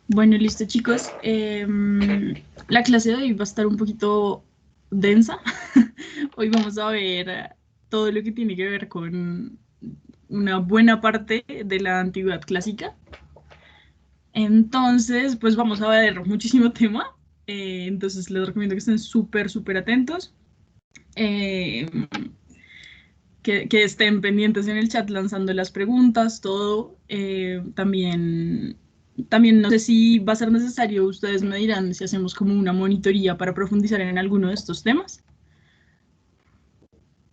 Bueno, listo chicos. La clase de hoy va a estar un poquito densa. Hoy vamos a ver todo lo que tiene que ver con una buena parte de la antigüedad clásica. Entonces, pues vamos a ver muchísimo tema. Entonces les recomiendo que estén súper atentos. Eh, que estén pendientes en el chat lanzando las preguntas, todo. También no sé si va a ser necesario, ustedes me dirán si hacemos como una monitoría para profundizar en alguno de estos temas,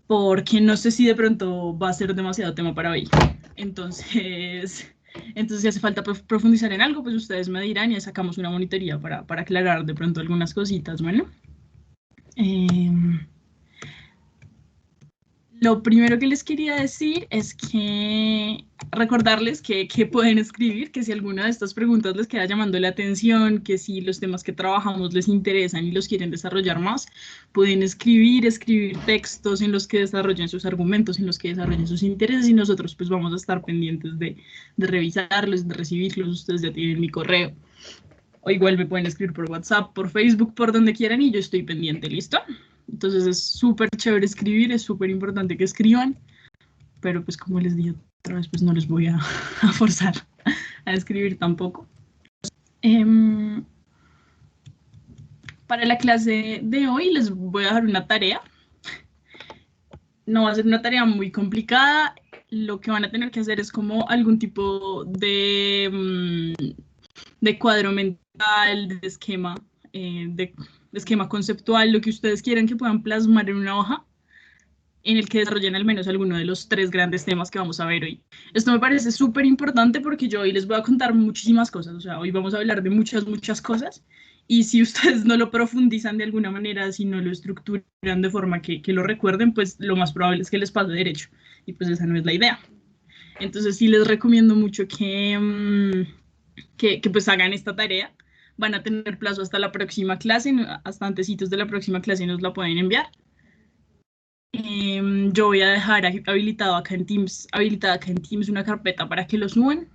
porque no sé si de pronto va a ser demasiado tema para hoy. Entonces si hace falta profundizar en algo, pues ustedes me dirán y sacamos una monitoría para aclarar de pronto algunas cositas, bueno. Eh, Lo primero que les quería decir es que recordarles que pueden escribir, que si alguna de estas preguntas les queda llamando la atención, que si los temas que trabajamos les interesan y los quieren desarrollar más, pueden escribir textos en los que desarrollen sus argumentos, en los que desarrollen sus intereses y nosotros pues vamos a estar pendientes de revisarlos, de recibirlos. Ustedes ya tienen mi correo. O igual me pueden escribir por WhatsApp, por Facebook, por donde quieran y yo estoy pendiente, ¿listo? Entonces es súper chévere escribir, es súper importante que escriban, pero pues como les dije otra vez, pues no les voy a, a forzar a escribir tampoco. Eh, para la clase de hoy les voy a dar una tarea. No va a ser una tarea muy complicada. Lo que van a tener que hacer es como algún tipo de cuadro mental, de esquema, de esquema conceptual, lo que ustedes quieran que puedan plasmar en una hoja en el que desarrollen al menos alguno de los tres grandes temas que vamos a ver hoy. Esto me parece súper importante porque yo hoy les voy a contar muchísimas cosas, o sea, hoy vamos a hablar de muchas cosas, y si ustedes no lo profundizan de alguna manera, si no lo estructuran de forma que lo recuerden, pues lo más probable es que les pase derecho, y pues esa no es la idea. Entonces sí les recomiendo mucho que pues hagan esta tarea. Van a tener plazo hasta la próxima clase, hasta antecitos de la próxima clase nos la pueden enviar. Yo voy a dejar habilitada acá en Teams una carpeta para que lo suban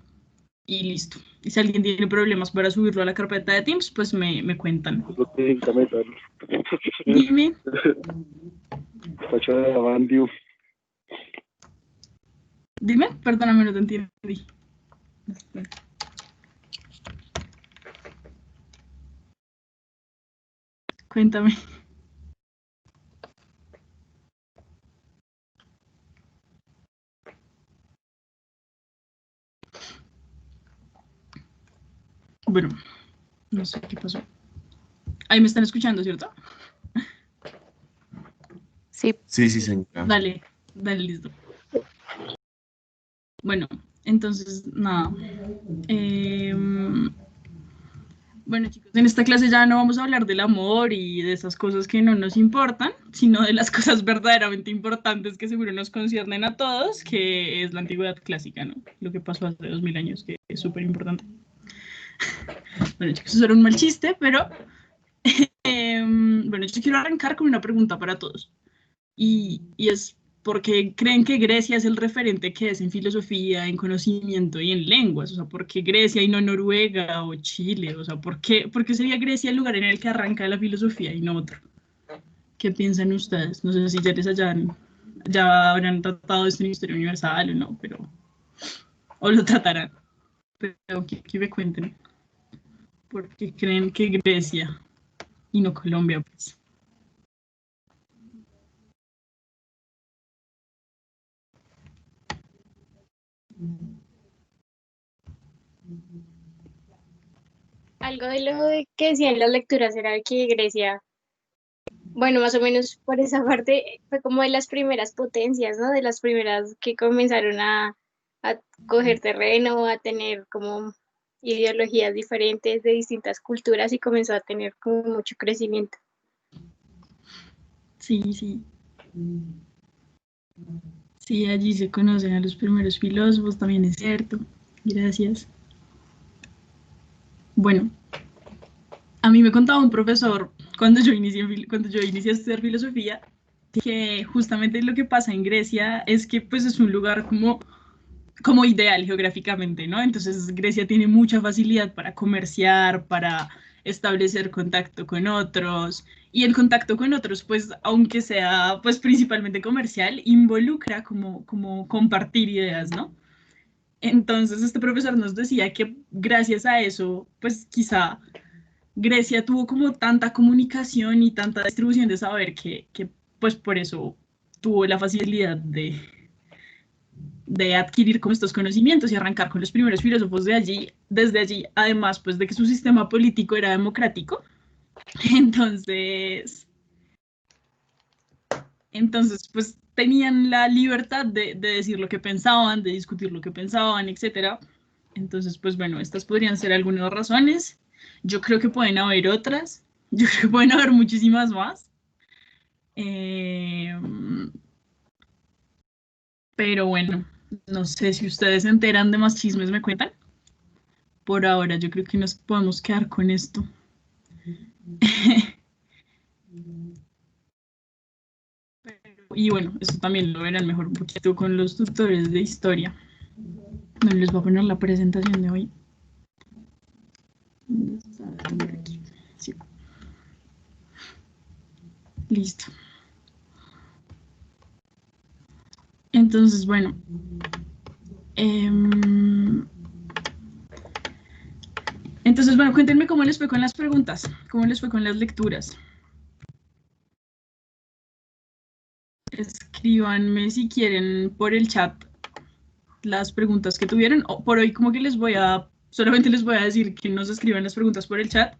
y listo. Y si alguien tiene problemas para subirlo a la carpeta de Teams, pues me cuentan. Dime. Dime, perdóname, no te entendí. Cuéntame. Bueno, no sé qué pasó. Ahí me están escuchando, ¿cierto? Sí. Sí, señora. Dale, listo. Bueno, entonces, nada. Bueno, chicos, en esta clase ya no vamos a hablar del amor y de esas cosas que no nos importan, sino de las cosas verdaderamente importantes que seguro nos conciernen a todos, que es la antigüedad clásica, ¿no? Lo que pasó hace 2000 años, que es súper importante. Bueno, chicos, eso era un mal chiste, pero bueno, yo quiero arrancar con una pregunta para todos. Y es, ¿por qué creen que Grecia es el referente que es en filosofía, en conocimiento y en lenguas? O sea, ¿por qué Grecia y no Noruega o Chile? O sea, por qué sería Grecia el lugar en el que arranca la filosofía y no otro? ¿Qué piensan ustedes? No sé si ya habrán tratado esto en Historia Universal o no, pero o lo tratarán. Pero que me cuenten. ¿Por qué creen que Grecia y no Colombia, pues? Algo de lo que decían las lecturas era que Grecia, bueno, más o menos por esa parte, fue como de las primeras potencias, ¿no? De las primeras que comenzaron a coger terreno, a tener como ideologías diferentes de distintas culturas y comenzó a tener como mucho crecimiento. Sí, sí. Sí, allí se conocen a los primeros filósofos, también es cierto. Gracias. Bueno, a mí me contaba un profesor cuando yo inicié a estudiar filosofía que justamente lo que pasa en Grecia es que pues es un lugar como como ideal geográficamente, ¿no? Entonces Grecia tiene mucha facilidad para comerciar, para establecer contacto con otros, y el contacto con otros, pues, aunque sea, pues, principalmente comercial, involucra como compartir ideas, ¿no? Entonces, este profesor nos decía que gracias a eso, pues, quizá Grecia tuvo como tanta comunicación y tanta distribución de saber que pues, por eso tuvo la facilidad de adquirir como estos conocimientos y arrancar con los primeros filósofos de allí, desde allí, además pues de que su sistema político era democrático, entonces, entonces pues tenían la libertad de decir lo que pensaban, de discutir lo que pensaban, etcétera. Entonces, pues bueno, estas podrían ser algunas razones. Yo creo que pueden haber otras. Yo creo que pueden haber muchísimas más. Eh, pero bueno, no sé si ustedes se enteran de más chismes, me cuentan. Por ahora yo creo que nos podemos quedar con esto. Y bueno, eso también lo verán mejor un poquito con los tutores de historia. No les voy a poner la presentación de hoy. Sí. Listo. Entonces, bueno. Entonces, bueno, cuéntenme cómo les fue con las preguntas, cómo les fue con las lecturas. Escríbanme si quieren por el chat las preguntas que tuvieron. O por hoy como que solamente les voy a decir que nos escriban las preguntas por el chat.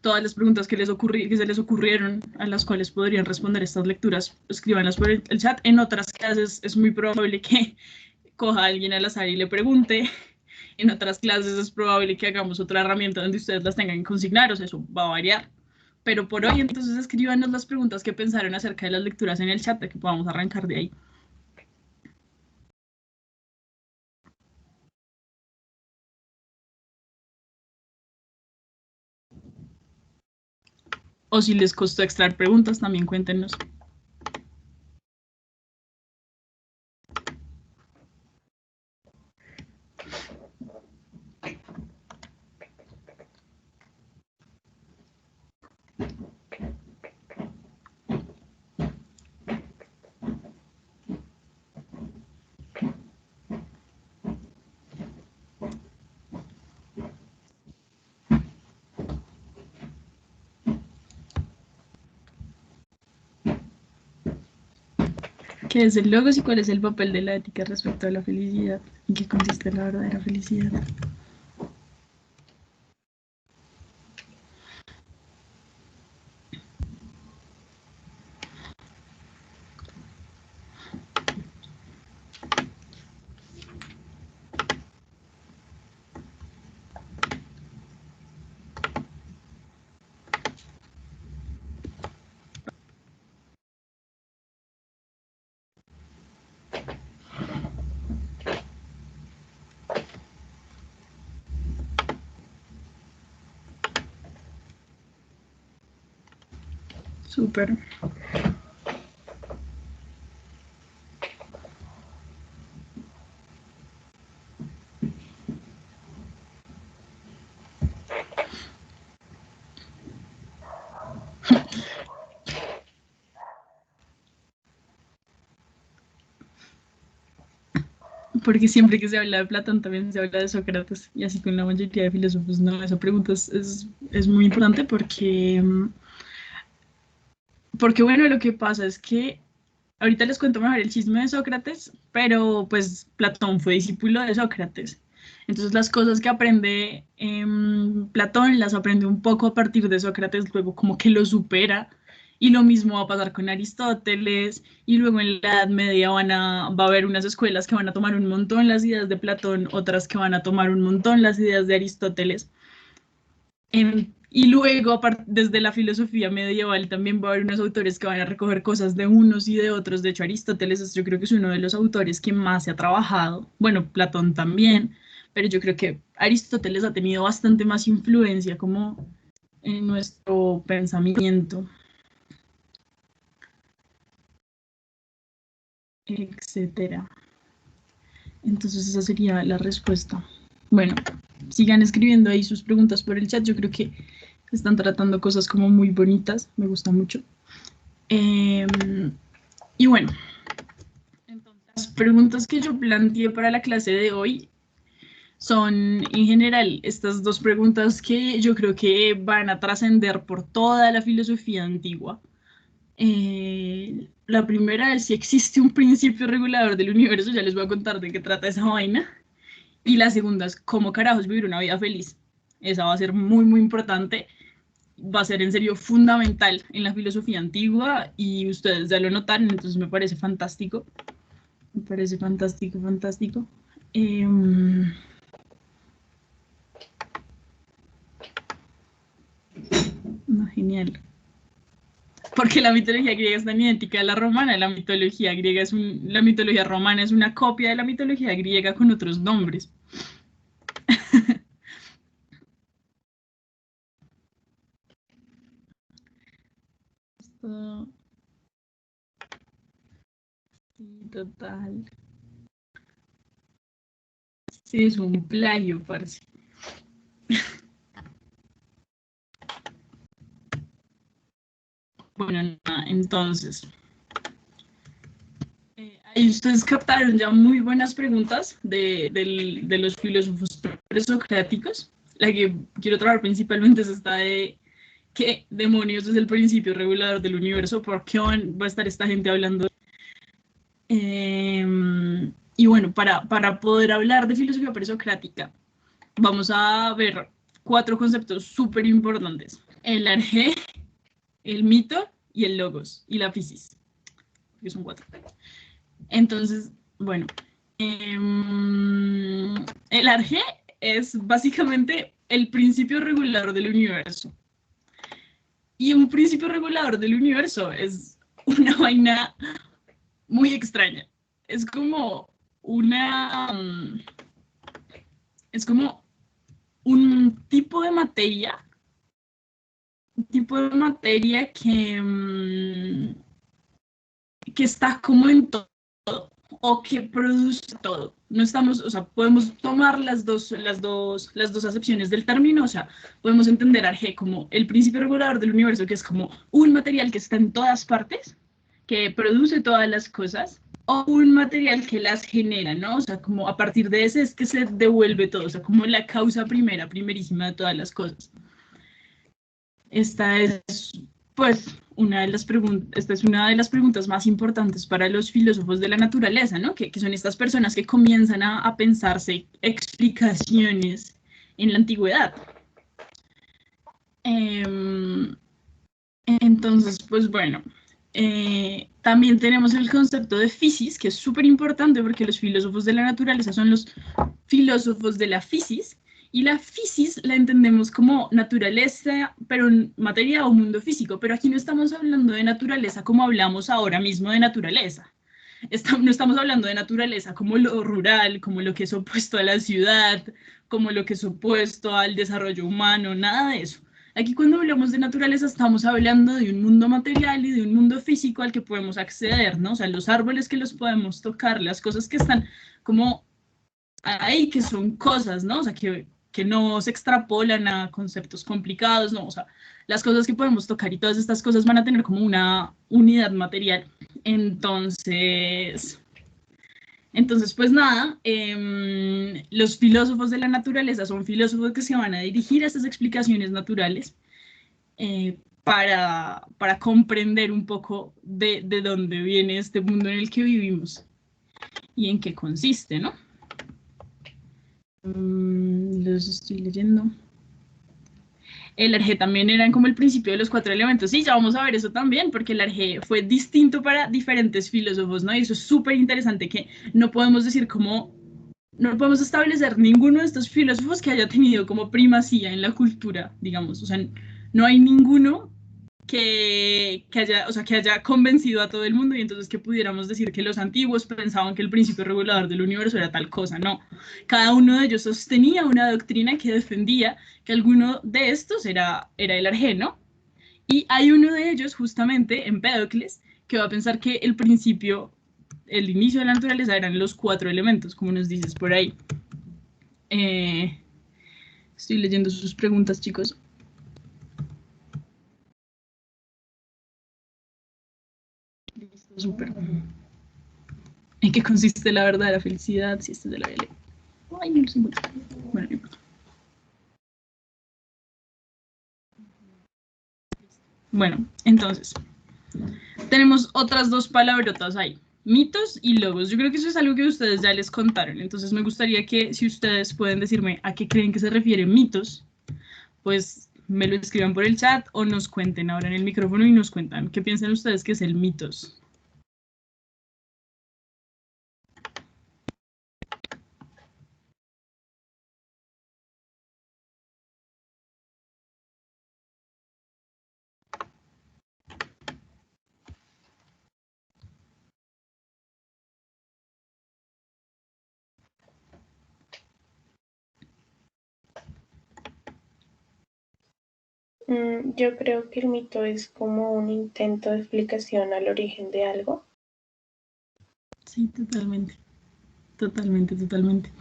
Todas las preguntas que se les ocurrieron a las cuales podrían responder estas lecturas, escríbanlas por el chat. En otras clases es muy probable que coja a alguien al azar y le pregunte. En otras clases es probable que hagamos otra herramienta donde ustedes las tengan que consignar, o sea, eso va a variar. Pero por hoy, entonces, escríbanos las preguntas que pensaron acerca de las lecturas en el chat, de que podamos arrancar de ahí. O si les costó extraer preguntas, también cuéntenos. ¿Qué es el logos y cuál es el papel de la ética respecto a la felicidad? ¿En qué consiste la verdadera felicidad? Súper. Porque siempre que se habla de Platón también se habla de Sócrates, y así con la mayoría de filósofos, ¿no? Esa pregunta es muy importante porque, bueno, lo que pasa es que ahorita les cuento mejor el chisme de Sócrates, pero pues Platón fue discípulo de Sócrates. Entonces las cosas que aprende Platón las aprende un poco a partir de Sócrates, luego como que lo supera. Y lo mismo va a pasar con Aristóteles, y luego en la Edad Media va a haber unas escuelas que van a tomar un montón las ideas de Platón, otras que van a tomar un montón las ideas de Aristóteles. Y luego, desde la filosofía medieval, también va a haber unos autores que van a recoger cosas de unos y de otros. De hecho, Aristóteles yo creo que es uno de los autores que más se ha trabajado. Bueno, Platón también, pero yo creo que Aristóteles ha tenido bastante más influencia como en nuestro pensamiento, etcétera. Entonces esa sería la respuesta. Bueno, sigan escribiendo ahí sus preguntas por el chat. Yo creo que están tratando cosas como muy bonitas. Me gusta mucho. Y bueno, entonces, las preguntas que yo planteé para la clase de hoy son, en general, estas dos preguntas que yo creo que van a trascender por toda la filosofía antigua. La primera es si existe un principio regulador del universo, ya les voy a contar de qué trata esa vaina. Y la segunda es cómo carajos vivir una vida feliz. Esa va a ser muy, muy importante. Va a ser en serio fundamental en la filosofía antigua y ustedes ya lo notaron, entonces me parece fantástico. Me parece fantástico, fantástico. No, genial. Porque la mitología griega es tan idéntica a la romana. La mitología griega la mitología romana es una copia de la mitología griega con otros nombres. Esto... Sí, total. Sí, es un plagio, parce. Bueno, entonces, ahí ustedes captaron ya muy buenas preguntas de los filósofos presocráticos. La que quiero trabajar principalmente es esta de qué demonios es el principio regulador del universo, por qué va a estar esta gente hablando. Y bueno, para poder hablar de filosofía presocrática, vamos a ver 4 conceptos súper importantes. El arjé, el mito y el logos y la fisis, que son 4. Entonces, bueno, el arjé es básicamente el principio regulador del universo. Y un principio regulador del universo es una vaina muy extraña. Es como una... es como un tipo de materia que está como en todo o que produce todo. No estamos, o sea, podemos tomar las dos acepciones del término, o sea, podemos entender a G como el principio regulador del universo, que es como un material que está en todas partes, que produce todas las cosas, o un material que las genera, ¿no? O sea, como a partir de ese es que se devuelve todo, o sea, como la causa primerísima de todas las cosas. Esta es, pues, esta es una de las preguntas más importantes para los filósofos de la naturaleza, ¿no? Que son estas personas que comienzan a pensarse explicaciones en la antigüedad. Entonces, pues bueno, también tenemos el concepto de fisis, que es súper importante porque los filósofos de la naturaleza son los filósofos de la fisis, y la fisis la entendemos como naturaleza, pero en materia o mundo físico, pero aquí no estamos hablando de naturaleza como hablamos ahora mismo de naturaleza. No estamos hablando de naturaleza como lo rural, como lo que es opuesto a la ciudad, como lo que es opuesto al desarrollo humano, nada de eso. Aquí cuando hablamos de naturaleza estamos hablando de un mundo material y de un mundo físico al que podemos acceder, ¿no? O sea, los árboles que los podemos tocar, las cosas que están como ahí, que son cosas, ¿no? O sea, que no se extrapolan a conceptos complicados, ¿no? O sea, las cosas que podemos tocar y todas estas cosas van a tener como una unidad material. Entonces pues nada, los filósofos de la naturaleza son filósofos que se van a dirigir a estas explicaciones naturales para comprender un poco de dónde viene este mundo en el que vivimos y en qué consiste, ¿no? Los estoy leyendo. El arjé también eran como el principio de los 4 elementos. Sí, ya vamos a ver eso también, porque el arjé fue distinto para diferentes filósofos, ¿no? Y eso es súper interesante, que no podemos decir como, no podemos establecer ninguno de estos filósofos que haya tenido como primacía en la cultura, digamos. O sea, no hay ninguno que haya convencido a todo el mundo y entonces que pudiéramos decir que los antiguos pensaban que el principio regulador del universo era tal cosa. No, cada uno de ellos sostenía una doctrina que defendía que alguno de estos era el arjé, ¿no? Y hay uno de ellos, justamente, Empédocles, que va a pensar que el principio el inicio de la naturaleza eran los 4 elementos, como nos dices por ahí. Estoy leyendo sus preguntas, chicos. Listo, súper. ¿En qué consiste la verdad de la felicidad? Si esto es de la ley. Ay, no sé. Bueno, no importa. Bueno, entonces, tenemos otras 2 palabrotas ahí. Mitos y logos. Yo creo que eso es algo que ustedes ya les contaron. Entonces me gustaría que si ustedes pueden decirme a qué creen que se refiere mitos, pues me lo escriban por el chat o nos cuenten ahora en el micrófono y nos cuentan qué piensan ustedes que es el mitos. Yo creo que el mito es como un intento de explicación al origen de algo. Sí, totalmente. Totalmente, totalmente.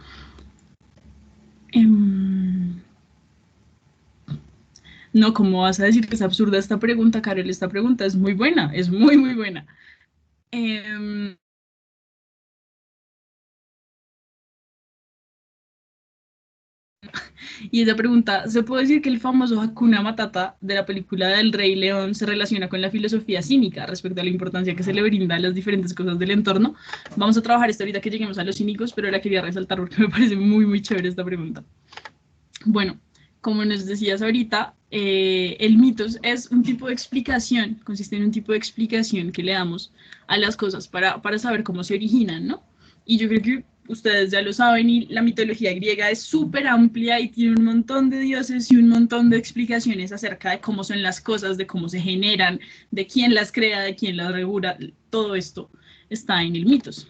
No, ¿cómo vas a decir que es absurda esta pregunta, Carol? Esta pregunta es muy buena, es muy, muy buena. Y esa pregunta, ¿se puede decir que el famoso Hakuna Matata de la película del Rey León se relaciona con la filosofía cínica respecto a la importancia que se le brinda a las diferentes cosas del entorno? Vamos a trabajar esto ahorita que lleguemos a los cínicos, pero la quería resaltar porque me parece muy, muy chévere esta pregunta. Bueno, como nos decías ahorita, el mitos es un tipo de explicación, consiste en un tipo de explicación que le damos a las cosas para saber cómo se originan, ¿no? Y yo creo que ustedes ya lo saben y la mitología griega es súper amplia y tiene un montón de dioses y un montón de explicaciones acerca de cómo son las cosas, de cómo se generan, de quién las crea, de quién las regula, todo esto está en el mitos.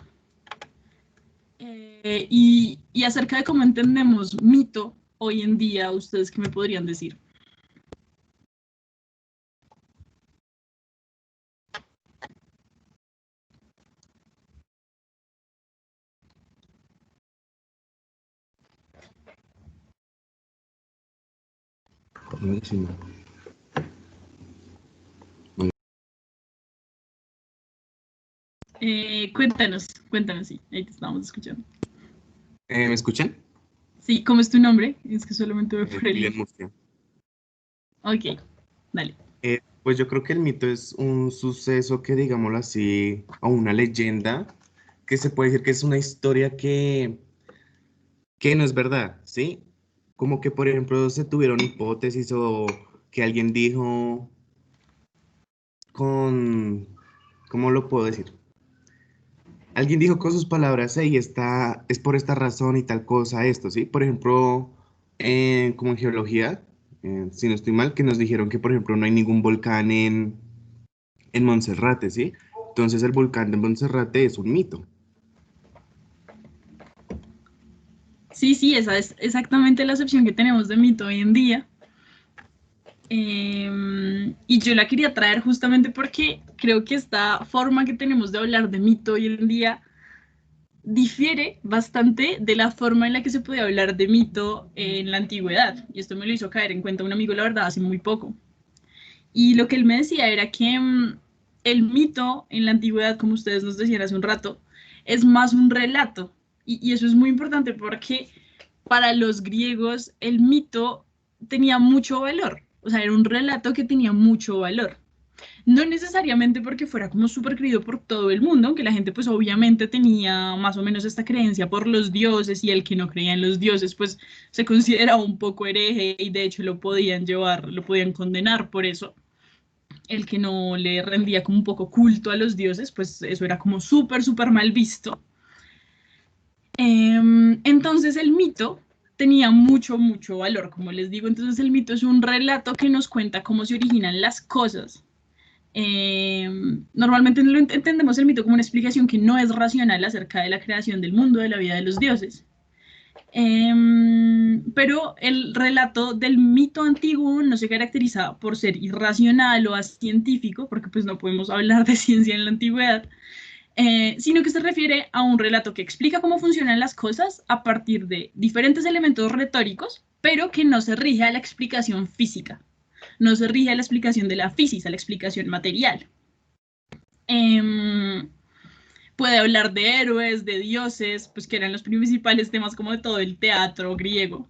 Y acerca de cómo entendemos mito hoy en día, ¿ustedes qué me podrían decir? Cuéntanos, sí, ahí te estamos escuchando. ¿Me escuchan? Sí, ¿cómo es tu nombre? Es que solamente veo por William el... Murcia. Ok, dale. Pues yo creo que el mito es un suceso que, digámoslo así, o una leyenda, que se puede decir que es una historia que no es verdad, ¿sí? Como que, por ejemplo, se tuvieron hipótesis o que alguien dijo con, ¿cómo lo puedo decir? Alguien dijo con sus palabras, y está, es por esta razón y tal cosa, esto, ¿sí? Por ejemplo, como en geología, si no estoy mal, que nos dijeron que, por ejemplo, no hay ningún volcán en Monserrate, ¿sí? Entonces el volcán de Monserrate es un mito. Sí, esa es exactamente la acepción que tenemos de mito hoy en día. Y yo la quería traer justamente porque creo que esta forma que tenemos de hablar de mito hoy en día difiere bastante de la forma en la que se podía hablar de mito en la antigüedad. Y esto me lo hizo caer en cuenta un amigo, la verdad, hace muy poco. Y lo que él me decía era que el mito en la antigüedad, como ustedes nos decían hace un rato, es más un relato. Y eso es muy importante porque para los griegos el mito tenía mucho valor. O sea, era un relato que tenía mucho valor. No necesariamente porque fuera como súper querido por todo el mundo, aunque la gente pues obviamente tenía más o menos esta creencia por los dioses y el que no creía en los dioses pues se consideraba un poco hereje y de hecho lo podían llevar, lo podían condenar por eso. El que no le rendía como un poco culto a los dioses, pues eso era como súper, súper mal visto. Entonces el mito tenía mucho, mucho valor, como les digo. Entonces el mito es un relato que nos cuenta cómo se originan las cosas. Normalmente entendemos el mito como una explicación que no es racional acerca de la creación del mundo, de la vida de los dioses. Pero el relato del mito antiguo no se caracteriza por ser irracional o científico, porque pues no podemos hablar de ciencia en la antigüedad, sino que se refiere a un relato que explica cómo funcionan las cosas a partir de diferentes elementos retóricos, pero que no se rige a la explicación física, no se rige a la explicación de la física, a la explicación material. Puede hablar de héroes, de dioses, pues que eran los principales temas como de todo el teatro griego.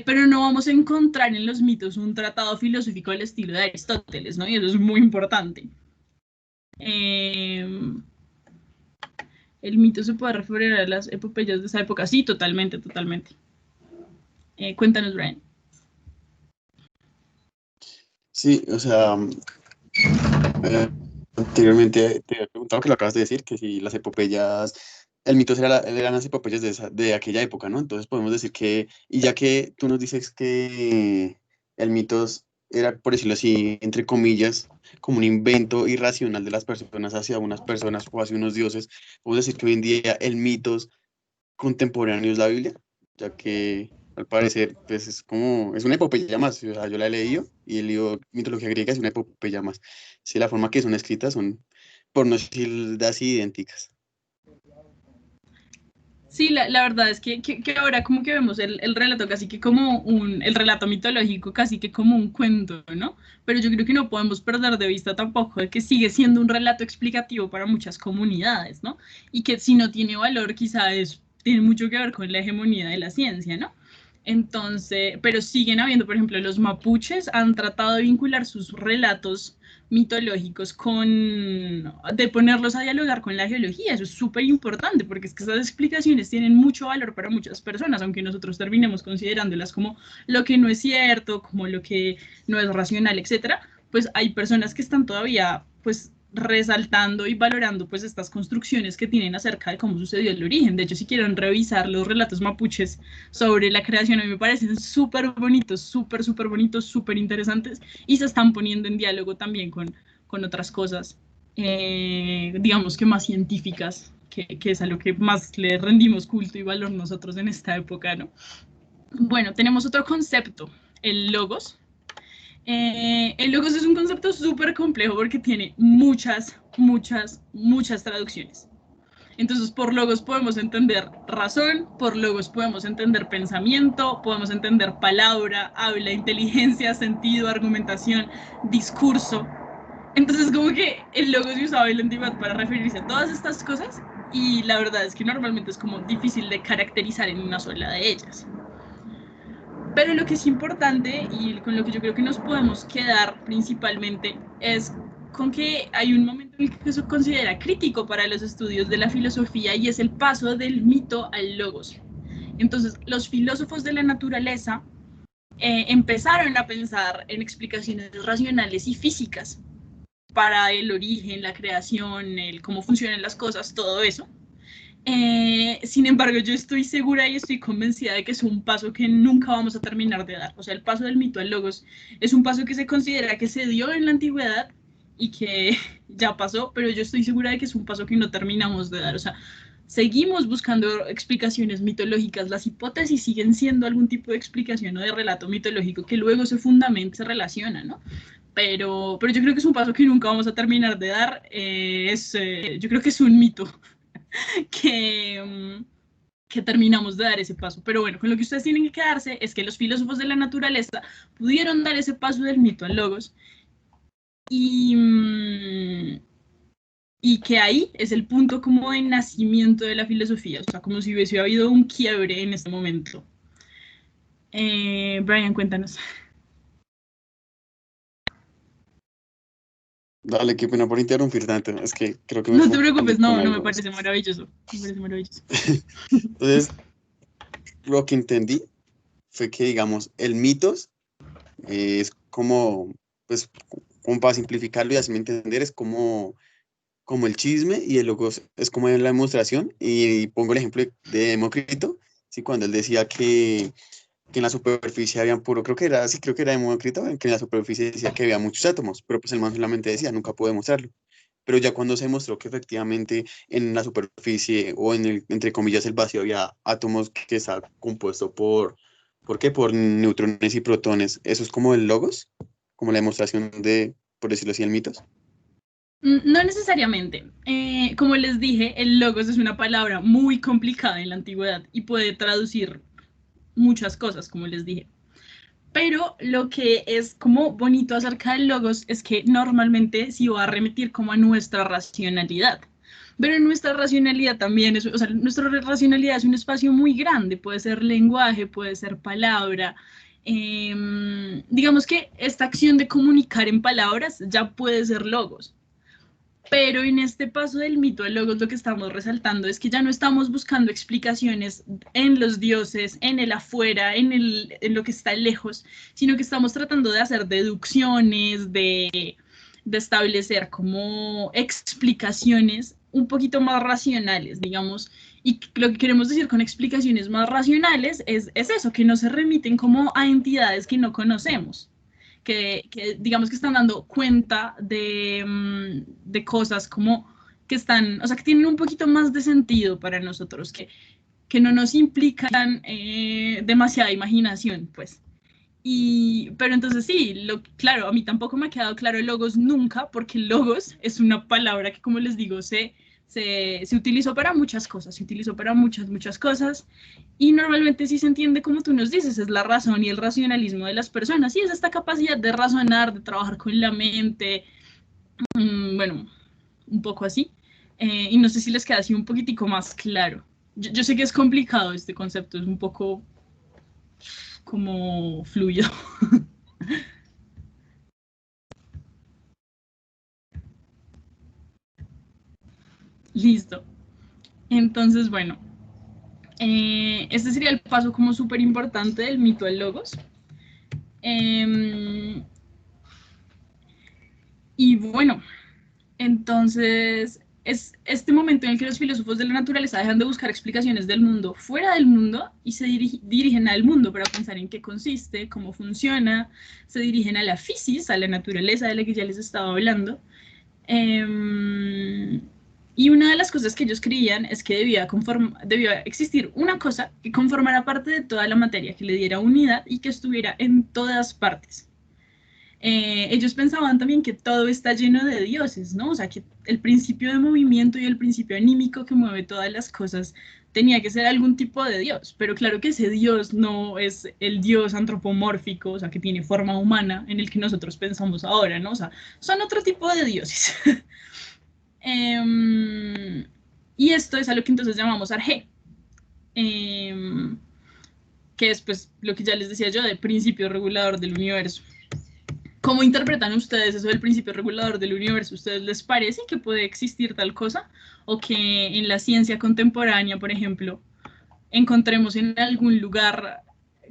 Pero no vamos a encontrar en los mitos un tratado filosófico al estilo de Aristóteles, ¿no? Y eso es muy importante. El mito se puede referir a las epopeyas de esa época. Sí, totalmente, totalmente. Cuéntanos, Brian. Sí, o sea, anteriormente te había preguntado, que lo acabas de decir, que si las epopeyas, el mito eran las epopeyas de aquella época, ¿no? Entonces podemos decir que, y ya que tú nos dices que el mito era, por decirlo así, entre comillas, como un invento irracional de las personas hacia unas personas o hacia unos dioses, podemos decir que hoy en día el mito contemporáneo es la Biblia, ya que al parecer pues es una epopeya más. O sea, yo la he leído y he leído mitología griega, es una epopeya más. Sí, la forma que son escritas son, por no decir así, idénticas. Sí, la verdad es que ahora como que vemos el relato casi que como el relato mitológico casi que como un cuento, ¿no? Pero yo creo que no podemos perder de vista tampoco de que sigue siendo un relato explicativo para muchas comunidades, ¿no? Y que si no tiene valor quizás tiene mucho que ver con la hegemonía de la ciencia, ¿no? Entonces, pero siguen habiendo, por ejemplo, los mapuches han tratado de vincular sus relatos mitológicos de ponerlos a dialogar con la geología. Eso es súper importante porque es que esas explicaciones tienen mucho valor para muchas personas, aunque nosotros terminemos considerándolas como lo que no es cierto, como lo que no es racional, etcétera. Pues hay personas que están todavía, pues, resaltando y valorando pues estas construcciones que tienen acerca de cómo sucedió el origen. De hecho, si quieren revisar los relatos mapuches sobre la creación, a mí me parecen súper bonitos, súper bonitos, súper interesantes, y se están poniendo en diálogo también con otras cosas, digamos que más científicas, que es a lo que más le rendimos culto y valor nosotros en esta época, ¿no? Bueno, tenemos otro concepto, el logos. El logos es un concepto súper complejo porque tiene muchas traducciones. Entonces, por logos podemos entender razón, por logos podemos entender pensamiento, podemos entender palabra, habla, inteligencia, sentido, argumentación, discurso. Entonces, como que el logos se usaba en la antigüedad para referirse a todas estas cosas, y la verdad es que normalmente es como difícil de caracterizar en una sola de ellas. Pero lo que es importante y con lo que yo creo que nos podemos quedar principalmente es con que hay un momento en el que se considera crítico para los estudios de la filosofía, y es el paso del mito al logos. Entonces, los filósofos de la naturaleza empezaron a pensar en explicaciones racionales y físicas para el origen, la creación, cómo funcionan las cosas, todo eso. Sin embargo, yo estoy segura y estoy convencida de que es un paso que nunca vamos a terminar de dar. O sea, el paso del mito al logos es un paso que se considera que se dio en la antigüedad y que ya pasó, pero yo estoy segura de que es un paso que no terminamos de dar. O sea, seguimos buscando explicaciones mitológicas, las hipótesis siguen siendo algún tipo de explicación o de relato mitológico que luego se fundamenta, se relaciona, ¿no? Pero yo creo que es un paso que nunca vamos a terminar de dar. Yo creo que es un mito que, que terminamos de dar ese paso. Pero bueno, con lo que ustedes tienen que quedarse es que los filósofos de la naturaleza pudieron dar ese paso del mito al logos, y que ahí es el punto como de nacimiento de la filosofía, o sea, como si hubiese habido un quiebre en este momento. Brian, cuéntanos. Dale, qué pena por interrumpir tanto, es que creo que me No te confundí preocupes, con no me algo. parece maravilloso. Me parece maravilloso. Entonces, lo que entendí fue que, digamos, el mitos es como, pues, como para simplificarlo y así entender, es como el chisme, y el logos es como la demostración. Y pongo el ejemplo de Demócrito, ¿sí? Cuando él decía que en la superficie habían creo que era Demócrito, que en la superficie decía que había muchos átomos, pero pues el man solamente decía, nunca pude demostrarlo. Pero ya cuando se demostró que efectivamente en la superficie o entre comillas, el vacío, había átomos que estaban compuestos ¿por qué? Por neutrones y protones. Eso es como el logos, como la demostración de, por decirlo así, el mitos. No necesariamente. Como les dije, el logos es una palabra muy complicada en la antigüedad y puede traducir muchas cosas, como les dije. Pero lo que es como bonito acerca del logos es que normalmente sí va a remitir como a nuestra racionalidad. Pero nuestra racionalidad también es, o sea, nuestra racionalidad es un espacio muy grande, puede ser lenguaje, puede ser palabra. Digamos que esta acción de comunicar en palabras ya puede ser logos. Pero en este paso del mito al logos lo que estamos resaltando es que ya no estamos buscando explicaciones en los dioses, en el afuera, en lo que está lejos, sino que estamos tratando de hacer deducciones, de establecer como explicaciones un poquito más racionales, digamos. Y lo que queremos decir con explicaciones más racionales es eso, que no se remiten como a entidades que no conocemos. Que digamos que están dando cuenta de cosas como que están, o sea, que tienen un poquito más de sentido para nosotros, que no nos implican demasiada imaginación, pues. Pero entonces sí, claro, a mí tampoco me ha quedado claro el logos nunca, porque logos es una palabra que, como les digo, se utilizó para muchas cosas, se utilizó para muchas cosas, y normalmente sí se entiende como tú nos dices, es la razón y el racionalismo de las personas, y es esta capacidad de razonar, de trabajar con la mente, bueno, un poco así, y no sé si les queda así un poquitico más claro. Yo sé que es complicado este concepto, es un poco como fluido. Listo. Entonces, bueno, este sería el paso como súper importante del mito del logos. Y bueno, entonces es este momento en el que los filósofos de la naturaleza dejan de buscar explicaciones del mundo fuera del mundo y se dirigen al mundo para pensar en qué consiste, cómo funciona, se dirigen a la fisis, a la naturaleza de la que ya les estaba hablando. Y una de las cosas que ellos creían es que debía existir una cosa que conformara parte de toda la materia, que le diera unidad y que estuviera en todas partes. Ellos pensaban también que todo está lleno de dioses, ¿no? O sea, que el principio de movimiento y el principio anímico que mueve todas las cosas tenía que ser algún tipo de dios, pero claro que ese dios no es el dios antropomórfico, o sea, que tiene forma humana en el que nosotros pensamos ahora, ¿no? O sea, son otro tipo de dioses. Y esto es a lo que entonces llamamos Arjé, que es pues lo que ya les decía yo de principio regulador del universo. ¿Cómo interpretan ustedes eso del principio regulador del universo? ¿Ustedes les parece que puede existir tal cosa? ¿O que en la ciencia contemporánea, por ejemplo, encontremos en algún lugar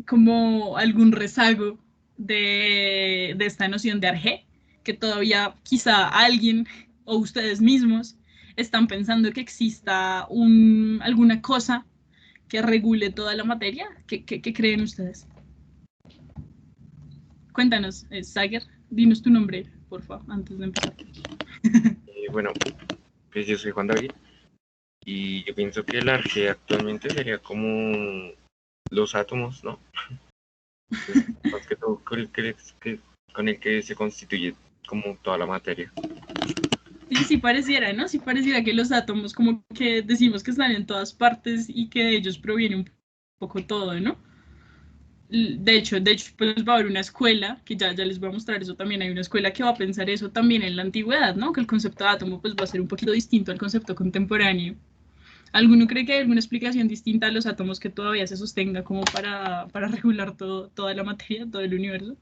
como algún rezago de esta noción de Arjé? Que todavía quizá alguien o ustedes mismos están pensando que exista alguna cosa que regule toda la materia. ¿Qué creen ustedes? Cuéntanos, Sager, dinos tu nombre, por favor, antes de empezar. Bueno, pues yo soy Juan David y yo pienso que el Arjé actualmente sería como los átomos, ¿no? Pues, más que todo con el que se constituye como toda la materia. Sí pareciera, ¿no? Sí pareciera que los átomos como que decimos que están en todas partes y que de ellos proviene un poco todo, ¿no? De hecho, pues va a haber una escuela, que ya les voy a mostrar eso también, hay una escuela que va a pensar eso también en la antigüedad, ¿no? Que el concepto de átomo pues va a ser un poquito distinto al concepto contemporáneo. ¿Alguno cree que hay alguna explicación distinta a los átomos que todavía se sostenga como para regular toda la materia, todo el universo?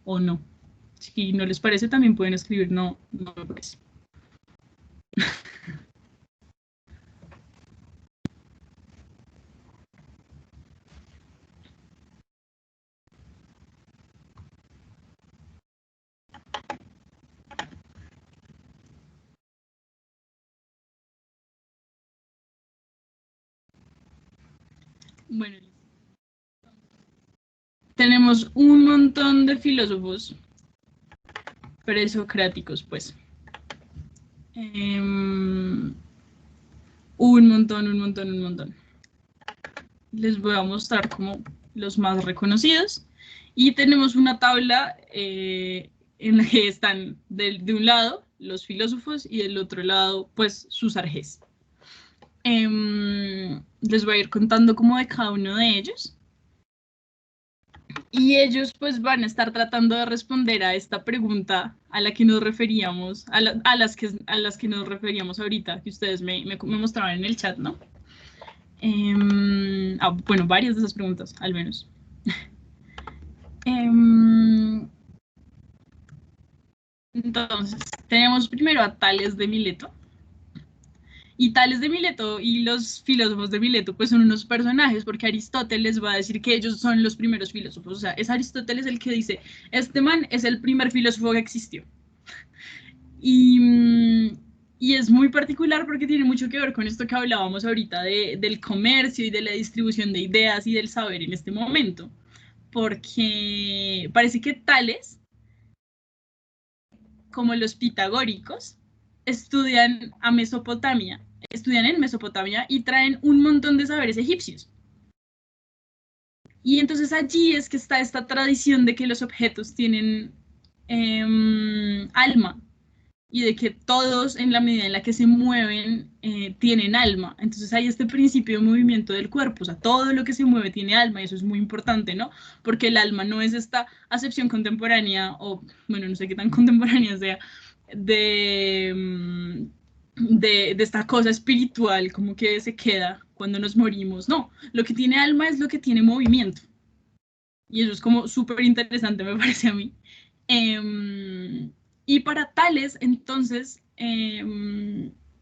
¿O no? Si no les parece, también pueden escribir, no me parece. Bueno, tenemos un montón de filósofos presocráticos, pues. Un montón. Les voy a mostrar como los más reconocidos. Y tenemos una tabla en la que están de un lado los filósofos y del otro lado, pues, sus arjés. Les voy a ir contando como de cada uno de ellos. Y ellos pues van a estar tratando de responder a esta pregunta a la que nos referíamos, a las que nos referíamos ahorita, que ustedes me mostraban en el chat, ¿no? Bueno, varias de esas preguntas, al menos. Entonces, tenemos primero a Tales de Mileto. Y Tales de Mileto y los filósofos de Mileto pues son unos personajes, porque Aristóteles va a decir que ellos son los primeros filósofos. O sea, es Aristóteles el que dice, este man es el primer filósofo que existió. Y es muy particular porque tiene mucho que ver con esto que hablábamos ahorita del comercio y de la distribución de ideas y del saber en este momento. Porque parece que Tales, como los pitagóricos, estudian en Mesopotamia y traen un montón de saberes egipcios. Y entonces allí es que está esta tradición de que los objetos tienen alma y de que todos en la medida en la que se mueven tienen alma. Entonces hay este principio de movimiento del cuerpo, o sea, todo lo que se mueve tiene alma y eso es muy importante, ¿no? Porque el alma no es esta acepción contemporánea, o bueno, no sé qué tan contemporánea sea, de esta cosa espiritual como que se queda cuando nos morimos. No, lo que tiene alma es lo que tiene movimiento. Y eso es como súper interesante, me parece a mí. Y para Tales, entonces,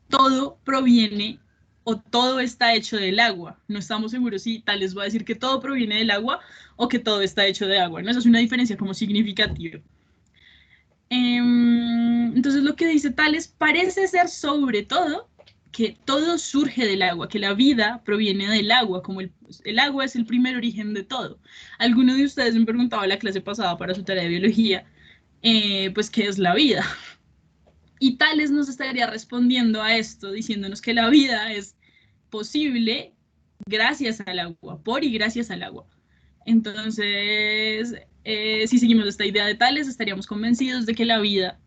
todo proviene o todo está hecho del agua. No estamos seguros si Tales va a decir que todo proviene del agua o que todo está hecho de agua, ¿no? Esa es una diferencia como significativa. Entonces lo que dice Tales parece ser sobre todo que todo surge del agua, que la vida proviene del agua, como el agua es el primer origen de todo. Alguno de ustedes me preguntaba en la clase pasada para su tarea de biología, pues qué es la vida. Y Tales nos estaría respondiendo a esto, diciéndonos que la vida es posible gracias al agua, por y gracias al agua. Entonces, si seguimos esta idea de Tales, estaríamos convencidos de que la vida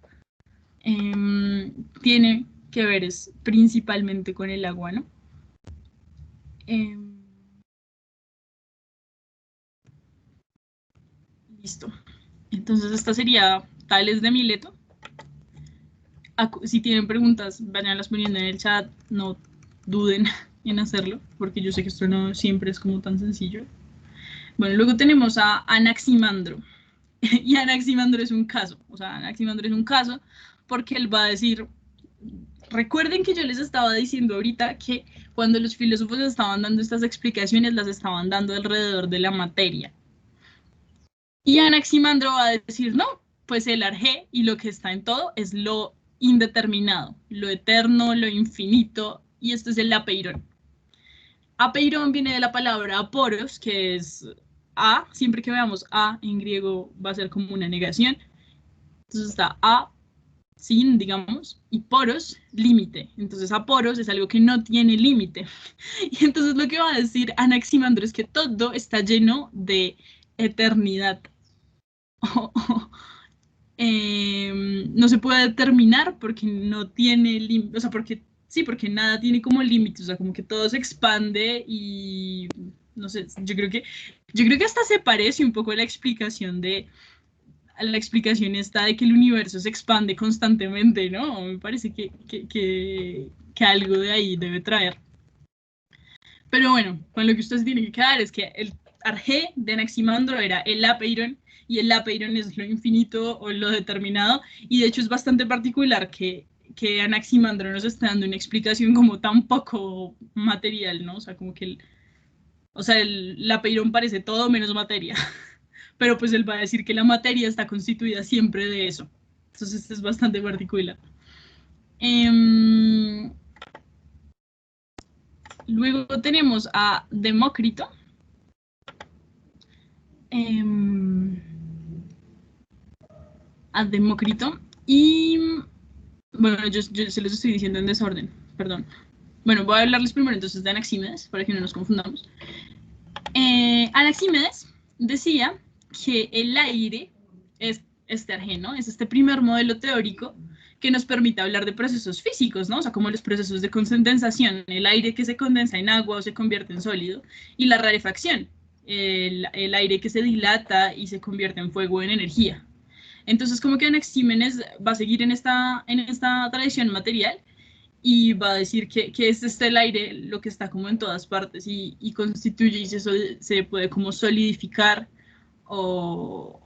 tiene que ver principalmente con el agua, ¿no? Listo. Entonces, esta sería Tales de Mileto. Si tienen preguntas, vayanlas poniendo en el chat, no duden en hacerlo, porque yo sé que esto no siempre es como tan sencillo. Bueno, luego tenemos a Anaximandro. Y Anaximandro es un caso, Anaximandro es un caso porque él va a decir, recuerden que yo les estaba diciendo ahorita que cuando los filósofos estaban dando estas explicaciones, las estaban dando alrededor de la materia. Y Anaximandro va a decir, no, pues el arjé y lo que está en todo es lo indeterminado, lo eterno, lo infinito, y esto es el apeirón. Apeirón viene de la palabra aporos, que es a, siempre que veamos a en griego va a ser como una negación. Entonces está a, sin, digamos, y poros, límite. Entonces aporos es algo que no tiene límite. Y entonces lo que va a decir Anaximandro es que todo está lleno de eternidad. No se puede determinar porque no tiene límite, o sea, porque nada tiene como límite, o sea, como que todo se expande y no sé, yo creo que hasta se parece un poco a la explicación esta de que el universo se expande constantemente, ¿no? Me parece que algo de ahí debe traer. Pero bueno, con lo que ustedes tienen que quedar es que el arjé de Anaximandro era el apeiron, y el apeiron es lo infinito o lo determinado, y de hecho es bastante particular que Anaximandro nos esté dando una explicación como tan poco material, ¿no? O sea, como que el apeiron parece todo menos materia, pero pues él va a decir que la materia está constituida siempre de eso. Entonces es bastante particular. Luego tenemos a Demócrito. A Demócrito. Y bueno, yo se los estoy diciendo en desorden, perdón. Bueno, voy a hablarles primero entonces de Anaxímedes, para que no nos confundamos. Anaxímedes decía que el aire es este arjé, ¿no? Es este primer modelo teórico que nos permite hablar de procesos físicos, ¿no? O sea, como los procesos de condensación, el aire que se condensa en agua o se convierte en sólido, y la rarefacción, el aire que se dilata y se convierte en fuego, en energía. Entonces, como que Anaxímenes va a seguir en esta tradición material y va a decir que es el aire lo que está como en todas partes y constituye, y se puede como solidificar o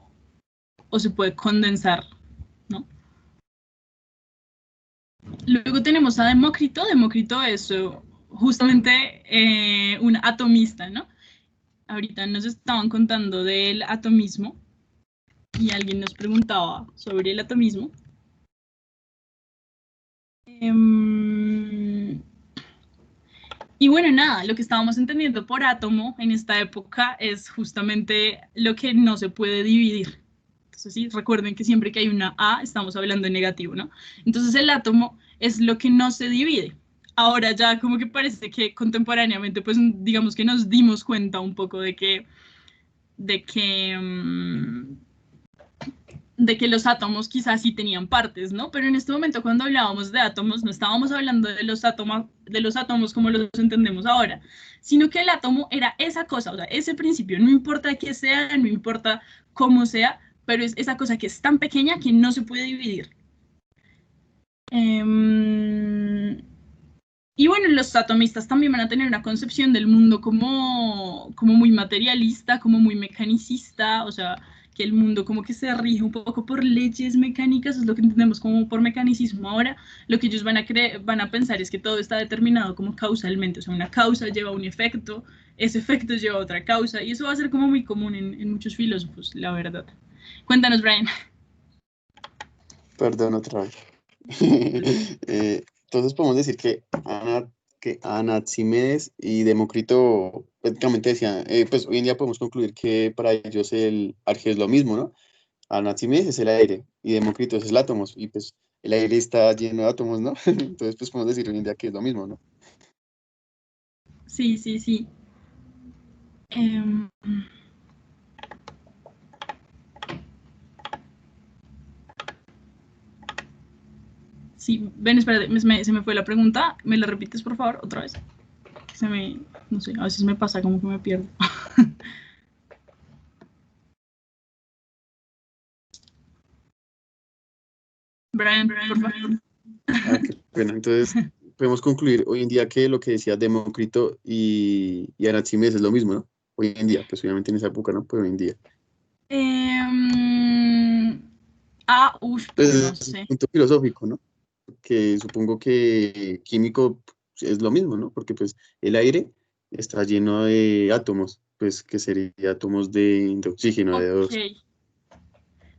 se puede condensar, ¿no? Luego tenemos a Demócrito. Demócrito es justamente un atomista, ¿no? Ahorita nos estaban contando del atomismo y alguien nos preguntaba sobre el atomismo. Y bueno, nada, lo que estábamos entendiendo por átomo en esta época es justamente lo que no se puede dividir. Entonces, sí, recuerden que siempre que hay una A estamos hablando en negativo, ¿no? Entonces el átomo es lo que no se divide. Ahora ya como que parece que contemporáneamente, pues digamos que nos dimos cuenta un poco de que los átomos quizás sí tenían partes, ¿no? Pero en este momento cuando hablábamos de átomos no estábamos hablando de los átomos como los entendemos ahora, sino que el átomo era esa cosa, o sea, ese principio, no importa qué sea, no importa cómo sea, pero es esa cosa que es tan pequeña que no se puede dividir. Y bueno, los atomistas también van a tener una concepción del mundo como muy materialista, como muy mecanicista, o sea, que el mundo como que se rige un poco por leyes mecánicas, es lo que entendemos como por mecanicismo ahora. Lo que ellos van a pensar es que todo está determinado como causalmente, o sea, una causa lleva a un efecto, ese efecto lleva a otra causa, y eso va a ser como muy común en muchos filósofos, la verdad. Cuéntanos, Brian. Perdón, otra vez. Entonces podemos decir que Anaxímenes y Demócrito prácticamente decían, pues hoy en día podemos concluir que para ellos el Arge es lo mismo, ¿no? Anaxímenes es el aire y Demócrito es el átomo, y pues el aire está lleno de átomos, ¿no? Entonces pues podemos decir hoy en día que es lo mismo, ¿no? Sí, sí, sí. Sí, ven, espérate, se me fue la pregunta. ¿Me la repites, por favor, otra vez? No sé, a veces me pasa como que me pierdo. Brian, por favor. Qué pena. Entonces podemos concluir hoy en día que lo que decía Demócrito y Anaxímenes es lo mismo, ¿no? Hoy en día, pues obviamente en esa época, ¿no? Pero hoy en día. Pues Pues no es un sé. punto filosófico, ¿no? Que supongo que químico es lo mismo, ¿no? Porque pues el aire está lleno de átomos, pues que serían átomos de oxígeno, de Ok. dos.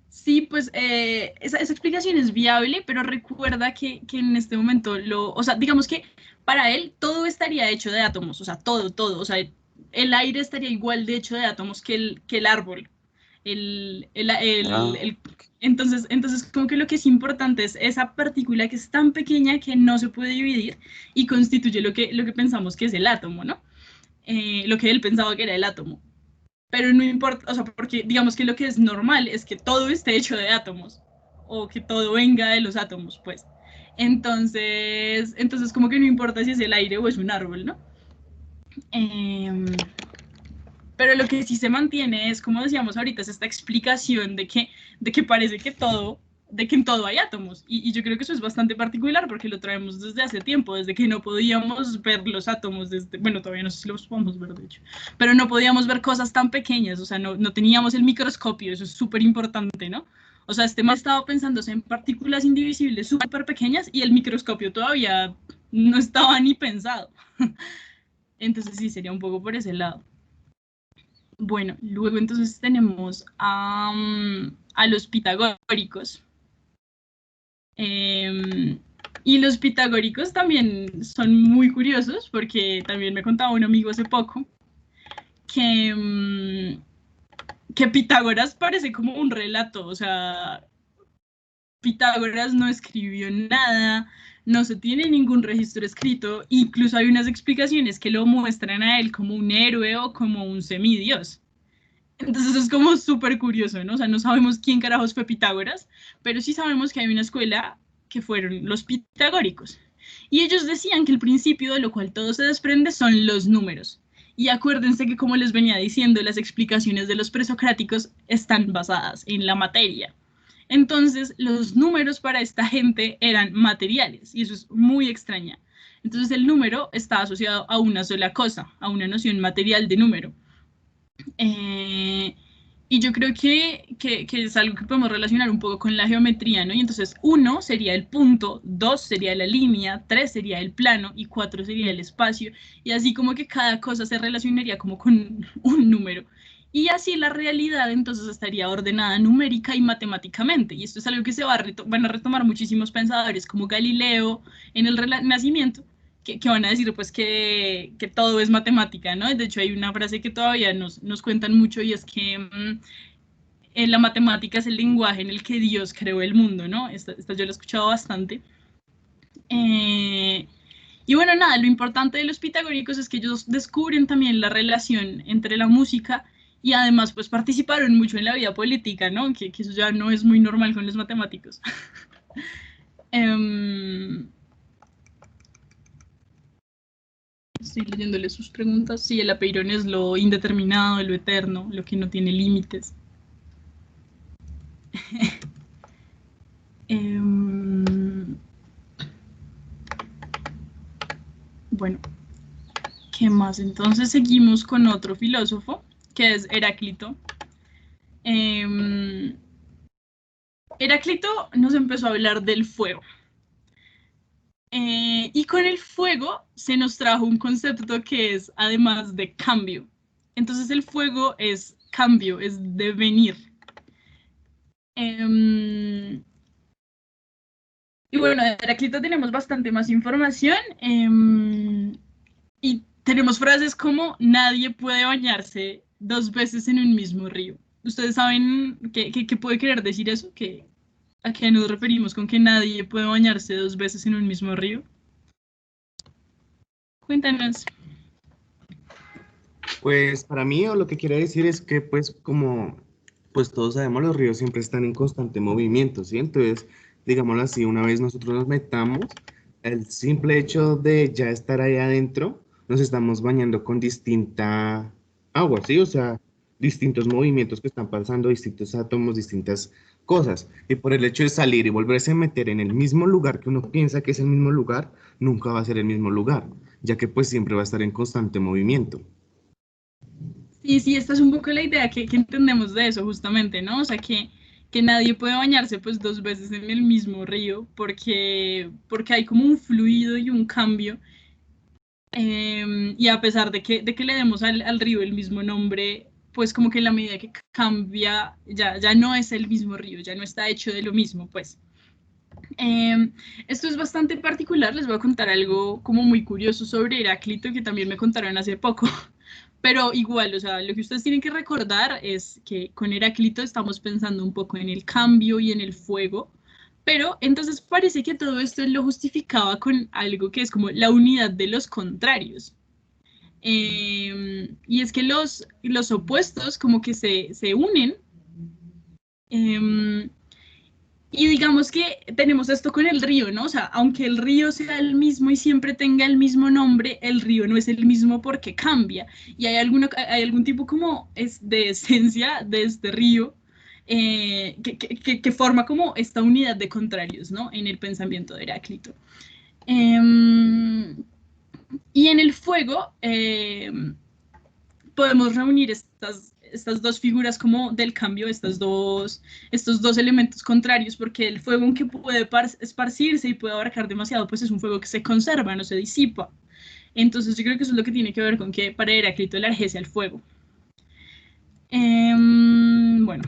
Sí, pues esa explicación es viable, pero recuerda que en este momento, o sea, digamos que para él todo estaría hecho de átomos, o sea, todo, o sea, el aire estaría igual de hecho de átomos que el árbol. Ah, Entonces, como que lo que es importante es esa partícula que es tan pequeña que no se puede dividir y constituye lo que pensamos que es el átomo, ¿no? Lo que él pensaba que era el átomo. Pero no importa, o sea, porque digamos que lo que es normal es que todo esté hecho de átomos o que todo venga de los átomos, pues. Entonces como que no importa si es el aire o es un árbol, ¿no? Pero lo que sí se mantiene es, como decíamos ahorita, es esta explicación de que parece que de que en todo hay átomos. Y yo creo que eso es bastante particular porque lo traemos desde hace tiempo, desde que no podíamos ver los átomos, bueno, todavía no sé si los podemos ver, de hecho, pero no podíamos ver cosas tan pequeñas, o sea, no teníamos el microscopio, eso es súper importante, ¿no? O sea, este más estaba pensándose en partículas indivisibles súper pequeñas y el microscopio todavía no estaba ni pensado. Entonces sí, sería un poco por ese lado. Bueno, luego entonces tenemos a los pitagóricos. Y los pitagóricos también son muy curiosos porque también me contaba un amigo hace poco que Pitágoras parece como un relato, o sea, Pitágoras no escribió nada, no se tiene ningún registro escrito, incluso hay unas explicaciones que lo muestran a él como un héroe o como un semidios. Entonces es como súper curioso, ¿no? O sea, no sabemos quién carajos fue Pitágoras, pero sí sabemos que hay una escuela que fueron los pitagóricos. Y ellos decían que el principio de lo cual todo se desprende son los números. Y acuérdense que, como les venía diciendo, las explicaciones de los presocráticos están basadas en la materia. Entonces, los números para esta gente eran materiales, y eso es muy extraña. Entonces, el número está asociado a una sola cosa, a una noción material de número. Y yo creo que es algo que podemos relacionar un poco con la geometría, ¿no? Y entonces 1 sería el punto, 2 sería la línea, 3 sería el plano y 4 sería el espacio. Y así como que cada cosa se relacionaría como con un número. Y así la realidad entonces estaría ordenada numérica y matemáticamente. Y esto es algo que van a retomar muchísimos pensadores como Galileo en el Renacimiento, que van a decir pues que todo es matemática, ¿no? De hecho hay una frase que todavía nos cuentan mucho, y es que la matemática es el lenguaje en el que Dios creó el mundo, ¿no? Esta yo la he escuchado bastante. Y bueno, nada, lo importante de los pitagóricos es que ellos descubren también la relación entre la música y además pues participaron mucho en la vida política, ¿no? Que eso ya no es muy normal con los matemáticos. Estoy leyéndole sus preguntas. Sí, el apeirón es lo indeterminado, lo eterno, lo que no tiene límites. Bueno, ¿qué más? Entonces seguimos con otro filósofo, que es Heráclito. Heráclito nos empezó a hablar del fuego. Y con el fuego se nos trajo un concepto que es además de cambio. Entonces el fuego es cambio, es devenir. Y bueno, de Heráclito tenemos bastante más información, y tenemos frases como nadie puede bañarse 2 veces en un mismo río. ¿Ustedes saben qué puede querer decir eso? ¿A qué nos referimos con que nadie puede bañarse 2 veces en un mismo río? Cuéntanos. Pues para mí, o lo que quiere decir es que pues como pues todos sabemos, los ríos siempre están en constante movimiento, ¿sí? Entonces, digámoslo así, una vez nosotros nos metamos, el simple hecho de ya estar ahí adentro, nos estamos bañando con distinta agua, ¿sí? O sea, distintos movimientos que están pasando, distintos átomos, distintas cosas. Y por el hecho de salir y volverse a meter en el mismo lugar que uno piensa que es el mismo lugar, nunca va a ser el mismo lugar, ya que pues siempre va a estar en constante movimiento. Sí, esta es un poco la idea que entendemos de eso justamente, ¿no? O sea, que nadie puede bañarse pues 2 veces en el mismo río porque hay como un fluido y un cambio. Y a pesar de que le demos al río el mismo nombre, pues como que en la medida que cambia, ya no es el mismo río, ya no está hecho de lo mismo, pues. Esto es bastante particular, les voy a contar algo como muy curioso sobre Heráclito que también me contaron hace poco, pero igual, o sea, lo que ustedes tienen que recordar es que con Heráclito estamos pensando un poco en el cambio y en el fuego, pero entonces parece que todo esto lo justificaba con algo que es como la unidad de los contrarios. Y es que los opuestos como que se unen. Y digamos que tenemos esto con el río, ¿no? O sea, aunque el río sea el mismo y siempre tenga el mismo nombre, el río no es el mismo porque cambia. Y hay algún tipo como de esencia de este río que forma como esta unidad de contrarios, ¿no? En el pensamiento de Heráclito. Y en el fuego podemos reunir estas 2 figuras como del cambio, estos dos elementos contrarios, porque el fuego, aunque puede esparcirse y puede abarcar demasiado, pues es un fuego que se conserva, no se disipa. Entonces yo creo que eso es lo que tiene que ver con que para Heráclito alergese al fuego. Bueno.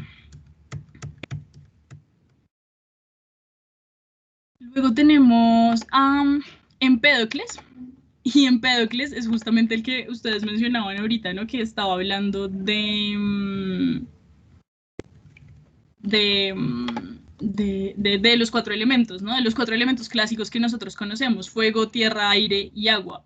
Luego tenemos a Empédocles. Y Empédocles es justamente el que ustedes mencionaban ahorita, ¿no? Que estaba hablando de los 4 elementos, ¿no? De los 4 elementos clásicos que nosotros conocemos: fuego, tierra, aire y agua.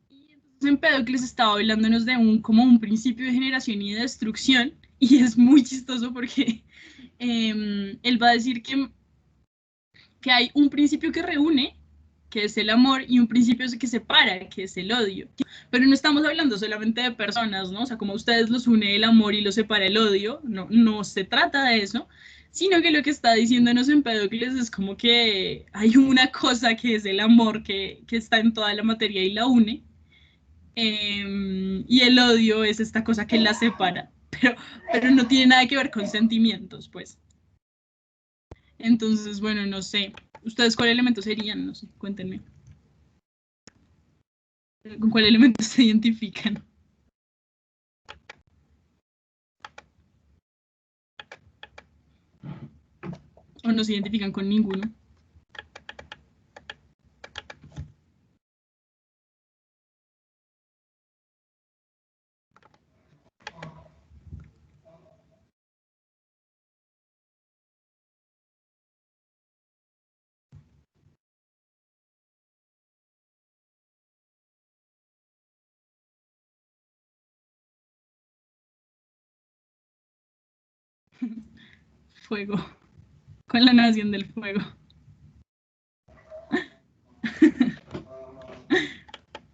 Y entonces Empédocles estaba hablándonos de como un principio de generación y de destrucción, y es muy chistoso porque él va a decir que que hay un principio que reúne, que es el amor, y un principio que separa, que es el odio. Pero no estamos hablando solamente de personas, ¿no? O sea, como a ustedes los une el amor y los separa el odio, no, no se trata de eso, sino que lo que está diciéndonos Empédocles es como que hay una cosa que es el amor que está en toda la materia y la une, y el odio es esta cosa que la separa, pero no tiene nada que ver con sentimientos, pues. Entonces, bueno, no sé. ¿Ustedes cuál elemento serían? No sé, cuéntenme. ¿Con cuál elemento se identifican? ¿O no se identifican con ninguno? Fuego. Con la nación del fuego.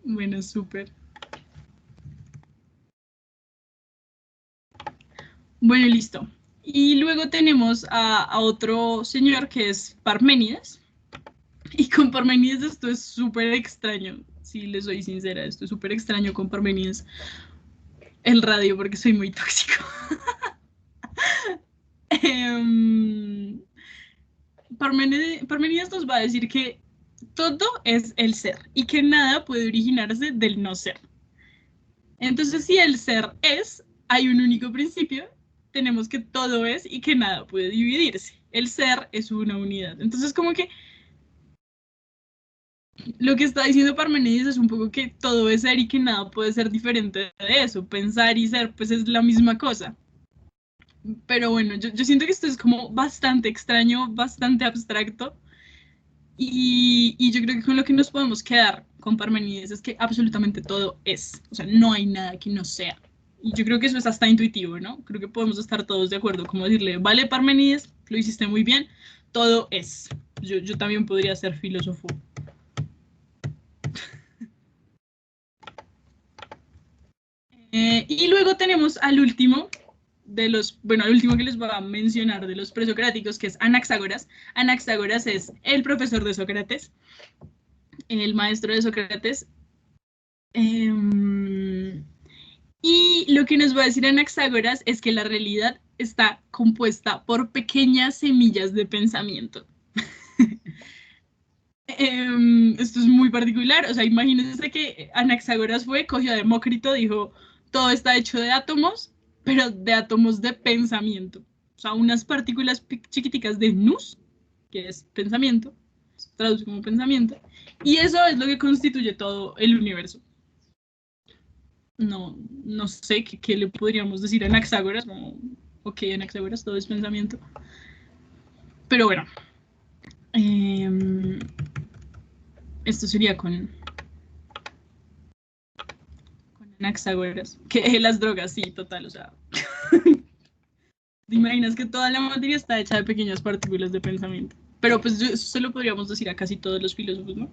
Bueno, súper. Bueno, listo. Y luego tenemos a otro señor que es Parménides. Y con Parménides esto es súper extraño. Si les soy sincera, esto es súper extraño con Parménides. El radio, porque soy muy tóxico. Parménides nos va a decir que todo es el ser y que nada puede originarse del no ser. Entonces, si el ser es, hay un único principio, tenemos que todo es y que nada puede dividirse. El ser es una unidad. Entonces, como que lo que está diciendo Parménides es un poco que todo es ser y que nada puede ser diferente de eso. Pensar y ser, pues es la misma cosa. Pero bueno, yo siento que esto es como bastante extraño, bastante abstracto. Y yo creo que con lo que nos podemos quedar con Parménides es que absolutamente todo es. O sea, no hay nada que no sea. Y yo creo que eso es hasta intuitivo, ¿no? Creo que podemos estar todos de acuerdo, como decirle, vale, Parménides, lo hiciste muy bien, todo es. Yo también podría ser filósofo. Y luego tenemos al último al último que les voy a mencionar de los presocráticos, que es Anaxágoras. Anaxágoras es el profesor de Sócrates, el maestro de Sócrates. Y lo que nos va a decir Anaxágoras es que la realidad está compuesta por pequeñas semillas de pensamiento. Esto es muy particular, o sea, imagínense que Anaxágoras cogió a Demócrito, dijo, todo está hecho de átomos, pero de átomos de pensamiento. O sea, unas partículas chiquiticas de nous, que es pensamiento, se traduce como pensamiento, y eso es lo que constituye todo el universo. No sé qué le podríamos decir a Anaxágoras, como, ok, Anaxágoras, todo es pensamiento. Pero bueno, esto sería con Anaxágoras, que las drogas, sí, total, o sea. ¿Te imaginas que toda la materia está hecha de pequeñas partículas de pensamiento? Pero pues eso se lo podríamos decir a casi todos los filósofos, ¿no?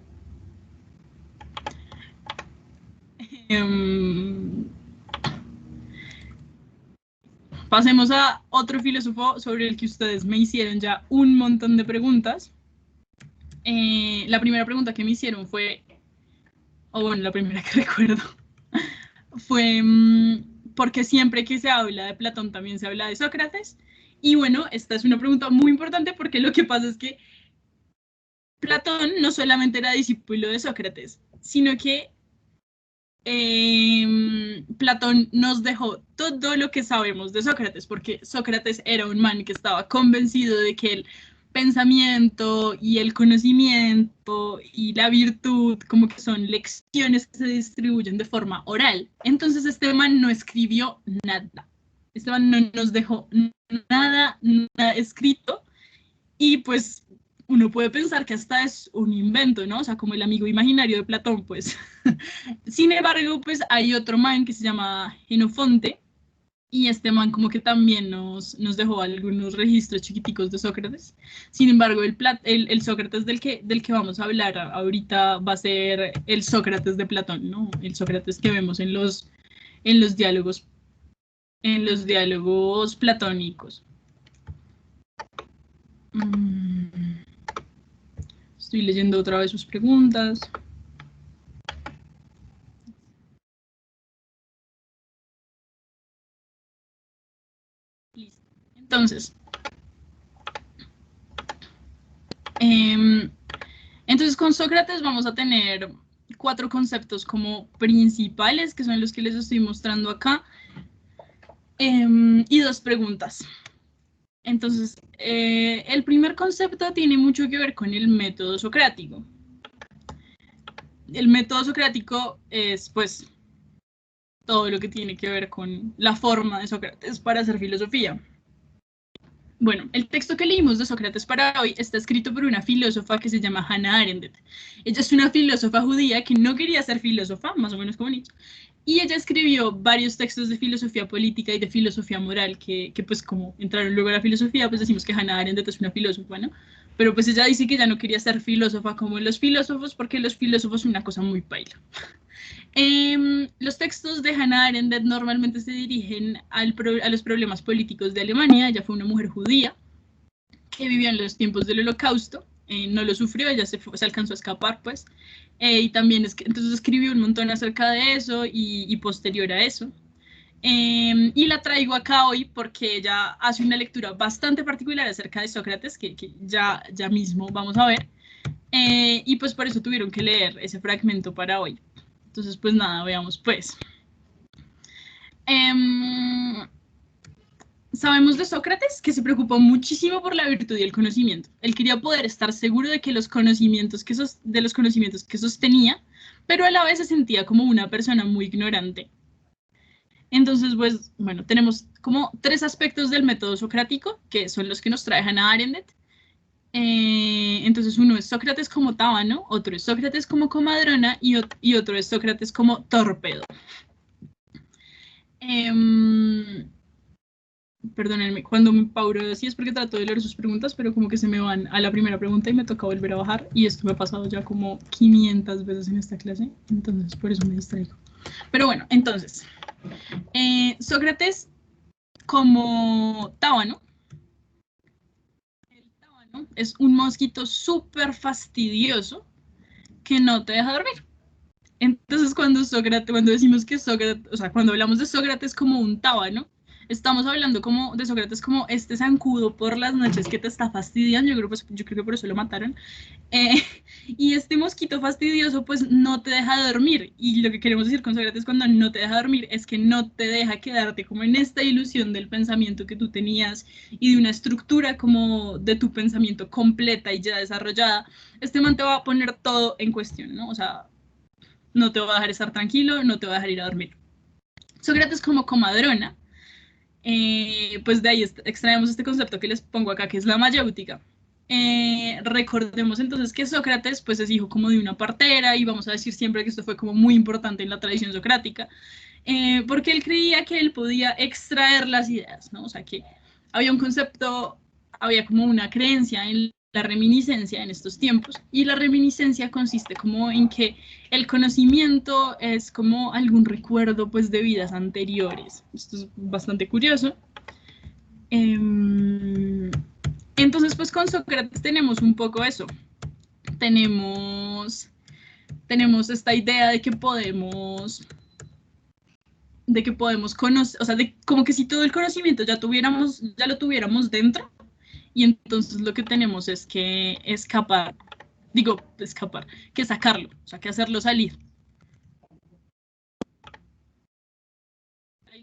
Pasemos a otro filósofo sobre el que ustedes me hicieron ya un montón de preguntas. La primera pregunta que me hicieron fue, o bueno, la primera que recuerdo, fue porque siempre que se habla de Platón también se habla de Sócrates. Y bueno, esta es una pregunta muy importante porque lo que pasa es que Platón no solamente era discípulo de Sócrates, sino que Platón nos dejó todo lo que sabemos de Sócrates, porque Sócrates era un man que estaba convencido de que el pensamiento y el conocimiento y la virtud como que son lecciones que se distribuyen de forma oral. Entonces este man no escribió nada. Este man no nos dejó nada escrito y pues uno puede pensar que hasta es un invento, ¿no? O sea, como el amigo imaginario de Platón, pues. Sin embargo, pues hay otro man que se llama Jenofonte, y este man como que también nos dejó algunos registros chiquiticos de Sócrates. Sin embargo, el Sócrates del que vamos a hablar ahorita va a ser el Sócrates de Platón, ¿no? El Sócrates que vemos en los diálogos platónicos. Estoy leyendo otra vez sus preguntas. Listo. Entonces con Sócrates vamos a tener 4 conceptos como principales, que son los que les estoy mostrando acá, y 2 preguntas. Entonces, el primer concepto tiene mucho que ver con el método socrático. El método socrático es, pues, todo lo que tiene que ver con la forma de Sócrates para hacer filosofía. Bueno, el texto que leímos de Sócrates para hoy está escrito por una filósofa que se llama Hannah Arendt. Ella es una filósofa judía que no quería ser filósofa, más o menos como Nietzsche, y ella escribió varios textos de filosofía política y de filosofía moral que pues como entraron luego a la filosofía, pues decimos que Hannah Arendt es una filósofa, ¿no? Pero pues ella dice que ya no quería ser filósofa como los filósofos porque los filósofos son una cosa muy paila. Los textos de Hannah Arendt normalmente se dirigen a los problemas políticos de Alemania. Ella fue una mujer judía que vivió en los tiempos del Holocausto, no lo sufrió, ella se alcanzó a escapar, pues, y también entonces escribió un montón acerca de eso y posterior a eso. Y la traigo acá hoy porque ella hace una lectura bastante particular acerca de Sócrates, que ya mismo vamos a ver, y pues por eso tuvieron que leer ese fragmento para hoy. Entonces, pues nada, veamos pues. Sabemos de Sócrates que se preocupó muchísimo por la virtud y el conocimiento. Él quería poder estar seguro de que los conocimientos que sostenía, pero a la vez se sentía como una persona muy ignorante. Entonces, pues, bueno, tenemos como 3 aspectos del método socrático, que son los que nos trae Hannah Arendt. Entonces uno es Sócrates como tábano, otro es Sócrates como comadrona y otro es Sócrates como torpedo. Perdónenme, cuando me pauro así es porque trato de leer sus preguntas, pero como que se me van a la primera pregunta y me toca volver a bajar, y esto me ha pasado ya como 500 veces en esta clase, entonces por eso me distraigo. Pero bueno, entonces, Sócrates como tábano. Es un mosquito súper fastidioso que no te deja dormir. Entonces, cuando decimos que Sócrates, o sea, cuando hablamos de Sócrates como un tábano, estamos hablando como de Sócrates como este zancudo por las noches que te está fastidiando. Yo creo que por eso lo mataron. Y este mosquito fastidioso pues no te deja dormir, y lo que queremos decir con Sócrates cuando no te deja dormir es que no te deja quedarte como en esta ilusión del pensamiento que tú tenías y de una estructura como de tu pensamiento completa y ya desarrollada. Este man te va a poner todo en cuestión, ¿no? O sea, no te va a dejar estar tranquilo, no te va a dejar ir a dormir. Sócrates como comadrona, pues de ahí extraemos este concepto que les pongo acá, que es la mayéutica. Recordemos entonces que Sócrates pues es hijo como de una partera, y vamos a decir siempre que esto fue como muy importante en la tradición socrática, porque él creía que él podía extraer las ideas, ¿no? O sea, que había un concepto, había como una creencia en la reminiscencia en estos tiempos, y la reminiscencia consiste como en que el conocimiento es como algún recuerdo pues de vidas anteriores. Esto es bastante curioso. Entonces pues con Sócrates tenemos un poco eso. Tenemos esta idea de que podemos conocer, o sea, de como que si todo el conocimiento ya lo tuviéramos dentro, y entonces lo que tenemos es que que sacarlo, o sea, que hacerlo salir.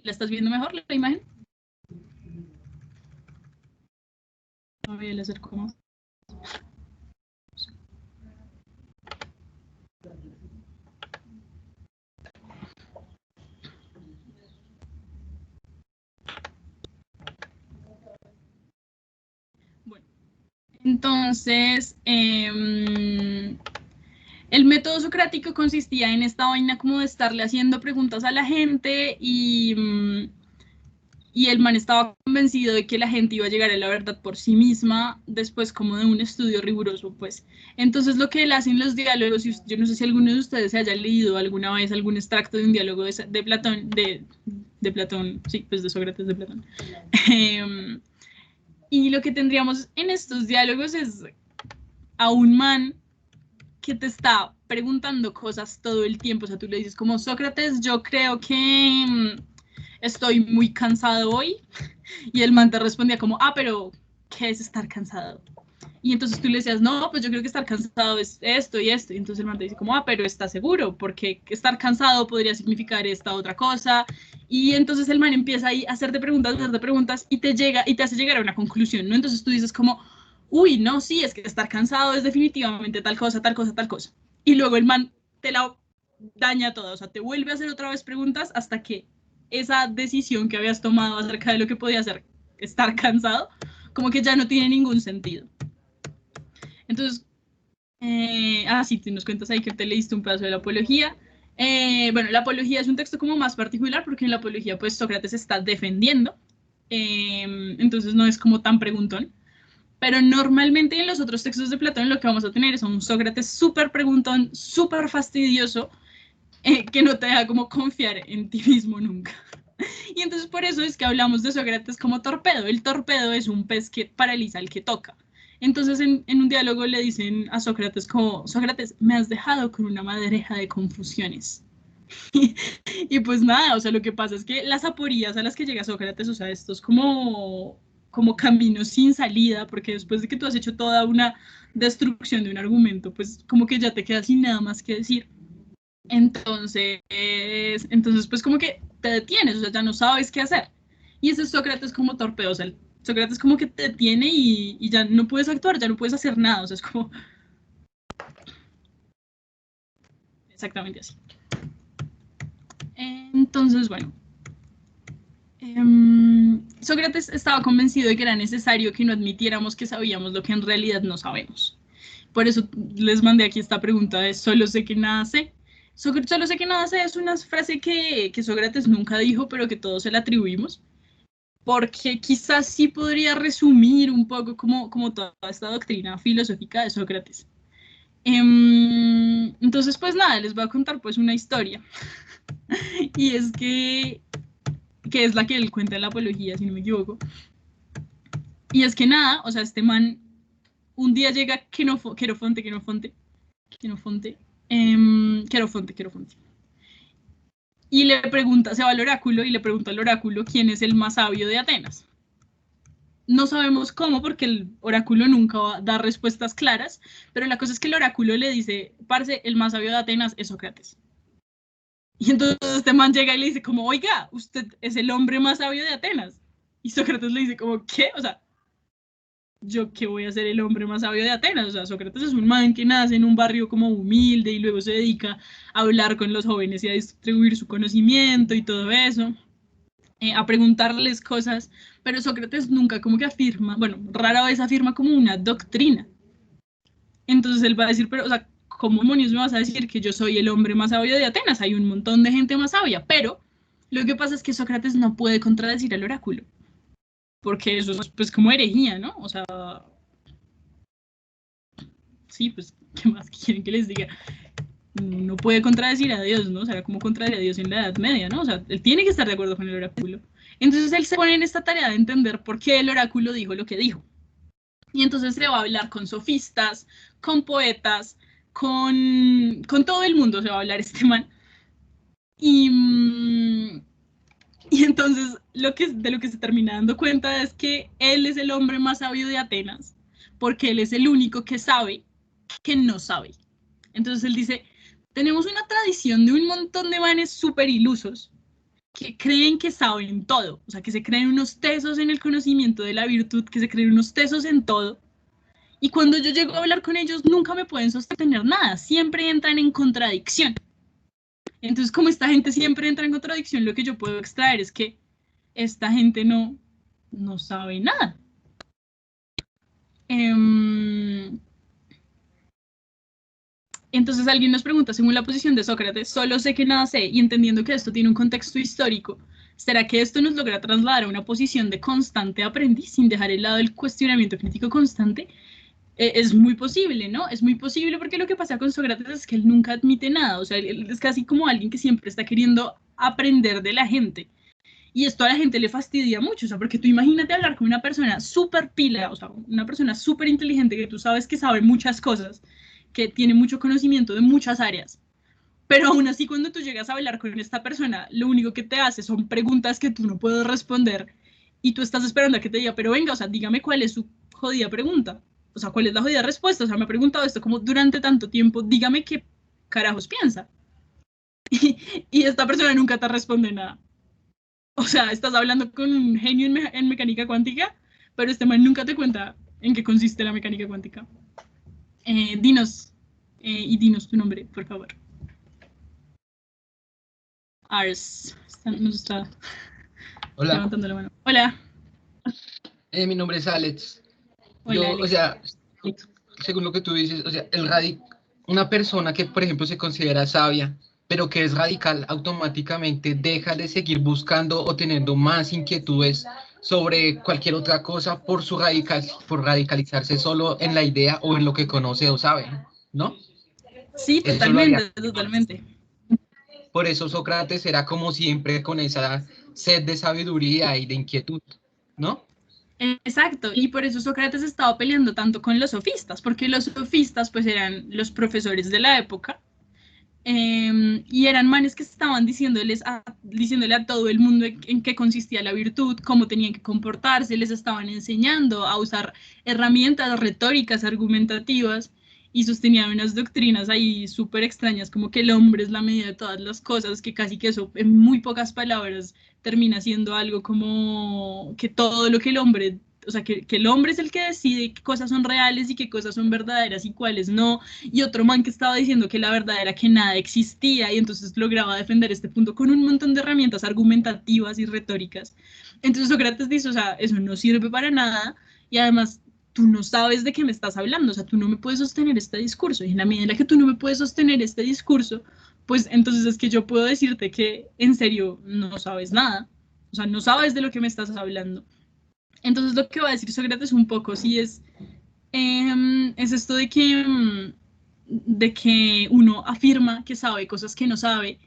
¿La estás viendo mejor la imagen? Voy a acerco más. Bueno, entonces, el método socrático consistía en esta vaina como de estarle haciendo preguntas a la gente y y el man estaba convencido de que la gente iba a llegar a la verdad por sí misma después como de un estudio riguroso, pues. Entonces lo que él hace en los diálogos, y yo no sé si alguno de ustedes haya leído alguna vez algún extracto de un diálogo de Platón, de Platón, sí, pues de Sócrates, de Platón. Y lo que tendríamos en estos diálogos es a un man que te está preguntando cosas todo el tiempo. O sea, tú le dices como, Sócrates, yo creo que estoy muy cansado hoy. Y el man te respondía como, pero ¿qué es estar cansado? Y entonces tú le decías, no, pues yo creo que estar cansado es esto y esto. Y entonces el man te dice como, pero ¿estás seguro? Porque estar cansado podría significar esta otra cosa. Y entonces el man empieza ahí a hacerte preguntas y te hace llegar a una conclusión, ¿no? Entonces tú dices como, uy, no, sí, es que estar cansado es definitivamente tal cosa, tal cosa, tal cosa. Y luego el man te la daña toda, o sea, te vuelve a hacer otra vez preguntas hasta que esa decisión que habías tomado acerca de lo que podía ser estar cansado, como que ya no tiene ningún sentido. Entonces, sí, tú nos cuentas ahí que te leíste un pedazo de la Apología. Bueno, la Apología es un texto como más particular porque en la Apología pues Sócrates está defendiendo, entonces no es como tan preguntón. Pero normalmente en los otros textos de Platón lo que vamos a tener es un Sócrates súper preguntón, súper fastidioso, que no te deja como confiar en ti mismo nunca. Y entonces por eso es que hablamos de Sócrates como torpedo. El torpedo es un pez que paraliza al que toca. Entonces en un diálogo le dicen a Sócrates como, Sócrates, me has dejado con una madeja de confusiones. Y pues nada, o sea, lo que pasa es que las aporías a las que llega Sócrates, o sea, esto es como caminos sin salida, porque después de que tú has hecho toda una destrucción de un argumento, pues como que ya te quedas sin nada más que decir. Entonces pues como que te detienes, o sea, ya no sabes qué hacer. Y ese Sócrates como torpedo, o sea, Sócrates como que te detiene y ya no puedes actuar, ya no puedes hacer nada, o sea, es como exactamente así. Entonces, bueno, Sócrates estaba convencido de que era necesario que no admitiéramos que sabíamos lo que en realidad no sabemos. Por eso les mandé aquí esta pregunta de solo sé que nada sé. Solo sé que nada sé es una frase que Sócrates nunca dijo, pero que todos se la atribuimos, porque quizás sí podría resumir un poco como toda esta doctrina filosófica de Sócrates. Entonces, pues nada, les voy a contar pues una historia. Y es que es la que él cuenta en la Apología, si no me equivoco. Y es que nada, o sea, este man un día llega Querofonte, y le pregunta, se va al oráculo y le pregunta al oráculo quién es el más sabio de Atenas. No sabemos cómo, porque el oráculo nunca va a dar respuestas claras, pero la cosa es que el oráculo le dice, parce, el más sabio de Atenas es Sócrates. Y entonces este man llega y le dice como, oiga, usted es el hombre más sabio de Atenas. Y Sócrates le dice como, ¿qué? O sea, ¿yo qué voy a ser el hombre más sabio de Atenas? O sea, Sócrates es un man que nace en un barrio como humilde y luego se dedica a hablar con los jóvenes y a distribuir su conocimiento y todo eso, a preguntarles cosas, pero Sócrates nunca como que afirma, bueno, rara vez afirma como una doctrina. Entonces él va a decir, pero, o sea, ¿cómo demonios me vas a decir que yo soy el hombre más sabio de Atenas? Hay un montón de gente más sabia, pero lo que pasa es que Sócrates no puede contradecir al oráculo, porque eso es pues como herejía, ¿no? O sea, sí, pues, ¿qué más quieren que les diga? No puede contradecir a Dios, ¿no? O sea, ¿cómo contradecir a Dios en la Edad Media, ¿no? O sea, él tiene que estar de acuerdo con el oráculo. Entonces él se pone en esta tarea de entender por qué el oráculo dijo lo que dijo. Y entonces se va a hablar con sofistas, con poetas, con todo el mundo se va a hablar este man. Y entonces de lo que se termina dando cuenta es que él es el hombre más sabio de Atenas, porque él es el único que sabe que no sabe. Entonces él dice, tenemos una tradición de un montón de manes súper ilusos que creen que saben todo, o sea, que se creen unos tesos en el conocimiento de la virtud, que se creen unos tesos en todo. Y cuando yo llego a hablar con ellos, nunca me pueden sostener nada, siempre entran en contradicción. Entonces, como esta gente siempre entra en contradicción, lo que yo puedo extraer es que esta gente no sabe nada. Entonces alguien nos pregunta, según la posición de Sócrates, solo sé que nada sé, y entendiendo que esto tiene un contexto histórico, ¿Será que esto nos logra trasladar a una posición de constante aprendiz sin dejar de lado el cuestionamiento crítico constante? Es muy posible, ¿no? Es muy posible porque lo que pasa con Sócrates es que él nunca admite nada, o sea, él es casi como alguien que siempre está queriendo aprender de la gente. Y esto a la gente le fastidia mucho, o sea, porque tú imagínate hablar con una persona súper pila, o sea, una persona súper inteligente que tú sabes que sabe muchas cosas, que tiene mucho conocimiento de muchas áreas, pero aún así cuando tú llegas a hablar con esta persona, lo único que te hace son preguntas que tú no puedes responder y tú estás esperando a que te diga, pero venga, o sea, dígame cuál es su jodida pregunta. O sea, ¿cuál es la jodida respuesta? O sea, me ha preguntado esto como durante tanto tiempo, dígame qué carajos piensa. Y esta persona nunca te responde nada. O sea, estás hablando con un genio en mecánica cuántica, pero este man nunca te cuenta en qué consiste la mecánica cuántica. Dinos tu nombre, por favor. Ars, nos está Hola, levantando la mano. Hola. mi nombre es Alex. Hola, Yo, Alex. o sea, según lo que tú dices, o sea, una persona que, por ejemplo, se considera sabia, pero que es radical, automáticamente deja de seguir buscando o teniendo más inquietudes sobre cualquier otra cosa por por radicalizarse solo en la idea o en lo que conoce o sabe, ¿no? Sí, Eso lo haría. totalmente. Por eso Sócrates era como siempre con esa sed de sabiduría y de inquietud, ¿no? Exacto, y por eso Sócrates estaba peleando tanto con los sofistas, porque los sofistas pues eran los profesores de la época, y eran manes que estaban diciéndole a todo el mundo en qué consistía la virtud, cómo tenían que comportarse, les estaban enseñando a usar herramientas retóricas, argumentativas, y sostenían unas doctrinas ahí súper extrañas, como que el hombre es la medida de todas las cosas, que casi que eso en muy pocas palabras termina siendo algo como que todo lo que el hombre, o sea, que el hombre es el que decide qué cosas son reales y qué cosas son verdaderas y cuáles no, y otro man que estaba diciendo que la verdad era que nada existía y entonces lograba defender este punto con un montón de herramientas argumentativas y retóricas. Entonces Sócrates dice, o sea, eso no sirve para nada y además tú no sabes de qué me estás hablando, o sea, tú no me puedes sostener este discurso y en la medida en la que tú no me puedes sostener este discurso, pues entonces es que yo puedo decirte que en serio no sabes nada, o sea, no sabes de lo que me estás hablando. Entonces lo que va a decir Sócrates un poco sí es esto de que uno afirma que sabe cosas que no sabe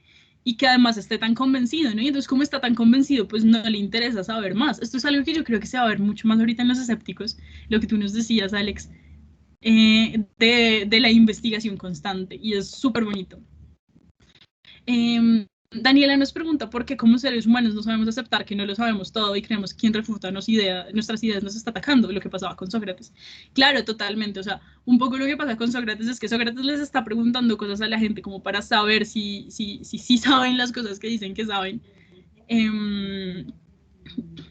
y que además esté tan convencido, ¿no? Y entonces como está tan convencido, pues no le interesa saber más. Esto es algo que yo creo que se va a ver mucho más ahorita en los escépticos, lo que tú nos decías, Alex, de la investigación constante y es súper bonito. Daniela nos pregunta por qué como seres humanos no sabemos aceptar que no lo sabemos todo y creemos que quien refuta nuestras ideas nos está atacando, lo que pasaba con Sócrates. Claro, totalmente, o sea, un poco lo que pasa con Sócrates es que Sócrates les está preguntando cosas a la gente como para saber si saben las cosas que dicen que saben.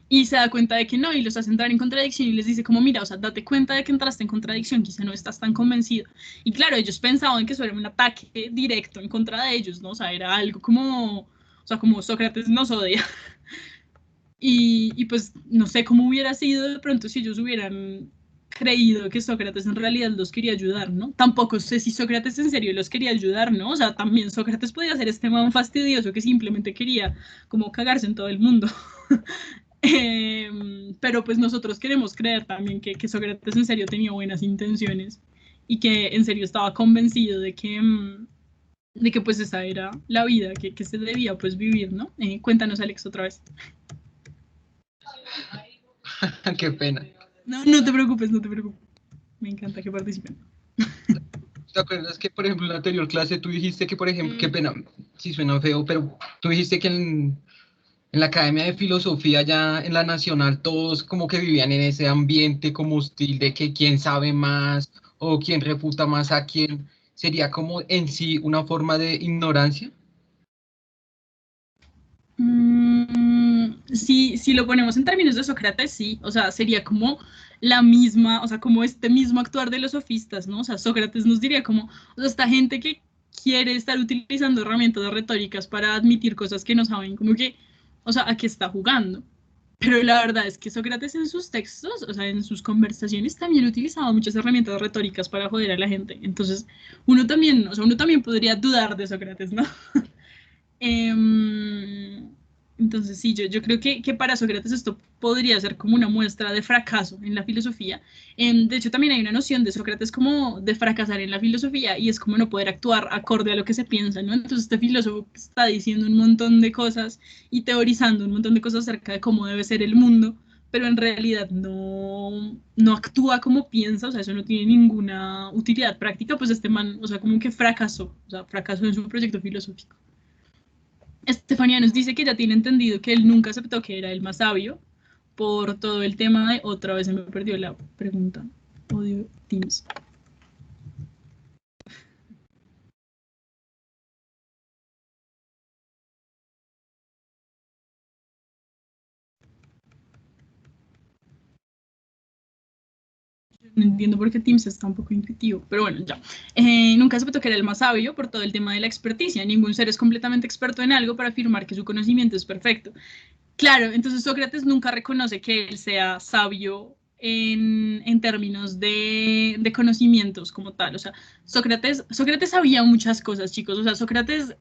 Y se da cuenta de que no, y los hace entrar en contradicción y les dice como, mira, o sea, date cuenta de que entraste en contradicción, quizá no estás tan convencido. Y claro, ellos pensaban que eso era un ataque directo en contra de ellos, ¿no? O sea, era algo como, o sea, como Sócrates nos odia. Y pues no sé cómo hubiera sido de pronto si ellos hubieran creído que Sócrates en realidad los quería ayudar, ¿no? Tampoco sé si Sócrates en serio los quería ayudar, ¿no? O sea, también Sócrates podía ser este man fastidioso que simplemente quería como cagarse en todo el mundo. Pero pues nosotros queremos creer también que Sócrates en serio tenía buenas intenciones y que en serio estaba convencido de que pues esa era la vida que se debía pues vivir, ¿no? Cuéntanos, Alex, otra vez. Qué pena. No te preocupes, no te preocupes. Me encanta que participen. ¿Te acuerdas que, por ejemplo, en la anterior clase tú dijiste que, por ejemplo, qué pena, sí suena feo, pero tú dijiste que en la Academia de Filosofía, ya en la Nacional, todos como que vivían en ese ambiente como hostil de que quién sabe más o quién refuta más a quién? ¿Sería como en sí una forma de ignorancia? Si lo ponemos en términos de Sócrates, sí, o sea, sería como la misma, o sea, como este mismo actuar de los sofistas, ¿no? O sea, Sócrates nos diría como, o sea, esta gente que quiere estar utilizando herramientas retóricas para admitir cosas que no saben, como que, o sea, ¿a qué está jugando? Pero la verdad es que Sócrates en sus textos, o sea, en sus conversaciones también utilizaba muchas herramientas retóricas para joder a la gente. Entonces, uno también podría dudar de Sócrates, ¿no? Entonces, sí, yo creo que para Sócrates esto podría ser como una muestra de fracaso en la filosofía. De hecho, también hay una noción de Sócrates como de fracasar en la filosofía y es como no poder actuar acorde a lo que se piensa, ¿no? Entonces, este filósofo está diciendo un montón de cosas y teorizando un montón de cosas acerca de cómo debe ser el mundo, pero en realidad no actúa como piensa, o sea, eso no tiene ninguna utilidad práctica, pues este man, o sea, como que fracasó, o sea, fracasó en su proyecto filosófico. Estefanía nos dice que ya tiene entendido que él nunca aceptó que era el más sabio por todo el tema de, otra vez se me perdió la pregunta, odio Teams. No entiendo por qué Teams está un poco intuitivo, pero bueno, ya. Nunca aceptó que era el más sabio por todo el tema de la experticia. Ningún ser es completamente experto en algo para afirmar que su conocimiento es perfecto. Claro, entonces Sócrates nunca reconoce que él sea sabio en términos de conocimientos como tal. O sea, Sócrates sabía muchas cosas, chicos. O sea, Sócrates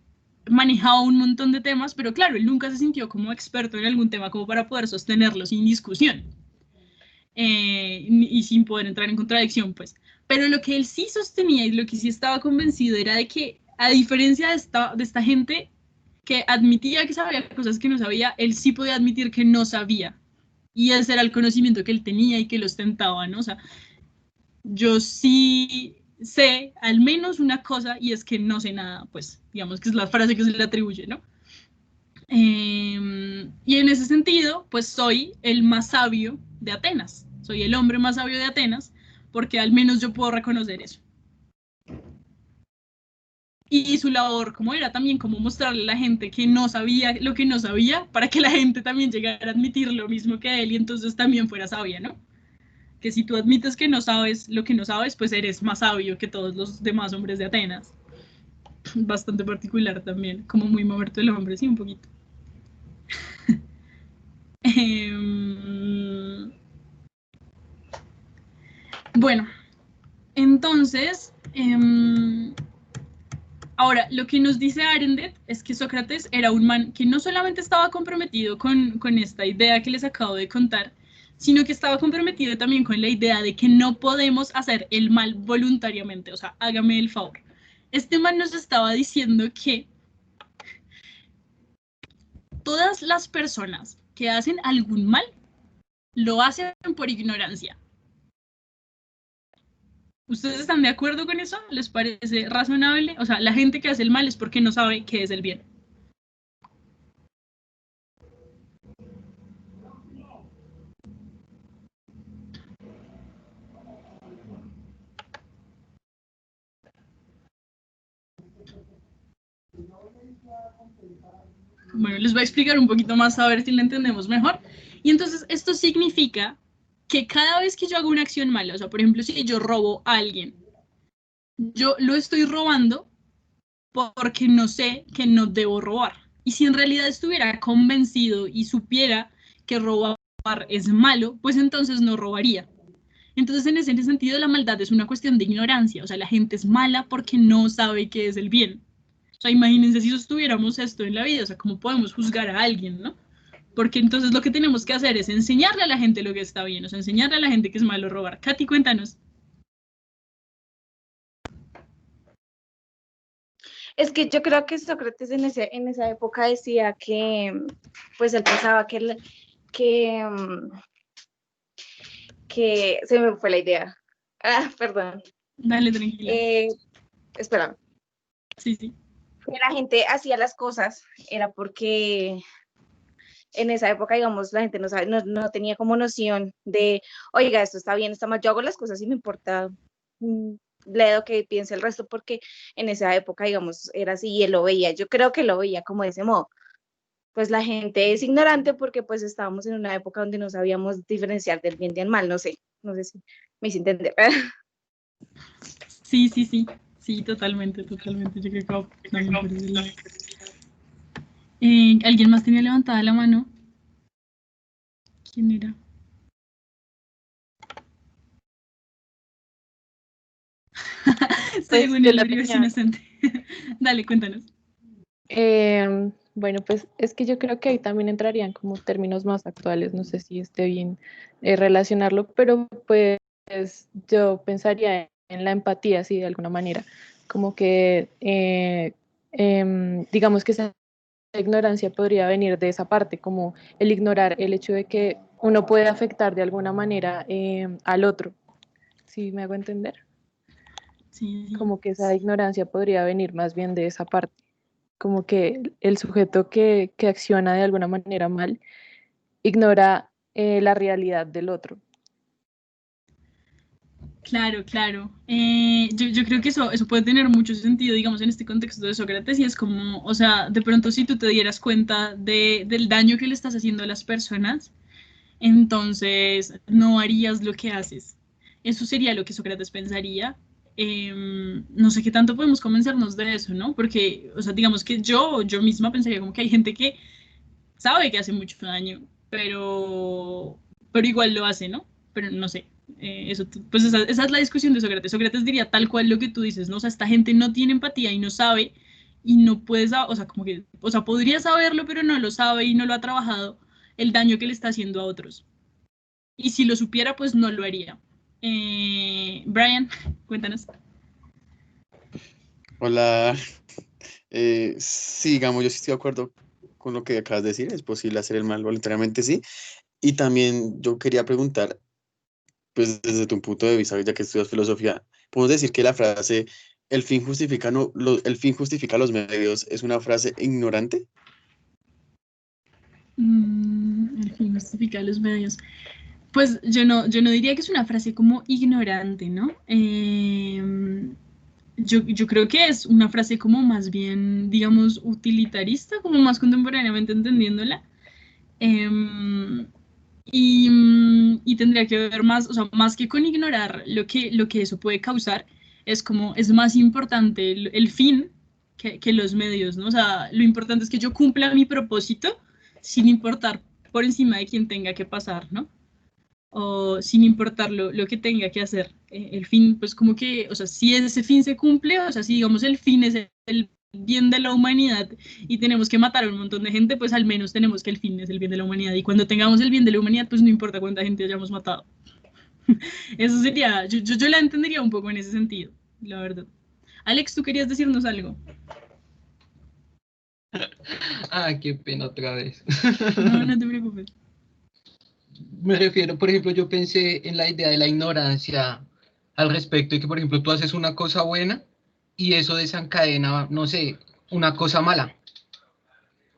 manejaba un montón de temas, pero claro, él nunca se sintió como experto en algún tema como para poder sostenerlo sin discusión y sin poder entrar en contradicción, pues. Pero lo que él sí sostenía y lo que sí estaba convencido era de que, a diferencia de esta gente que admitía que sabía cosas que no sabía, él sí podía admitir que no sabía. Y ese era el conocimiento que él tenía y que lo ostentaba, ¿no? O sea, yo sí sé al menos una cosa y es que no sé nada, pues, digamos que es la frase que se le atribuye, ¿no? Y en ese sentido, pues soy el más sabio de Atenas, soy el hombre más sabio de Atenas, porque al menos yo puedo reconocer eso. Y su labor, como era también como mostrarle a la gente que no sabía lo que no sabía, para que la gente también llegara a admitir lo mismo que él y entonces también fuera sabia, ¿no? Que si tú admites que no sabes lo que no sabes, pues eres más sabio que todos los demás hombres de Atenas. Bastante particular también, como muy Mamerto el hombre, sí, un poquito. Bueno, entonces, ahora, lo que nos dice Arendt es que Sócrates era un man que no solamente estaba comprometido con esta idea que les acabo de contar, sino que estaba comprometido también con la idea de que no podemos hacer el mal voluntariamente, o sea, hágame el favor. Este man nos estaba diciendo que todas las personas que hacen algún mal lo hacen por ignorancia. ¿Ustedes están de acuerdo con eso? ¿Les parece razonable? O sea, la gente que hace el mal es porque no sabe qué es el bien. Bueno, les voy a explicar un poquito más a ver si lo entendemos mejor. Y entonces esto significa que cada vez que yo hago una acción mala, o sea, por ejemplo, si yo robo a alguien, yo lo estoy robando porque no sé que no debo robar. Y si en realidad estuviera convencido y supiera que robar es malo, pues entonces no robaría. Entonces, en ese sentido, la maldad es una cuestión de ignorancia. O sea, la gente es mala porque no sabe qué es el bien. O sea, imagínense si sostuviéramos esto en la vida, o sea, cómo podemos juzgar a alguien, ¿no? Porque entonces lo que tenemos que hacer es enseñarle a la gente lo que está bien, o sea, enseñarle a la gente que es malo robar. Katy, cuéntanos. Es que yo creo que Sócrates en esa época decía que, pues él pensaba que se me fue la idea. Ah, perdón. Dale, tranquila. Espera. Sí, sí. Que la gente hacía las cosas era porque en esa época, digamos, la gente no tenía como noción de, oiga, esto está bien, está mal, yo hago las cosas y me importa lo que piense el resto, porque en esa época, digamos, era así y él lo veía, yo creo que lo veía como de ese modo. Pues la gente es ignorante porque pues estábamos en una época donde no sabíamos diferenciar del bien y del mal, no sé si me hice entender. Sí, sí, sí. Sí, totalmente, totalmente. Yo creo que va también por ese lado. ¿Alguien más tenía levantada la mano? ¿Quién era? Pues Según yo el la libro es tenía. inocente. Dale, cuéntanos. Bueno, pues es que yo creo que ahí también entrarían como términos más actuales, no sé si esté bien relacionarlo, pero pues yo pensaría en la empatía, sí, de alguna manera, como que digamos que esa ignorancia podría venir de esa parte, como el ignorar el hecho de que uno puede afectar de alguna manera al otro, ¿sí me hago entender? Sí, sí. Como que esa ignorancia podría venir más bien de esa parte, como que el sujeto que acciona de alguna manera mal ignora la realidad del otro. Claro, claro. Yo creo que eso puede tener mucho sentido, digamos, en este contexto de Sócrates, y es como, o sea, de pronto si tú te dieras cuenta del daño que le estás haciendo a las personas, entonces no harías lo que haces. Eso sería lo que Sócrates pensaría. No sé qué tanto podemos convencernos de eso, ¿no? Porque, o sea, digamos que yo misma pensaría como que hay gente que sabe que hace mucho daño, pero igual lo hace, ¿no? Pero no sé. Pues esa es la discusión de Sócrates. Sócrates diría tal cual lo que tú dices, ¿no? O sea, esta gente no tiene empatía y no sabe y no puede, o sea, como que, o sea, podría saberlo, pero no lo sabe y no lo ha trabajado el daño que le está haciendo a otros. Y si lo supiera, pues no lo haría. Brian, cuéntanos. Hola, sí, digamos, yo sí estoy de acuerdo con lo que acabas de decir, es posible hacer el mal voluntariamente, sí. Y también yo quería preguntar, pues desde tu punto de vista, ya que estudias filosofía, ¿podemos decir que la frase el fin justifica, no, el fin justifica los medios es una frase ignorante? El fin justifica los medios. Pues yo no diría que es una frase como ignorante, ¿no? Yo creo que es una frase como más bien, digamos, utilitarista, como más contemporáneamente entendiéndola. Em, y tendría que ver más, o sea, más que con ignorar lo que eso puede causar, es como, es más importante el fin que los medios, ¿no? O sea, lo importante es que yo cumpla mi propósito sin importar por encima de quien tenga que pasar, ¿no? O sin importar lo que tenga que hacer. El fin, pues como que, o sea, si ese fin se cumple, o sea, si digamos el fin es el bien de la humanidad y tenemos que matar a un montón de gente, pues al menos tenemos que el fin es el bien de la humanidad. Y cuando tengamos el bien de la humanidad, pues no importa cuánta gente hayamos matado. Eso sería, yo la entendería un poco en ese sentido, la verdad. Alex, tú querías decirnos algo. Ah, qué pena otra vez. No, no te preocupes. Me refiero, por ejemplo, yo pensé en la idea de la ignorancia al respecto de que, por ejemplo, tú haces una cosa buena y eso desencadena, no sé, una cosa mala.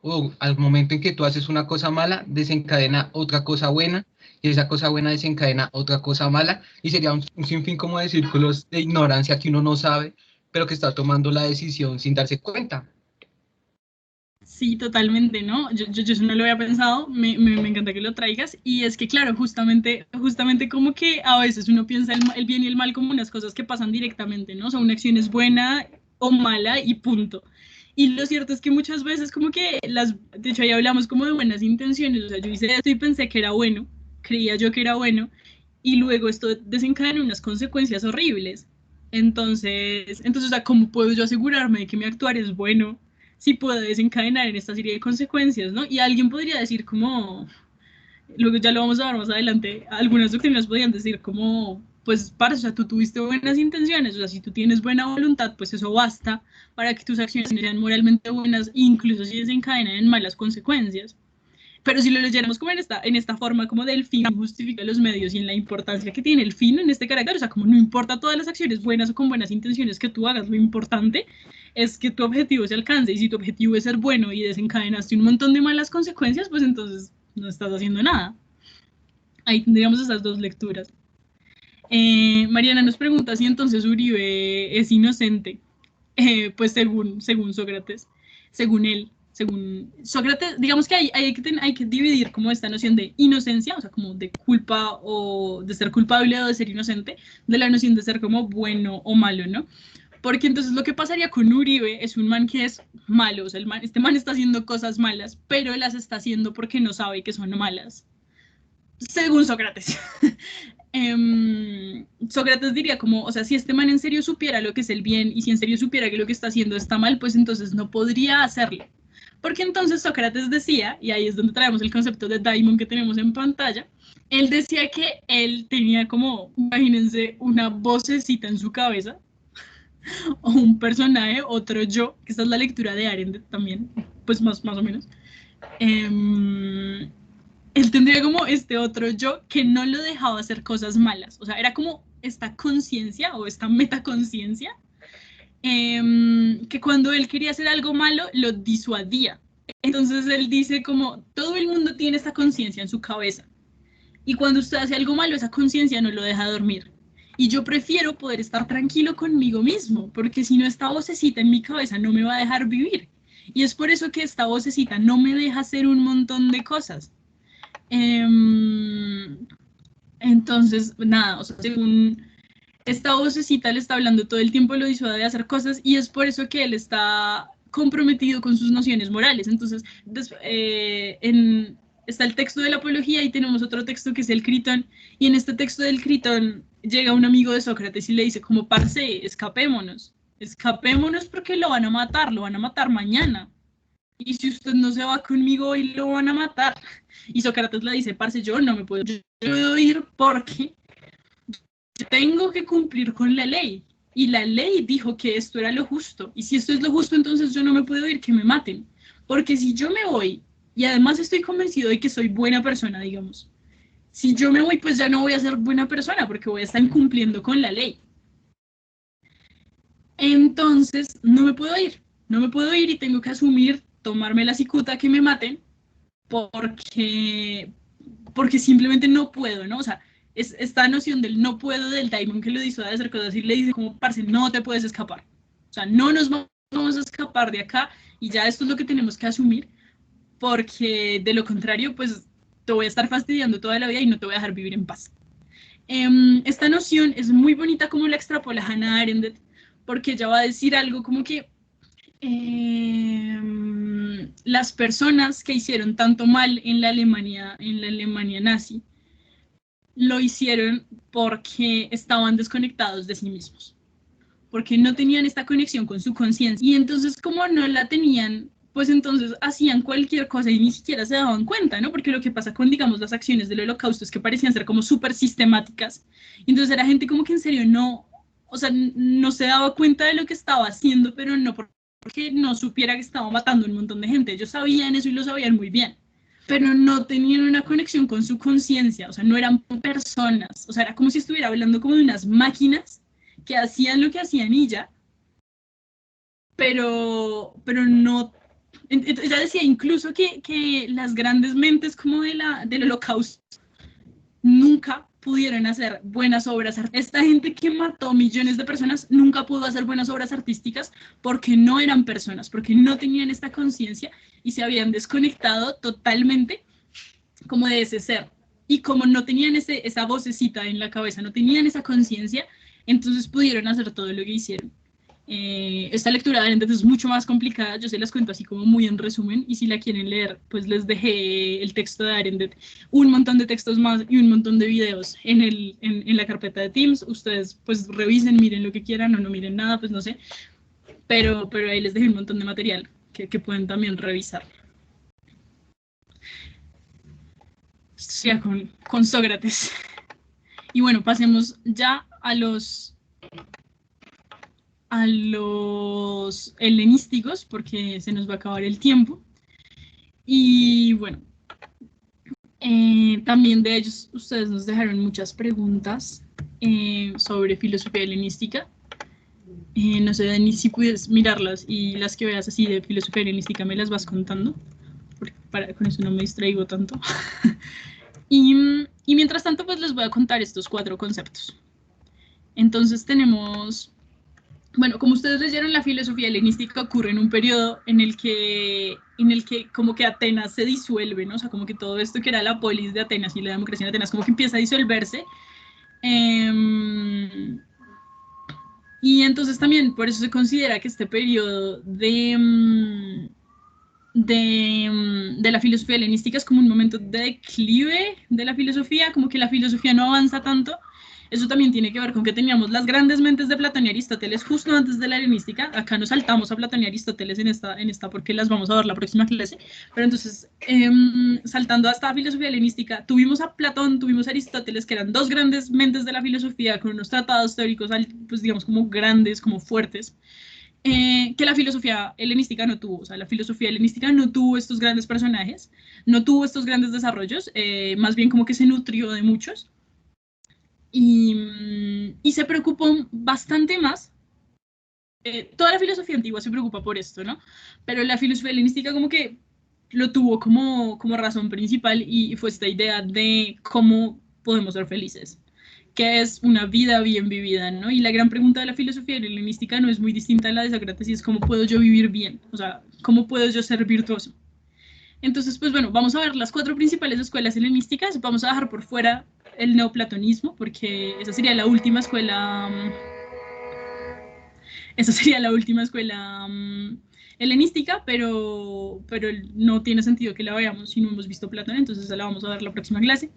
O al momento en que tú haces una cosa mala, desencadena otra cosa buena y esa cosa buena desencadena otra cosa mala y sería un sinfín como de círculos de ignorancia que uno no sabe, pero que está tomando la decisión sin darse cuenta. Sí, totalmente, ¿no? Yo eso no lo había pensado, me encanta que lo traigas, y es que, claro, justamente como que a veces uno piensa el bien y el mal como unas cosas que pasan directamente, ¿no? O sea, una acción es buena o mala y punto. Y lo cierto es que muchas veces como que de hecho ahí hablamos como de buenas intenciones, o sea, yo hice esto y pensé que era bueno, creía yo que era bueno, y luego esto desencadena unas consecuencias horribles. Entonces, o sea, ¿cómo puedo yo asegurarme de que mi actuar es bueno si puede desencadenar en esta serie de consecuencias, ¿no? Y alguien podría decir como, luego ya lo vamos a ver más adelante, algunas doctrinas podrían decir como, pues, para, o sea, tú tuviste buenas intenciones, o sea, si tú tienes buena voluntad, pues eso basta para que tus acciones sean moralmente buenas, incluso si desencadenan en malas consecuencias. Pero si lo leyéramos como en esta forma, como del fin justifica los medios y en la importancia que tiene el fin en este carácter, o sea, como no importa todas las acciones buenas o con buenas intenciones que tú hagas, lo importante es que tu objetivo se alcance, y si tu objetivo es ser bueno y desencadenaste un montón de malas consecuencias, pues entonces no estás haciendo nada. Ahí tendríamos esas dos lecturas. Mariana nos pregunta si entonces Uribe es inocente. Pues según Sócrates, según Sócrates, digamos que hay que dividir como esta noción de inocencia, o sea, como de culpa o de ser culpable o de ser inocente, de la noción de ser como bueno o malo, ¿no? Porque entonces lo que pasaría con Uribe es un man que es malo, o sea, este man está haciendo cosas malas, pero las está haciendo porque no sabe que son malas, según Sócrates. Sócrates diría como, o sea, si este man en serio supiera lo que es el bien y si en serio supiera que lo que está haciendo está mal, pues entonces no podría hacerlo. Porque entonces Sócrates decía, y ahí es donde traemos el concepto de daimon que tenemos en pantalla, él decía que él tenía como, imagínense, una vocecita en su cabeza, o un personaje, otro yo, que esta es la lectura de Arendt también, pues más o menos. Él tendría como este otro yo que no lo dejaba hacer cosas malas, o sea, era como esta conciencia o esta metaconciencia que cuando él quería hacer algo malo lo disuadía. Entonces él dice como todo el mundo tiene esta conciencia en su cabeza y cuando usted hace algo malo esa conciencia no lo deja dormir. Y yo prefiero poder estar tranquilo conmigo mismo, porque si no esta vocecita en mi cabeza no me va a dejar vivir. Y es por eso que esta vocecita no me deja hacer un montón de cosas. Entonces, nada, o sea, según esta vocecita le está hablando todo el tiempo, lo disuade de hacer cosas y es por eso que él está comprometido con sus nociones morales. Entonces, está el texto de la Apología y tenemos otro texto que es el Critón, y en este texto del Critón llega un amigo de Sócrates y le dice como, parce, escapémonos porque lo van a matar mañana. Y si usted no se va conmigo hoy, lo van a matar. Y Sócrates le dice, parce, yo no me puedo ir porque tengo que cumplir con la ley. Y la ley dijo que esto era lo justo. Y si esto es lo justo, entonces yo no me puedo ir, que me maten. Porque si yo me voy, y además estoy convencido de que soy buena persona, digamos, si yo me voy, pues ya no voy a ser buena persona porque voy a estar incumpliendo con la ley. Entonces, no me puedo ir y tengo que asumir, tomarme la cicuta que me maten porque simplemente no puedo, ¿no? O sea, es esta noción del no puedo del daimon que lo disuade de hacer cosas y le dice como, parce, no te puedes escapar. O sea, no nos vamos a escapar de acá y ya esto es lo que tenemos que asumir porque de lo contrario, pues te voy a estar fastidiando toda la vida y no te voy a dejar vivir en paz. Esta noción es muy bonita como la extrapola Hannah Arendt, porque ella va a decir algo como que las personas que hicieron tanto mal en la Alemania nazi, lo hicieron porque estaban desconectados de sí mismos, porque no tenían esta conexión con su conciencia. Y entonces, como no la tenían, pues entonces hacían cualquier cosa y ni siquiera se daban cuenta, ¿no? Porque lo que pasa con, digamos, las acciones del Holocausto es que parecían ser como súper sistemáticas. Entonces era gente como que en serio no, o sea, no se daba cuenta de lo que estaba haciendo, pero no porque no supiera que estaba matando a un montón de gente. Ellos sabían eso y lo sabían muy bien, pero no tenían una conexión con su conciencia, o sea, no eran personas, o sea, era como si estuviera hablando como de unas máquinas que hacían lo que hacían y ya, pero no. Ella decía incluso que las grandes mentes como del Holocausto nunca pudieron hacer buenas obras. Esta gente que mató millones de personas nunca pudo hacer buenas obras artísticas porque no eran personas, porque no tenían esta conciencia y se habían desconectado totalmente como de ese ser. Y como no tenían esa vocecita en la cabeza, no tenían esa conciencia, entonces pudieron hacer todo lo que hicieron. Esta lectura de Arendt es mucho más complicada, yo se las cuento así como muy en resumen, y si la quieren leer, pues les dejé el texto de Arendt, un montón de textos más y un montón de videos en la carpeta de Teams. Ustedes pues revisen, miren lo que quieran o no miren nada, pues no sé, pero ahí les dejé un montón de material que pueden también revisar. Esto ya con Sócrates. Y bueno, pasemos ya a los helenísticos, porque se nos va a acabar el tiempo. Y bueno, también de ellos ustedes nos dejaron muchas preguntas sobre filosofía helenística. No sé, Denis, si puedes mirarlas y las que veas así de filosofía helenística me las vas contando, porque con eso no me distraigo tanto. y mientras tanto, pues les voy a contar estos 4 conceptos. Entonces tenemos... Bueno, como ustedes leyeron, la filosofía helenística ocurre en un periodo en el que como que Atenas se disuelve, ¿no? O sea, como que todo esto que era la polis de Atenas y la democracia en Atenas como que empieza a disolverse. Y entonces también por eso se considera que este periodo de de la filosofía helenística es como un momento de declive de la filosofía, como que la filosofía no avanza tanto. Eso también tiene que ver con que teníamos las grandes mentes de Platón y Aristóteles justo antes de la helenística. Acá nos saltamos a Platón y Aristóteles en esta porque las vamos a ver la próxima clase. Pero entonces, saltando a esta filosofía helenística, tuvimos a Platón, tuvimos a Aristóteles, que eran dos grandes mentes de la filosofía, con unos tratados teóricos, pues digamos, como grandes, como fuertes. Que la filosofía helenística no tuvo. O sea, la filosofía helenística no tuvo estos grandes personajes, no tuvo estos grandes desarrollos, más bien como que se nutrió de muchos. Y se preocupó bastante más. Toda la filosofía antigua se preocupa por esto, ¿no? Pero la filosofía helenística como que lo tuvo como razón principal y fue esta idea de cómo podemos ser felices, que es una vida bien vivida, ¿no? Y la gran pregunta de la filosofía helenística no es muy distinta a la de Sócrates, y es cómo puedo yo vivir bien, o sea, cómo puedo yo ser virtuoso. Entonces, pues bueno, vamos a ver las 4 principales escuelas helenísticas, vamos a dejar por fuera el neoplatonismo, porque esa sería la última escuela, helenística, pero no tiene sentido que la veamos si no hemos visto Platón, entonces la vamos a ver la próxima clase.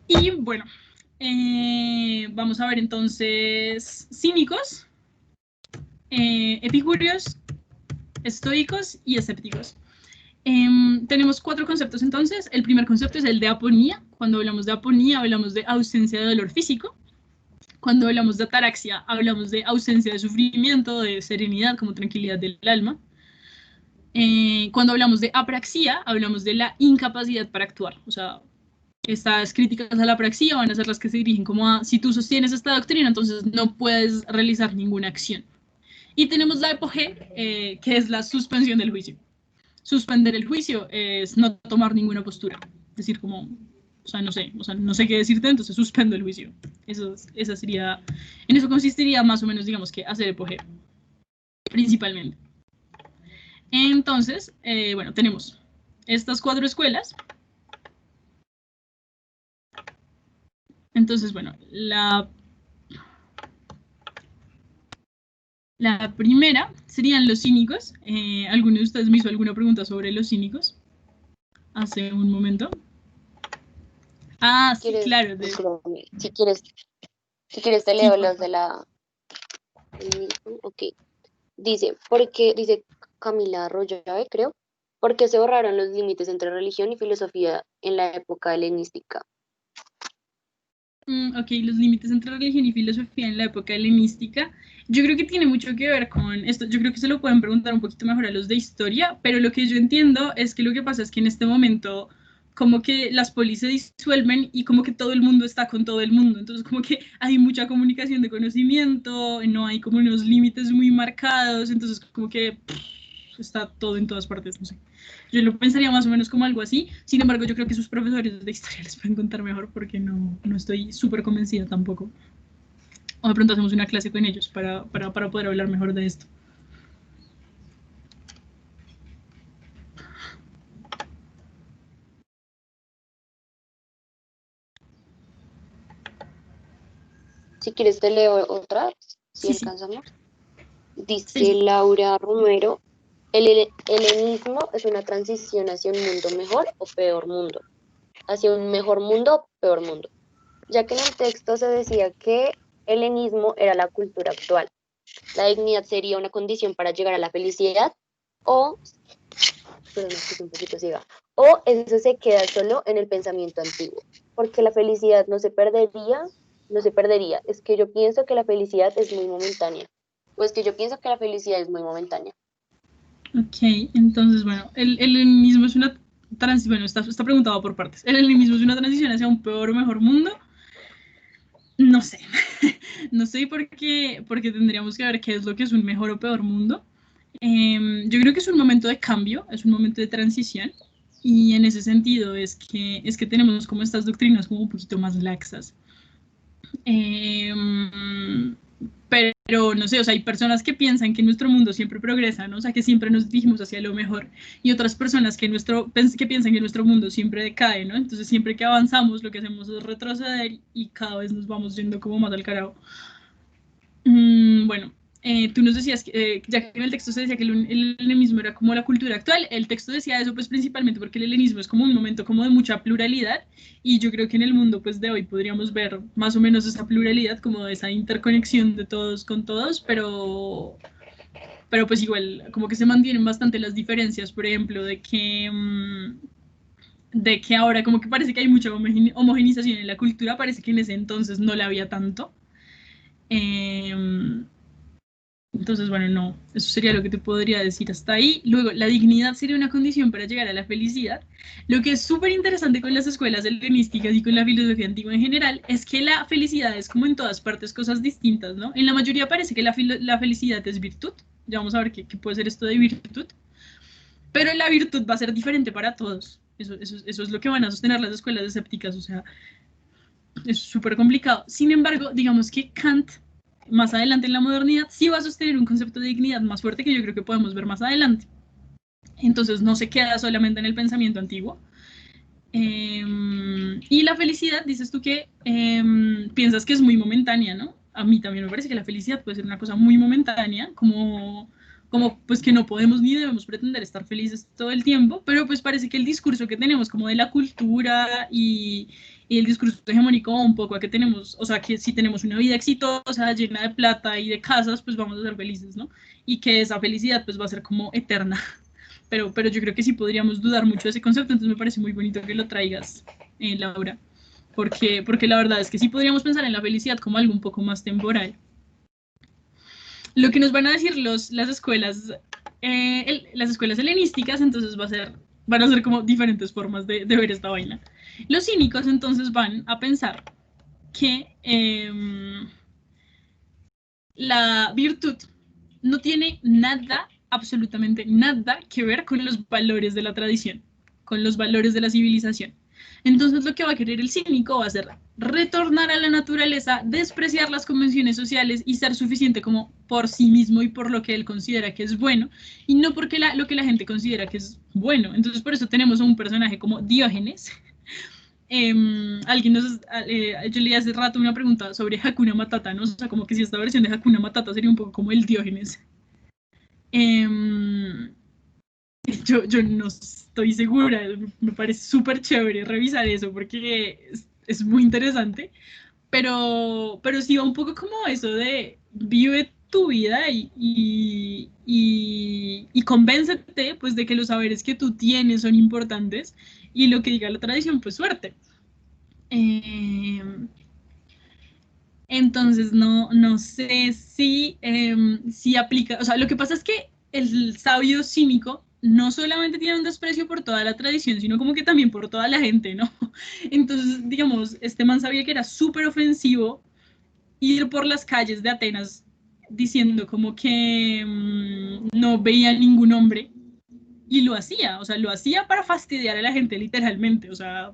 Y bueno, vamos a ver entonces cínicos, epicúreos, estoicos y escépticos. Tenemos 4 conceptos entonces. El primer concepto es el de aponía. Cuando hablamos de aponía hablamos de ausencia de dolor físico. Cuando hablamos de ataraxia hablamos de ausencia de sufrimiento, de serenidad, como tranquilidad del alma. Cuando hablamos de apraxia hablamos de la incapacidad para actuar. O sea, estas críticas a la apraxia van a ser las que se dirigen como a, si tú sostienes esta doctrina, entonces no puedes realizar ninguna acción. Y tenemos la epogé, que es la suspensión del juicio. Suspender el juicio es no tomar ninguna postura. Es decir, como, no sé qué decirte, entonces suspendo el juicio. Esa sería, en eso consistiría más o menos, digamos, que hacer epogé, principalmente. Entonces, bueno, tenemos estas 4 escuelas. Entonces, bueno, la primera serían los cínicos. ¿Alguno de ustedes me hizo alguna pregunta sobre los cínicos hace un momento? Ah, sí, claro. Si quieres te leo los de la... Ok. Dice Camila Arroyave, creo, porque se borraron los límites entre religión y filosofía en la época helenística. Ok, los límites entre religión y filosofía en la época helenística. Yo creo que tiene mucho que ver con esto. Yo creo que se lo pueden preguntar un poquito mejor a los de historia, pero lo que yo entiendo es que lo que pasa es que en este momento como que las polis se disuelven y como que todo el mundo está con todo el mundo. Entonces como que hay mucha comunicación de conocimiento, no hay como unos límites muy marcados, entonces como que está todo en todas partes, no sé. Yo lo pensaría más o menos como algo así. Sin embargo, yo creo que sus profesores de historia les pueden contar mejor porque no estoy súper convencida tampoco. O de pronto hacemos una clase con ellos para poder hablar mejor de esto. Si quieres te leo otra, si alcanzamos. Dice Laura Romero, ¿el helenismo es una transición hacia un mundo mejor o peor mundo? ¿Hacia un mejor mundo o peor mundo? Ya que en el texto se decía que el helenismo era la cultura actual. La dignidad sería una condición para llegar a la felicidad o eso se queda solo en el pensamiento antiguo, porque la felicidad no se perdería. Es que yo pienso que la felicidad es muy momentánea. Ok, entonces, bueno, el helenismo es una transición, bueno, está preguntado por partes. ¿El helenismo es una transición hacia un peor o mejor mundo? No sé, no sé porque tendríamos que ver qué es lo que es un mejor o peor mundo. Yo creo que es un momento de cambio, es un momento de transición, y en ese sentido es que tenemos como estas doctrinas como un poquito más laxas. Pero no sé, o sea, hay personas que piensan que nuestro mundo siempre progresa, ¿no? O sea, que siempre nos dirigimos hacia lo mejor, y otras personas que piensan que nuestro mundo siempre decae, ¿no? Entonces siempre que avanzamos lo que hacemos es retroceder y cada vez nos vamos yendo como más al carajo. Bueno, tú nos decías, ya que en el texto se decía que el helenismo era como la cultura actual, el texto decía eso pues principalmente porque el helenismo es como un momento como de mucha pluralidad, y yo creo que en el mundo pues de hoy podríamos ver más o menos esa pluralidad, como esa interconexión de todos con todos, pero pues igual como que se mantienen bastante las diferencias, por ejemplo, de que ahora como que parece que hay mucha homogenización en la cultura, parece que en ese entonces no la había tanto. Entonces, bueno, no, eso sería lo que te podría decir hasta ahí. Luego, la dignidad sería una condición para llegar a la felicidad. Lo que es súper interesante con las escuelas helenísticas y con la filosofía antigua en general es que la felicidad es como en todas partes cosas distintas, ¿no? En la mayoría parece que la felicidad es virtud. Ya vamos a ver qué puede ser esto de virtud. Pero la virtud va a ser diferente para todos. Eso es lo que van a sostener las escuelas escépticas, o sea, es súper complicado. Sin embargo, digamos que Kant, más adelante en la modernidad, sí va a sostener un concepto de dignidad más fuerte que yo creo que podemos ver más adelante. Entonces no se queda solamente en el pensamiento antiguo. Y la felicidad, dices tú que piensas que es muy momentánea, ¿no? A mí también me parece que la felicidad puede ser una cosa muy momentánea, como pues que no podemos ni debemos pretender estar felices todo el tiempo, pero pues parece que el discurso que tenemos como de la cultura y el discurso hegemónico un poco a que tenemos, o sea, que si tenemos una vida exitosa, llena de plata y de casas, pues vamos a ser felices, ¿no? Y que esa felicidad pues va a ser como eterna. Pero yo creo que sí podríamos dudar mucho de ese concepto, entonces me parece muy bonito que lo traigas, Laura, porque la verdad es que sí podríamos pensar en la felicidad como algo un poco más temporal. Lo que nos van a decir las escuelas helenísticas, entonces van a ser como diferentes formas de ver esta vaina. Los cínicos entonces van a pensar que la virtud no tiene nada, absolutamente nada que ver con los valores de la tradición, con los valores de la civilización. Entonces lo que va a querer el cínico va a ser retornar a la naturaleza, despreciar las convenciones sociales y ser suficiente como por sí mismo y por lo que él considera que es bueno, y no porque lo que la gente considera que es bueno. Entonces por eso tenemos a un personaje como Diógenes. Yo leí hace rato una pregunta sobre Hakuna Matata, ¿no? O sea, como que si esta versión de Hakuna Matata sería un poco como el Diógenes. Yo no estoy segura, me parece súper chévere revisar eso porque es muy interesante, pero sí va un poco como eso de vive tu vida y convéncete pues de que los saberes que tú tienes son importantes y lo que diga la tradición pues suerte. Entonces no sé si aplica, o sea, lo que pasa es que el sabio cínico no solamente tiene un desprecio por toda la tradición, sino como que también por toda la gente, ¿no? Entonces, digamos, este man sabía que era súper ofensivo ir por las calles de Atenas diciendo como que no veía ningún hombre, y lo hacía, o sea, lo hacía para fastidiar a la gente literalmente, o sea,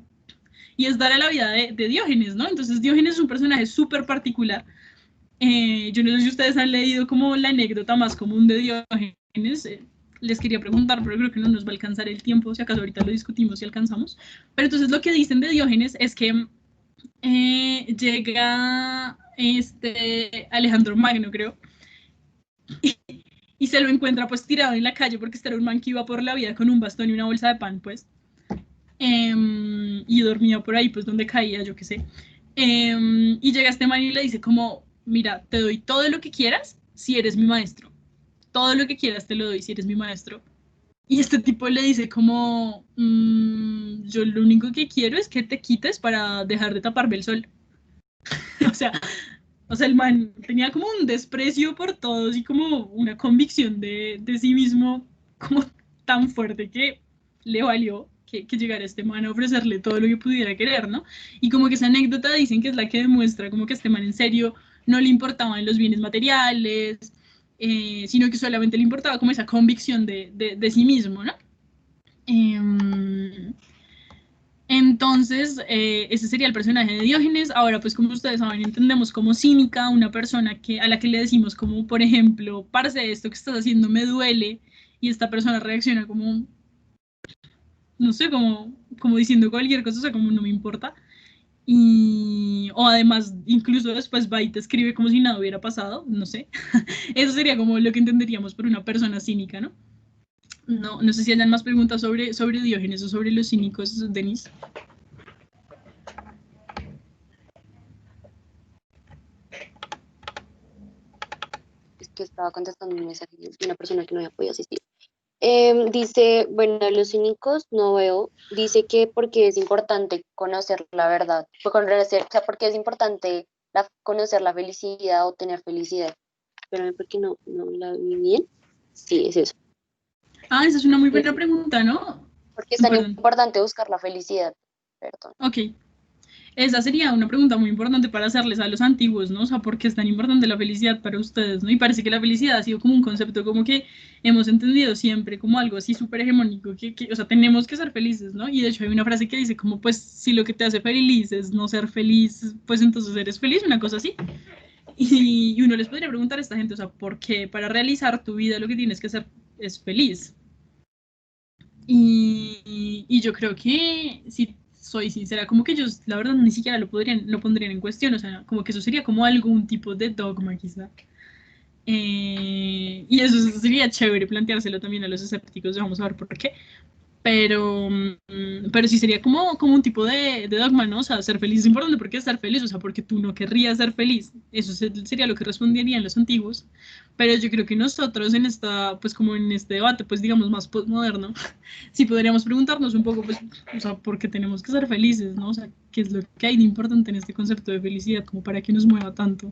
y es dar a la vida de Diógenes, ¿no? Entonces Diógenes es un personaje súper particular. Yo no sé si ustedes han leído como la anécdota más común de Diógenes. Les quería preguntar, pero creo que no nos va a alcanzar el tiempo, si acaso ahorita lo discutimos si alcanzamos. Pero entonces lo que dicen de Diógenes es que llega Alejandro Magno, creo, y se lo encuentra pues tirado en la calle porque este era un man que iba por la vida con un bastón y una bolsa de pan, pues. Y dormía por ahí, pues donde caía, yo qué sé. Y llega este man y le dice como, mira, te doy todo lo que quieras si eres mi maestro. Todo lo que quieras te lo doy si eres mi maestro. Y este tipo le dice como, yo lo único que quiero es que te quites para dejar de taparme el sol. o sea, el man tenía como un desprecio por todos y como una convicción de sí mismo como tan fuerte que le valió que llegara este man a ofrecerle todo lo que pudiera querer, ¿no? Y como que esa anécdota dicen que es la que demuestra como que este man en serio no le importaban los bienes materiales, sino que solamente le importaba como esa convicción de sí mismo, ¿no? Entonces, ese sería el personaje de Diógenes. Ahora, pues como ustedes saben, entendemos como cínica una persona a la que le decimos como, por ejemplo, parce, esto que estás haciendo me duele, y esta persona reacciona como, no sé, como diciendo cualquier cosa, o sea, como no me importa. o además, incluso después va y te escribe como si nada hubiera pasado, no sé. Eso sería como lo que entenderíamos por una persona cínica, ¿no? No sé si hayan más preguntas sobre Diógenes o sobre los cínicos, Denise. Es que estaba contestando un mensaje de una persona que no había podido asistir. Dice, bueno, los cínicos no veo, dice que porque es importante conocer la verdad, o sea, porque es importante conocer la felicidad o tener felicidad. Espérame porque no la vi bien. Sí, es eso. Ah, esa es una muy buena pregunta, ¿no? Porque es tan Perdón. importante buscar la felicidad. Perdón. Ok. Esa sería una pregunta muy importante para hacerles a los antiguos, ¿no? O sea, ¿por qué es tan importante la felicidad para ustedes, ¿no? Y parece que la felicidad ha sido como un concepto como que hemos entendido siempre como algo así súper hegemónico, o sea, tenemos que ser felices, ¿no? Y de hecho hay una frase que dice como, pues, si lo que te hace feliz es no ser feliz, pues entonces eres feliz, una cosa así. Y uno les podría preguntar a esta gente, o sea, ¿por qué para realizar tu vida lo que tienes que hacer es feliz? Y yo creo que, si soy sincera, como que ellos, la verdad, ni siquiera lo pondrían en cuestión, o sea, como que eso sería como algún tipo de dogma, quizá. Y eso sería chévere planteárselo también a los escépticos, vamos a ver por qué. Pero sí sería como un tipo de dogma, ¿no? O sea, ser feliz es importante. ¿Por qué estar feliz? O sea, porque tú no querrías ser feliz. Eso sería lo que responderían los antiguos. Pero yo creo que nosotros en pues como en este debate, pues digamos más postmoderno, sí podríamos preguntarnos un poco, pues, o sea, ¿por qué tenemos que ser felices, no? O sea, ¿qué es lo que hay de importante en este concepto de felicidad como para que nos mueva tanto?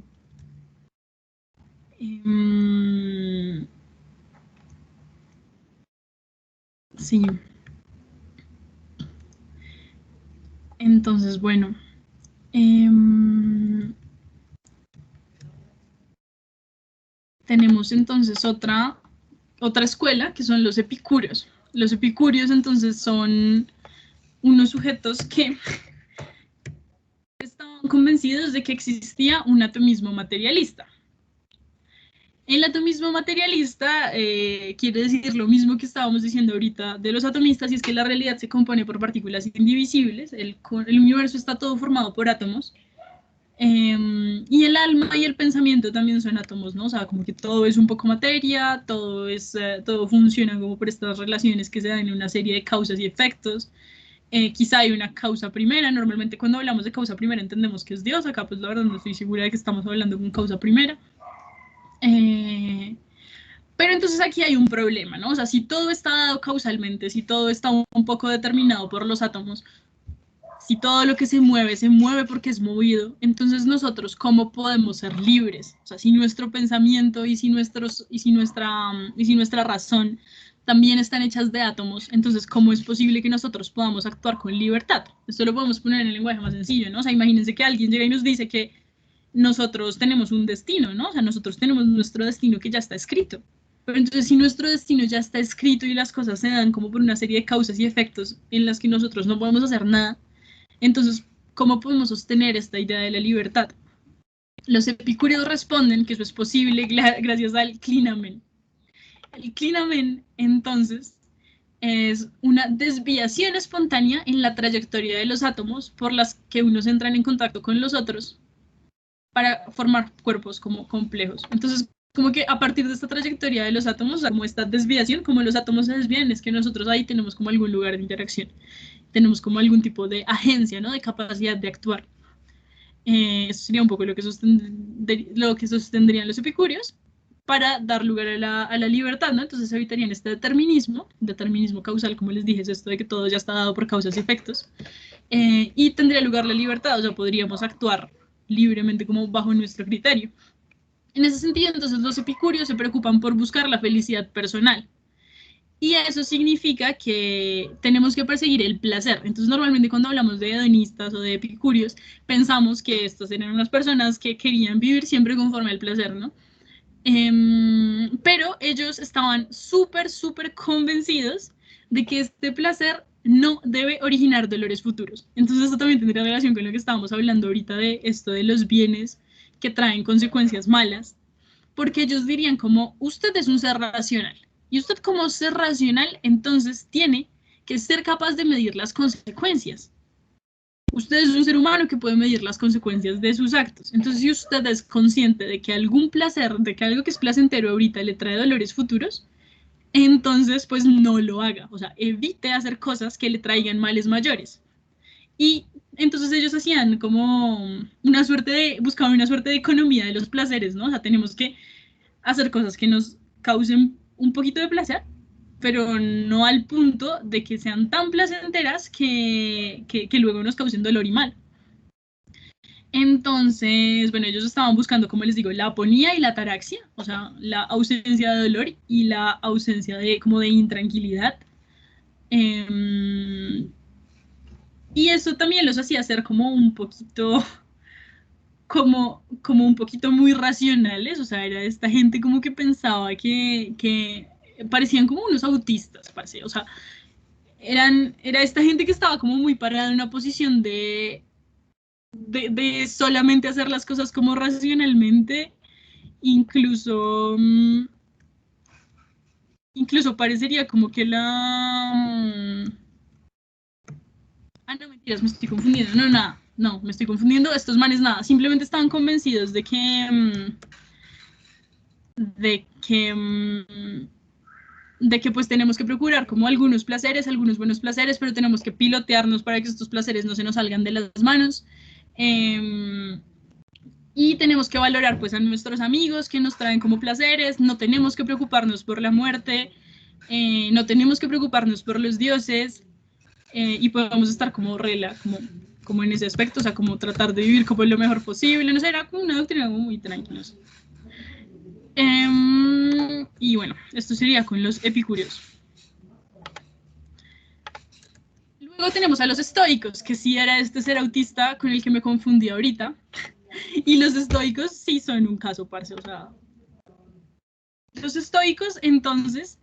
Sí. Entonces, bueno. Tenemos entonces otra escuela que son los epicúreos. Los epicúreos entonces son unos sujetos que estaban convencidos de que existía un atomismo materialista. El atomismo materialista quiere decir lo mismo que estábamos diciendo ahorita de los atomistas, y es que la realidad se compone por partículas indivisibles, el universo está todo formado por átomos, y el alma y el pensamiento también son átomos, ¿no? O sea, como que todo es un poco materia, todo funciona como por estas relaciones que se dan en una serie de causas y efectos. Quizá hay una causa primera, normalmente cuando hablamos de causa primera entendemos que es Dios, acá pues la verdad no estoy segura de que estamos hablando de una causa primera. Pero entonces aquí hay un problema, ¿no? O sea, si todo está dado causalmente, si todo está un poco determinado por los átomos, si todo lo que se mueve porque es movido, entonces nosotros, ¿cómo podemos ser libres? O sea, si nuestro pensamiento y si nuestra razón también están hechas de átomos, entonces, ¿cómo es posible que nosotros podamos actuar con libertad? Esto lo podemos poner en el lenguaje más sencillo, ¿no? O sea, imagínense que alguien llega y nos dice que nosotros tenemos un destino, ¿no? O sea, nosotros tenemos nuestro destino que ya está escrito. Pero entonces, si nuestro destino ya está escrito y las cosas se dan como por una serie de causas y efectos en las que nosotros no podemos hacer nada, entonces, ¿cómo podemos sostener esta idea de la libertad? Los epicúreos responden que eso es posible gracias al clinamen. El clinamen, entonces, es una desviación espontánea en la trayectoria de los átomos por las que unos entran en contacto con los otros para formar cuerpos como complejos. Entonces, como que a partir de esta trayectoria de los átomos, como esta desviación, como los átomos se desvían, es que nosotros ahí tenemos como algún lugar de interacción, tenemos como algún tipo de agencia, ¿no? De capacidad de actuar. Eso sería un poco lo que sostendrían los epicúreos para dar lugar a la libertad, ¿no? Entonces evitarían este determinismo causal, como les dije, es esto de que todo ya está dado por causas y efectos, y tendría lugar la libertad, o sea, podríamos actuar libremente como bajo nuestro criterio. En ese sentido, entonces, los epicúreos se preocupan por buscar la felicidad personal. Y eso significa que tenemos que perseguir el placer. Entonces, normalmente cuando hablamos de hedonistas o de epicúreos, pensamos que estos eran unas personas que querían vivir siempre conforme al placer, ¿no? Pero ellos estaban súper convencidos de que este placer no debe originar dolores futuros. Entonces, esto también tendría relación con lo que estábamos hablando ahorita de esto de los bienes que traen consecuencias malas, porque ellos dirían como, usted es un ser racional, y usted como ser racional, entonces tiene que ser capaz de medir las consecuencias. usted es un ser humano que puede medir las consecuencias de sus actos. Entonces, si usted es consciente de que algún placer, de que algo que es placentero ahorita le trae dolores futuros, entonces pues no lo haga. O sea, evite hacer cosas que le traigan males mayores. Y entonces ellos hacían como buscaban una suerte de economía de los placeres, ¿no? O sea, tenemos que hacer cosas que nos causen un poquito de placer, pero no al punto de que sean tan placenteras que luego nos causen dolor y mal. Entonces, bueno, ellos estaban buscando, como les digo, la aponía y la ataraxia, o sea, la ausencia de dolor y la ausencia de intranquilidad. Y eso también los hacía ser como un poquito, como un poquito muy racionales, o sea, era esta gente como que pensaba que parecían como unos autistas, parece, o sea, era esta gente que estaba como muy parada en una posición de solamente hacer las cosas como racionalmente, incluso parecería como que no, mentiras, me estoy confundiendo, no, me estoy confundiendo, estos manes nada, simplemente estaban convencidos de que pues tenemos que procurar como algunos buenos placeres, pero tenemos que pilotearnos para que estos placeres no se nos salgan de las manos. Y tenemos que valorar pues a nuestros amigos que nos traen como placeres, no tenemos que preocuparnos por la muerte, no tenemos que preocuparnos por los dioses, y podemos estar como como en ese aspecto, o sea, como tratar de vivir como lo mejor posible, no sé, era como una doctrina muy tranquila. Y bueno, esto sería con los epicúreos. Luego tenemos a los estoicos, que sí era este ser autista con el que me confundí ahorita. Y los estoicos sí son un caso, parce, o sea, los estoicos entonces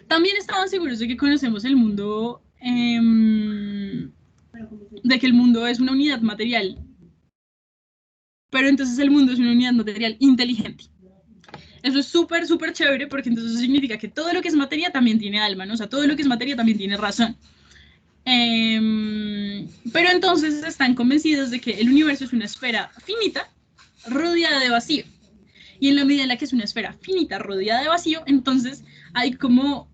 también estaban seguros de que conocemos el mundo, de que el mundo es una unidad material, pero entonces el mundo es una unidad material inteligente. Eso es súper, súper chévere, porque entonces eso significa que todo lo que es materia también tiene alma, ¿no? O sea, todo lo que es materia también tiene razón. Pero entonces están convencidos de que el universo es una esfera finita rodeada de vacío. Y en la medida en la que es una esfera finita rodeada de vacío, entonces hay como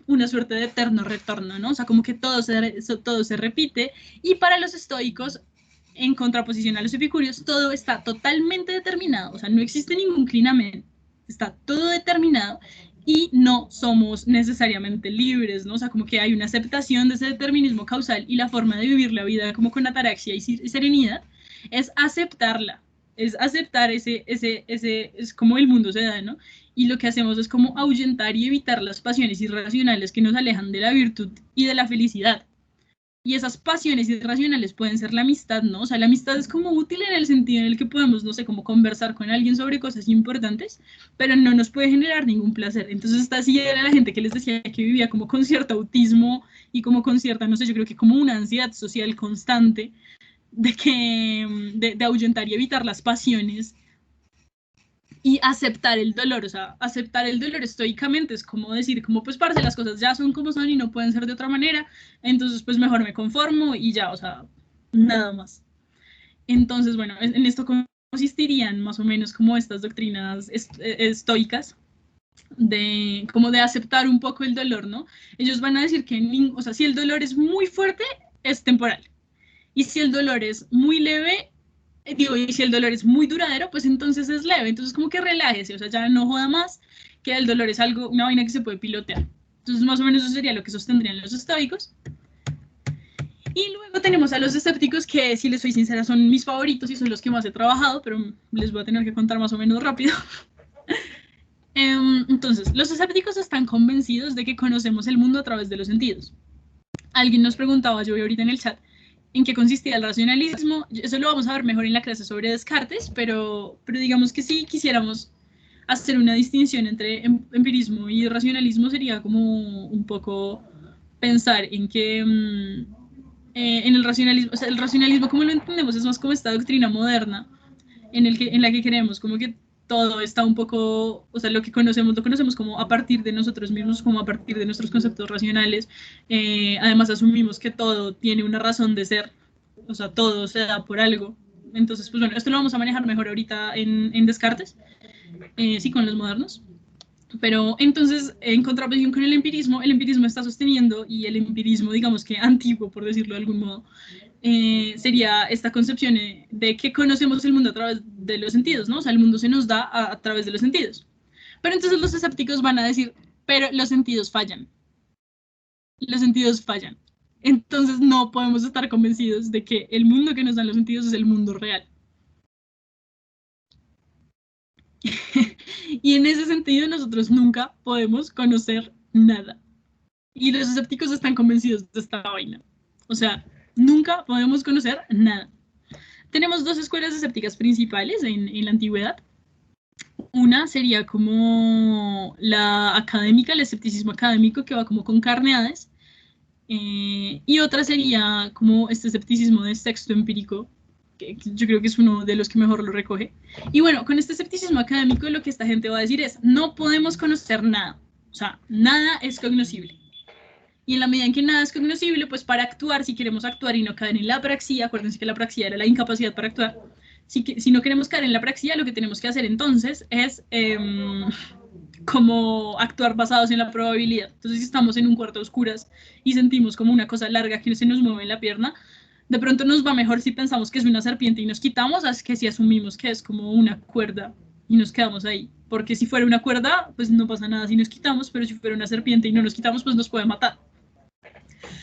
una suerte de eterno retorno, ¿no? O sea, como que todo se repite. Y para los estoicos, en contraposición a los epicúreos, todo está totalmente determinado. O sea, no existe ningún clinamen. Está todo determinado y no somos necesariamente libres, ¿no? O sea, como que hay una aceptación de ese determinismo causal, y la forma de vivir la vida como con ataraxia y serenidad es aceptarla, es aceptar es como el mundo se da, ¿no? Y lo que hacemos es como ahuyentar y evitar las pasiones irracionales que nos alejan de la virtud y de la felicidad. Y esas pasiones irracionales pueden ser la amistad, ¿no? O sea, la amistad es como útil en el sentido en el que podemos, no sé, como conversar con alguien sobre cosas importantes, pero no nos puede generar ningún placer. Entonces, esta sí era la gente que les decía que vivía como con cierto autismo y como con cierta, no sé, yo creo que como una ansiedad social constante de ahuyentar y evitar las pasiones y aceptar el dolor. O sea, aceptar el dolor estoicamente es como decir, como pues parce, las cosas ya son como son y no pueden ser de otra manera, entonces pues mejor me conformo y ya, o sea, nada más. Entonces, bueno, en esto consistirían más o menos como estas doctrinas estoicas, como de aceptar un poco el dolor, ¿no? Ellos van a decir que, o sea, si el dolor es muy fuerte, es temporal, y si el dolor es muy leve, y si el dolor es muy duradero, pues entonces es leve. Entonces como que relájese, o sea, ya no joda más, que el dolor es una vaina que se puede pilotear. Entonces más o menos eso sería lo que sostendrían los estoicos. Y luego tenemos a los escépticos, que si les soy sincera son mis favoritos y son los que más he trabajado, pero les voy a tener que contar más o menos rápido. Entonces, los escépticos están convencidos de que conocemos el mundo a través de los sentidos. Alguien nos preguntaba, yo vi ahorita en el chat, en qué consistía el racionalismo. Eso lo vamos a ver mejor en la clase sobre Descartes, pero digamos que si quisiéramos hacer una distinción entre empirismo y racionalismo, sería como un poco pensar en que en el racionalismo, o sea, el racionalismo como lo entendemos es más como esta doctrina moderna en la que creemos como que todo está un poco, o sea, lo conocemos como a partir de nosotros mismos, como a partir de nuestros conceptos racionales. Además asumimos que todo tiene una razón de ser o sea, todo se da por algo. Entonces, pues bueno, esto lo vamos a manejar mejor ahorita en Descartes, sí, con los modernos. Pero entonces, en contraposición con el empirismo está sosteniendo, y el empirismo, digamos que antiguo, por decirlo de algún modo, sería esta concepción de que conocemos el mundo a través de los sentidos, ¿no? O sea, el mundo se nos da a través de los sentidos. Pero entonces los escépticos van a decir, pero los sentidos fallan. Los sentidos fallan. Entonces no podemos estar convencidos de que el mundo que nos dan los sentidos es el mundo real. Y en ese sentido nosotros nunca podemos conocer nada. Y los escépticos están convencidos de esta vaina. O sea, nunca podemos conocer nada. Tenemos dos escuelas escépticas principales en la antigüedad. Una sería como la académica, el escepticismo académico, que va como con carneades. Y otra sería como este escepticismo de texto empírico, que yo creo que es uno de los que mejor lo recoge. Y bueno, con este escepticismo académico lo que esta gente va a decir es, no podemos conocer nada, o sea, nada es cognoscible. Y en la medida en que nada es cognoscible, pues para actuar, si queremos actuar y no caer en la praxia, acuérdense que la praxia era la incapacidad para actuar, si no queremos caer en la praxia, lo que tenemos que hacer entonces es como actuar basados en la probabilidad. Entonces, si estamos en un cuarto a oscuras y sentimos como una cosa larga que se nos mueve en la pierna, de pronto nos va mejor si pensamos que es una serpiente y nos quitamos, a que si asumimos que es como una cuerda y nos quedamos ahí. Porque si fuera una cuerda, pues no pasa nada si nos quitamos, pero si fuera una serpiente y no nos quitamos, pues nos puede matar.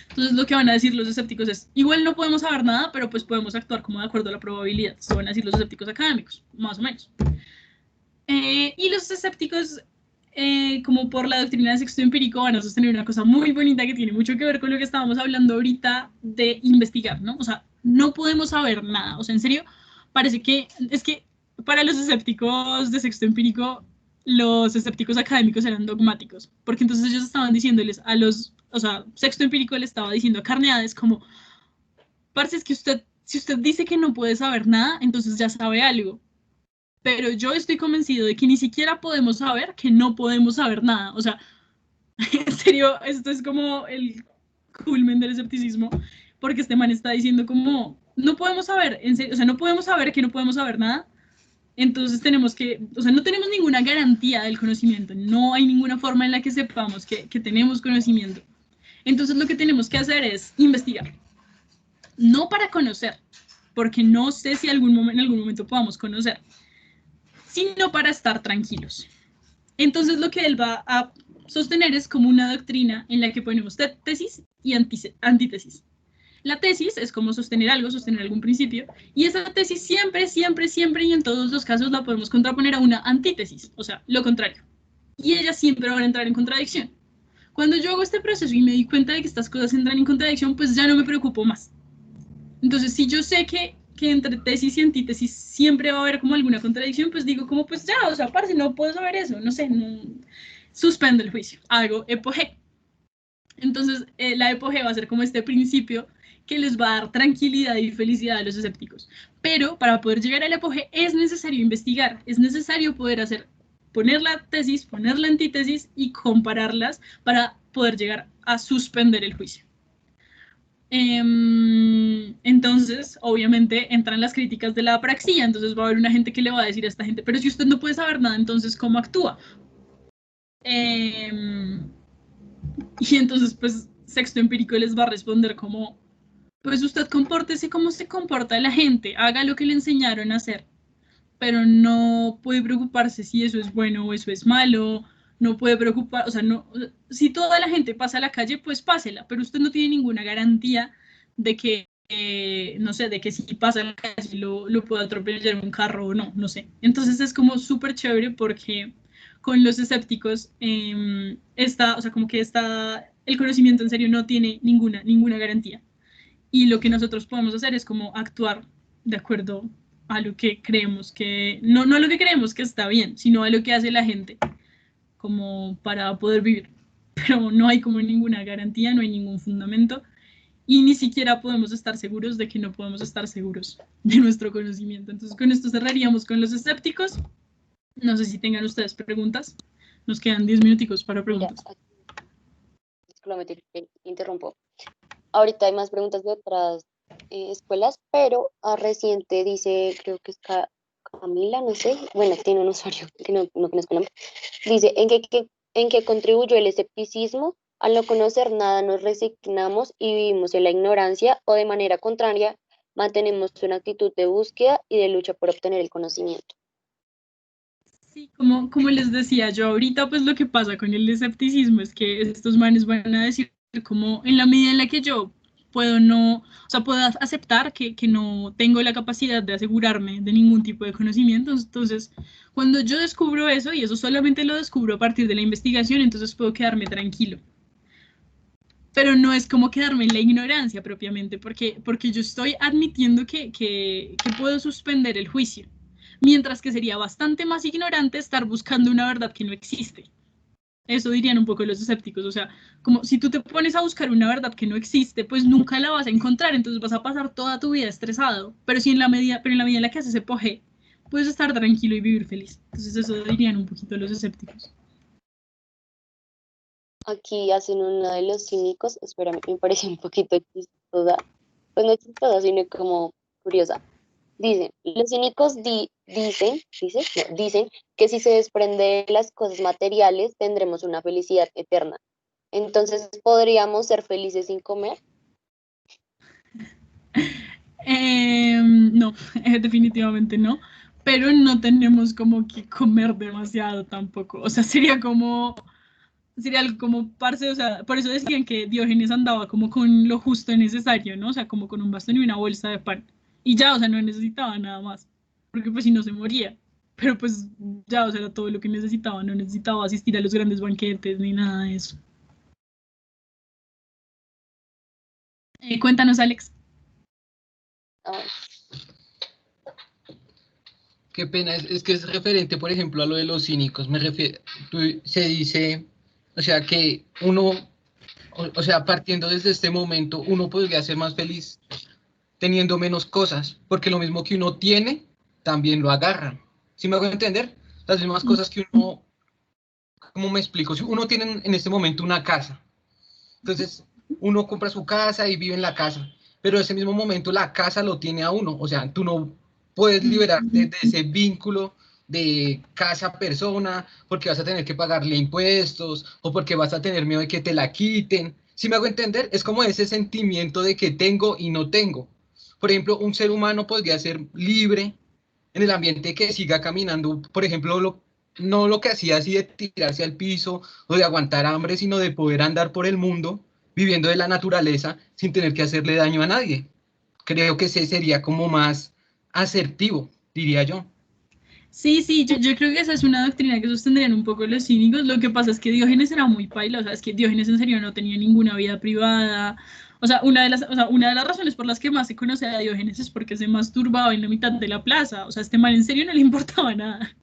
Entonces lo que van a decir los escépticos es, igual no podemos saber nada, pero pues podemos actuar como de acuerdo a la probabilidad. Eso van a decir los escépticos académicos, más o menos. Y los escépticos, como por la doctrina del sexto empírico, van a sostener una cosa muy bonita que tiene mucho que ver con lo que estábamos hablando ahorita de investigar, ¿no? O sea, no podemos saber nada. O sea, en serio, parece que, es que para los escépticos de sexto empírico, los escépticos académicos eran dogmáticos, porque entonces ellos estaban diciéndoles a los, o sea, sexto empírico le estaba diciendo a Carneades como, parce, es que usted, si usted dice que no puede saber nada, entonces ya sabe algo. Pero yo estoy convencido de que ni siquiera podemos saber que no podemos saber nada. O sea, en serio, esto es como el culmen del escepticismo, porque este man está diciendo como, no podemos saber, en serio, o sea, no podemos saber que no podemos saber nada, entonces tenemos que, o sea, no tenemos ninguna garantía del conocimiento, no hay ninguna forma en la que sepamos que tenemos conocimiento. Entonces lo que tenemos que hacer es investigar, no para conocer, porque no sé si en algún momento podamos conocer, sino para estar tranquilos. Entonces lo que él va a sostener es como una doctrina en la que ponemos tesis y antítesis. La tesis es como sostener algo, sostener algún principio, y esa tesis siempre, siempre, siempre y en todos los casos la podemos contraponer a una antítesis, o sea, lo contrario. Y ellas siempre van a entrar en contradicción. Cuando yo hago este proceso y me di cuenta de que estas cosas entran en contradicción, pues ya no me preocupo más. Entonces, si yo sé que entre tesis y antítesis siempre va a haber como alguna contradicción, pues digo como, pues ya, o sea, parce, no puedo saber eso, no sé, no, suspendo el juicio, hago epogé. Entonces, la epogé va a ser como este principio que les va a dar tranquilidad y felicidad a los escépticos. Pero para poder llegar al epogé es necesario investigar, es necesario poder poner la tesis, poner la antítesis y compararlas para poder llegar a suspender el juicio. Entonces, obviamente, entran las críticas de la apraxia, entonces va a haber una gente que le va a decir a esta gente, pero si usted no puede saber nada, entonces, ¿cómo actúa? Y entonces, pues, sexto empírico les va a responder como, pues usted compórtese como se comporta la gente, haga lo que le enseñaron a hacer, pero no puede preocuparse si eso es bueno o eso es malo, no puede preocupar, o sea, no, si toda la gente pasa a la calle, pues pásela, pero usted no tiene ninguna garantía de que, no sé, de que si pasa a la calle lo pueda atropellar un carro o no, no sé. Entonces es como súper chévere porque con los escépticos o sea, como que el conocimiento en serio no tiene ninguna garantía. Y lo que nosotros podemos hacer es como actuar de acuerdo a lo que creemos que, no a lo que creemos que está bien, sino a lo que hace la gente como para poder vivir. Pero no hay como ninguna garantía, no hay ningún fundamento y ni siquiera podemos estar seguros de que no podemos estar seguros de nuestro conocimiento. Entonces con esto cerraríamos con los escépticos. No sé si tengan ustedes preguntas. Nos quedan 10 minuticos para preguntas. Mira, interrumpo. Ahorita hay más preguntas de otras escuelas, pero reciente dice, creo que es Camila, no sé, bueno, tiene un usuario que no conozco el nombre, dice, ¿en qué contribuyó el escepticismo? Al no conocer nada nos resignamos y vivimos en la ignorancia o de manera contraria mantenemos una actitud de búsqueda y de lucha por obtener el conocimiento. Sí, como les decía yo ahorita, pues lo que pasa con el escepticismo es que estos manes van a decir como en la medida en la que yo puedo no, o sea, puedo aceptar que no tengo la capacidad de asegurarme de ningún tipo de conocimiento, entonces cuando yo descubro eso, y eso solamente lo descubro a partir de la investigación, entonces puedo quedarme tranquilo. Pero no es como quedarme en la ignorancia propiamente, porque yo estoy admitiendo que puedo suspender el juicio, mientras que sería bastante más ignorante estar buscando una verdad que no existe. Eso dirían un poco los escépticos, o sea, como si tú te pones a buscar una verdad que no existe, pues nunca la vas a encontrar, entonces vas a pasar toda tu vida estresado, pero en la medida en la que haces epoge, puedes estar tranquilo y vivir feliz. Entonces eso dirían un poquito los escépticos. Aquí hacen una de los cínicos, espérame, me parece un poquito chistosa, pues no chistosa, sino como curiosa. Dicen, los cínicos dicen que si se desprende de las cosas materiales tendremos una felicidad eterna. Entonces, ¿podríamos ser felices sin comer? No, definitivamente no, pero no tenemos como que comer demasiado tampoco, o sea, sería algo como parce, o sea, por eso decían que Diógenes andaba como con lo justo y necesario, ¿no? O sea, como con un bastón y una bolsa de pan, y ya, o sea, no necesitaba nada más, porque pues si no se moría, pero pues ya, o sea, era todo lo que necesitaba, no necesitaba asistir a los grandes banquetes ni nada de eso. Cuéntanos, Alex. Ah, Qué pena, es que es referente, por ejemplo, a lo de los cínicos. Me refiero, se dice, o sea, que uno, o sea, partiendo desde este momento, uno podría ser más feliz teniendo menos cosas, porque lo mismo que uno tiene, también lo agarra. ¿Sí me hago entender? Las mismas cosas que uno, ¿cómo me explico? Si uno tiene en este momento una casa, entonces uno compra su casa y vive en la casa, pero en ese mismo momento la casa lo tiene a uno, o sea, tú no puedes liberarte de ese vínculo de casa-persona porque vas a tener que pagarle impuestos o porque vas a tener miedo de que te la quiten. ¿Sí me hago entender? Es como ese sentimiento de que tengo y no tengo. Por ejemplo, un ser humano podría ser libre en el ambiente que siga caminando, por ejemplo, no lo que hacía así de tirarse al piso o de aguantar hambre, sino de poder andar por el mundo viviendo de la naturaleza sin tener que hacerle daño a nadie. Creo que ese sería como más asertivo, diría yo. Sí, sí, yo creo que esa es una doctrina que sostendrían un poco los cínicos. Lo que pasa es que Diógenes era muy paila, o sea, es que Diógenes en serio no tenía ninguna vida privada. Una de las razones por las que más se conoce a Diógenes es porque se masturbaba en la mitad de la plaza. O sea, a este man en serio no le importaba nada.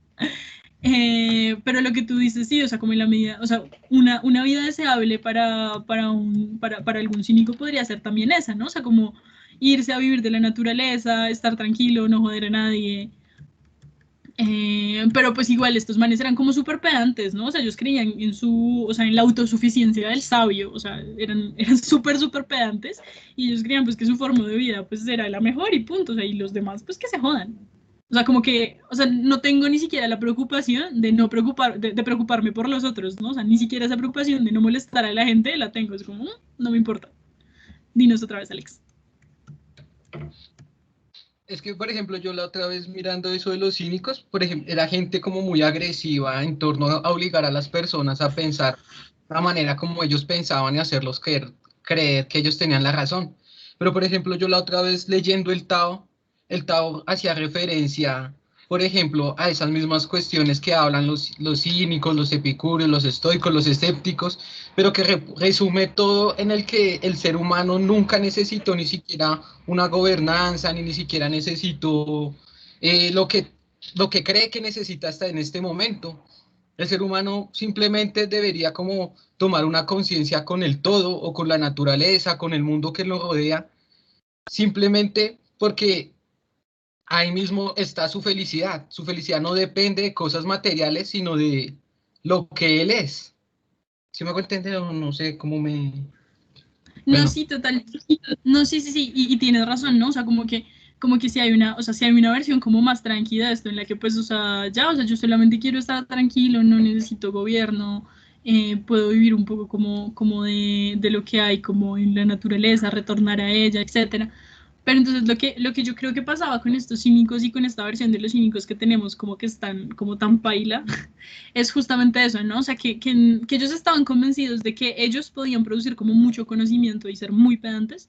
Pero lo que tú dices, sí, o sea, como en la medida, o sea, una vida deseable para algún cínico podría ser también esa, ¿no? O sea, como irse a vivir de la naturaleza, estar tranquilo, no joder a nadie. Pero pues igual estos manes eran como súper pedantes, ¿no? O sea, ellos creían o sea, en la autosuficiencia del sabio, o sea, eran súper pedantes y ellos creían pues que su forma de vida pues era la mejor y punto, o sea, y los demás pues que se jodan. O sea, como que, o sea, no tengo ni siquiera la preocupación de preocuparme por los otros, ¿no? O sea, ni siquiera esa preocupación de no molestar a la gente la tengo, es como, no me importa. Dinos otra vez, Alex. Es que, por ejemplo, yo la otra vez mirando eso de los cínicos, por ejemplo, era gente como muy agresiva en torno a obligar a las personas a pensar la manera como ellos pensaban y hacerlos creer que ellos tenían la razón. Pero, por ejemplo, yo la otra vez leyendo el Tao hacía referencia, por ejemplo, a esas mismas cuestiones que hablan los cínicos, los epicúreos, los estoicos, los escépticos, pero que resume todo en el que el ser humano nunca necesitó ni siquiera una gobernanza, ni siquiera necesitó lo que cree que necesita hasta en este momento. El ser humano simplemente debería como tomar una conciencia con el todo o con la naturaleza, con el mundo que lo rodea, simplemente porque ahí mismo está su felicidad. Su felicidad no depende de cosas materiales, sino de lo que él es. ¿Sí me hago entender o no sé cómo me...? No, Bueno. sí, total. No, sí, y tienes razón, ¿no? O sea, como que si hay una, o sea, si hay una versión como más tranquila de esto, en la que pues, o sea, ya, o sea, yo solamente quiero estar tranquilo, no necesito gobierno, puedo vivir un poco como de lo que hay, como en la naturaleza, retornar a ella, etcétera. Pero entonces lo que yo creo que pasaba con estos cínicos y con esta versión de los cínicos que tenemos, como que están como tan paila, es justamente eso, ¿no? O sea, que ellos estaban convencidos de que ellos podían producir como mucho conocimiento y ser muy pedantes,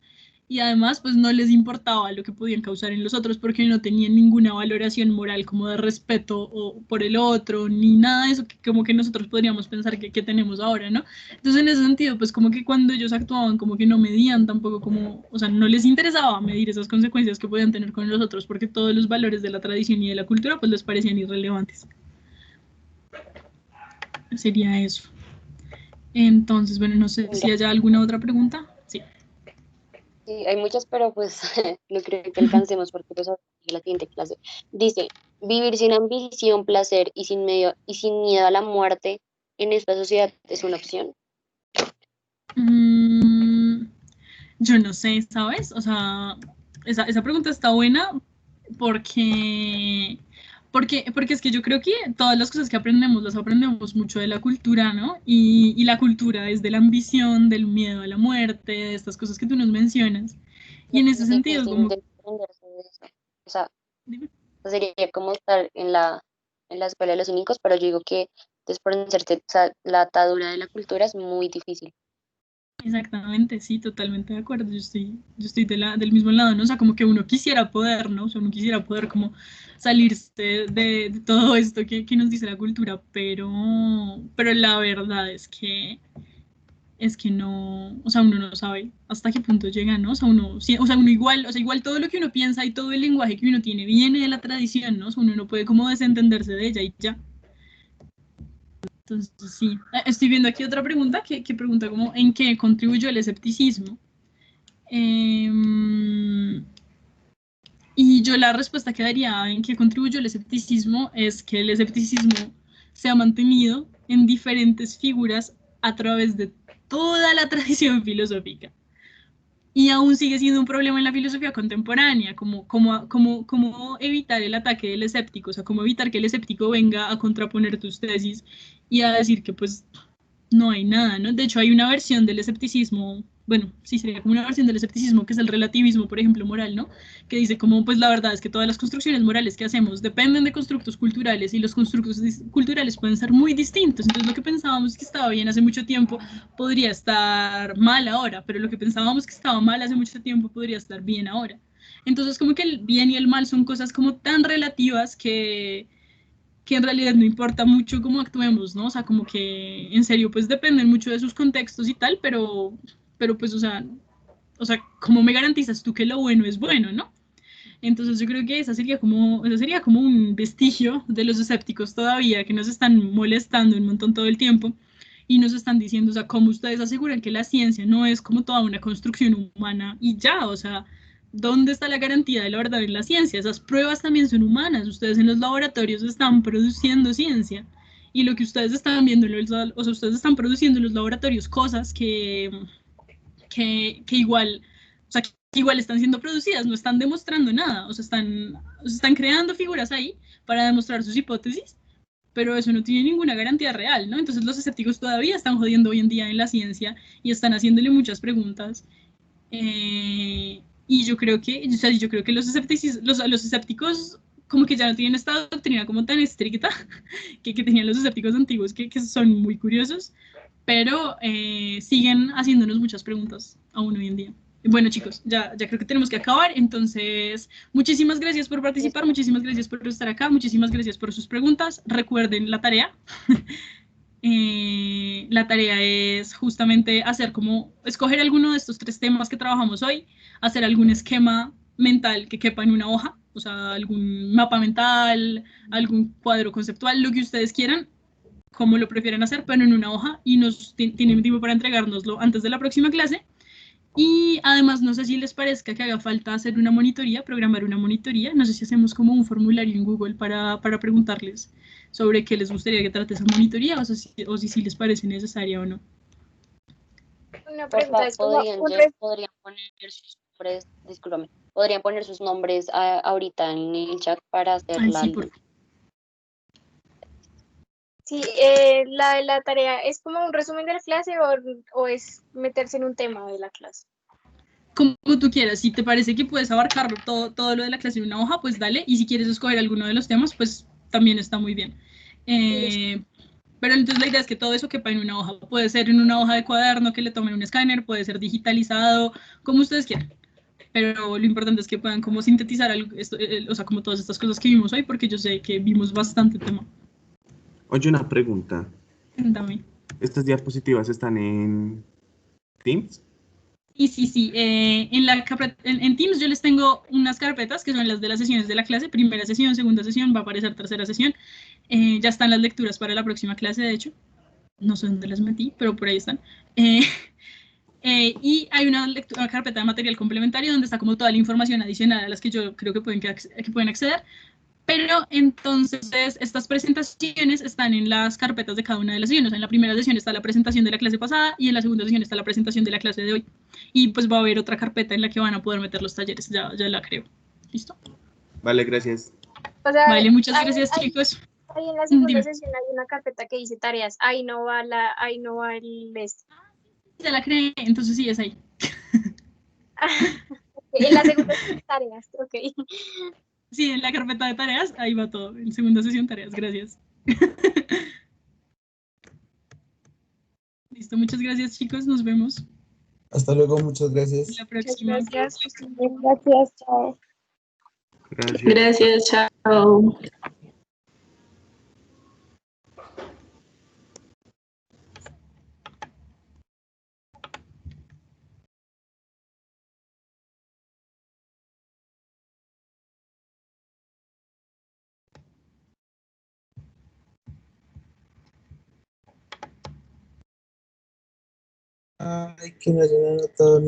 y además pues no les importaba lo que podían causar en los otros porque no tenían ninguna valoración moral como de respeto o por el otro, ni nada de eso que como que nosotros podríamos pensar que tenemos ahora, ¿no? Entonces en ese sentido pues como que cuando ellos actuaban como que no medían tampoco como, o sea, no les interesaba medir esas consecuencias que podían tener con los otros porque todos los valores de la tradición y de la cultura pues les parecían irrelevantes. Sería eso. Entonces, bueno, no sé si Mira, hay alguna otra pregunta. Sí. sí, hay muchas, pero pues no creo que alcancemos porque pues ahora sigue la siguiente clase. Dice, vivir sin ambición, placer y sin miedo a la muerte en esta sociedad es una opción. Mm, yo no sé, ¿sabes? O sea, esa pregunta está buena porque, porque es que yo creo que todas las cosas que aprendemos las aprendemos mucho de la cultura, ¿no? Y la cultura es de la ambición, del miedo a la muerte, de estas cosas que tú nos mencionas. Y en ese Es sentido, difícil como... de desprenderse de eso. O sea, Dime. sería como estar en la escuela de los cínicos, pero yo digo que desprenderse, o sea, la atadura de la cultura es muy difícil. Exactamente, sí, totalmente de acuerdo. Yo estoy del mismo lado, ¿no? O sea, como que uno quisiera poder, ¿no? O sea, uno quisiera poder como salirse de todo esto que nos dice la cultura, pero la verdad es que no, o sea, uno no sabe hasta qué punto llega, ¿no? O sea, uno, sí, o sea, uno igual, o sea, igual todo lo que uno piensa y todo el lenguaje que uno tiene viene de la tradición, ¿no? O sea, uno no puede como desentenderse de ella y ya. Entonces, sí. Estoy viendo aquí otra pregunta que pregunta como, ¿en qué contribuyó el escepticismo? Y yo la respuesta que daría en qué contribuyó el escepticismo es que el escepticismo se ha mantenido en diferentes figuras a través de toda la tradición filosófica. Y aún sigue siendo un problema en la filosofía contemporánea, como evitar el ataque del escéptico, o sea, cómo evitar que el escéptico venga a contraponer tus tesis y a decir que pues no hay nada, ¿no? De hecho, hay una versión del escepticismo, bueno, sí, sería como una versión del escepticismo, que es el relativismo, por ejemplo, moral, ¿no? Que dice como, pues la verdad es que todas las construcciones morales que hacemos dependen de constructos culturales y los constructos culturales pueden ser muy distintos. Entonces, lo que pensábamos que estaba bien hace mucho tiempo podría estar mal ahora, pero lo que pensábamos que estaba mal hace mucho tiempo podría estar bien ahora. Entonces, como que el bien y el mal son cosas como tan relativas que en realidad no importa mucho cómo actuemos, ¿no? O sea, como que en serio, pues dependen mucho de sus contextos y tal, pero pues, o sea, ¿cómo me garantizas tú que lo bueno es bueno, ¿no? Entonces yo creo que esa sería como un vestigio de los escépticos todavía, que nos están molestando un montón todo el tiempo y nos están diciendo, o sea, ¿cómo ustedes aseguran que la ciencia no es como toda una construcción humana y ya? O sea, ¿dónde está la garantía de la verdad en la ciencia? Esas pruebas también son humanas. Ustedes en los laboratorios están produciendo ciencia y lo que ustedes están viendo, o sea, ustedes están produciendo en los laboratorios cosas que igual, o sea, que igual están siendo producidas, no están demostrando nada, o sea, están creando figuras ahí para demostrar sus hipótesis, pero eso no tiene ninguna garantía real, ¿no? Entonces los escépticos todavía están jodiendo hoy en día en la ciencia y están haciéndole muchas preguntas. Y yo creo que, o sea, yo creo que los escépticos como que ya no tienen esta doctrina como tan estricta que tenían los escépticos antiguos, que son muy curiosos, pero siguen haciéndonos muchas preguntas aún hoy en día. Bueno, chicos, ya creo que tenemos que acabar. Entonces, muchísimas gracias por participar, muchísimas gracias por estar acá, muchísimas gracias por sus preguntas. Recuerden la tarea. La tarea es justamente escoger alguno de estos 3 temas que trabajamos hoy, hacer algún esquema mental que quepa en una hoja, o sea, algún mapa mental, algún cuadro conceptual, lo que ustedes quieran, como lo prefieren hacer, pero en una hoja y tienen tiempo para entregárnoslo antes de la próxima clase. Y además, no sé si les parezca que haga falta hacer una monitoría, programar una monitoría. No sé si hacemos como un formulario en Google para preguntarles sobre qué les gustaría que trate esa monitoría o si les parece necesaria o no. Una Porfa, pregunta, es como podrían, un podrían poner sus nombres, discúlpame, podrían poner sus nombres ahorita en el chat para hacer Ay, la sí, por sí, la de la tarea, ¿es como un resumen de la clase o es meterse en un tema de la clase? como tú quieras. Si te parece que puedes abarcar todo lo de la clase en una hoja, pues dale. Y si quieres escoger alguno de los temas, pues también está muy bien. Pero entonces la idea es que todo eso quepa en una hoja. Puede ser en una hoja de cuaderno que le tomen un escáner, puede ser digitalizado, como ustedes quieran. Pero lo importante es que puedan como sintetizar esto, o sea, como todas estas cosas que vimos hoy, porque yo sé que vimos bastante tema. Oye, una pregunta. Cuéntame. ¿Estas diapositivas están en Teams? Y sí, en Teams yo les tengo unas carpetas que son las de las sesiones de la clase, primera sesión, segunda sesión, va a aparecer tercera sesión. Ya están las lecturas para la próxima clase, de hecho. No sé dónde las metí, pero por ahí están. Y hay una carpeta de material complementario donde está como toda la información adicional a las que yo creo que pueden acceder. Pero entonces estas presentaciones están en las carpetas de cada una de las sesiones. En la primera sesión está la presentación de la clase pasada y en la segunda sesión está la presentación de la clase de hoy. Y pues va a haber otra carpeta en la que van a poder meter los talleres, ya la creo. ¿Listo? Vale, gracias. O sea, Vale, muchas gracias, chicos. ahí en la segunda Dime. sesión hay una carpeta que dice tareas, ahí no va el Ya la creé, entonces sí, es ahí. en la segunda sesión tareas, ok. Sí, en la carpeta de tareas, ahí va todo. En segunda sesión, tareas, gracias. Listo, muchas gracias, chicos. Nos vemos Hasta luego, muchas gracias. la Muchas próxima. gracias. Gracias, chao. Gracias. Gracias, chao. Ay, que me hayan anotado.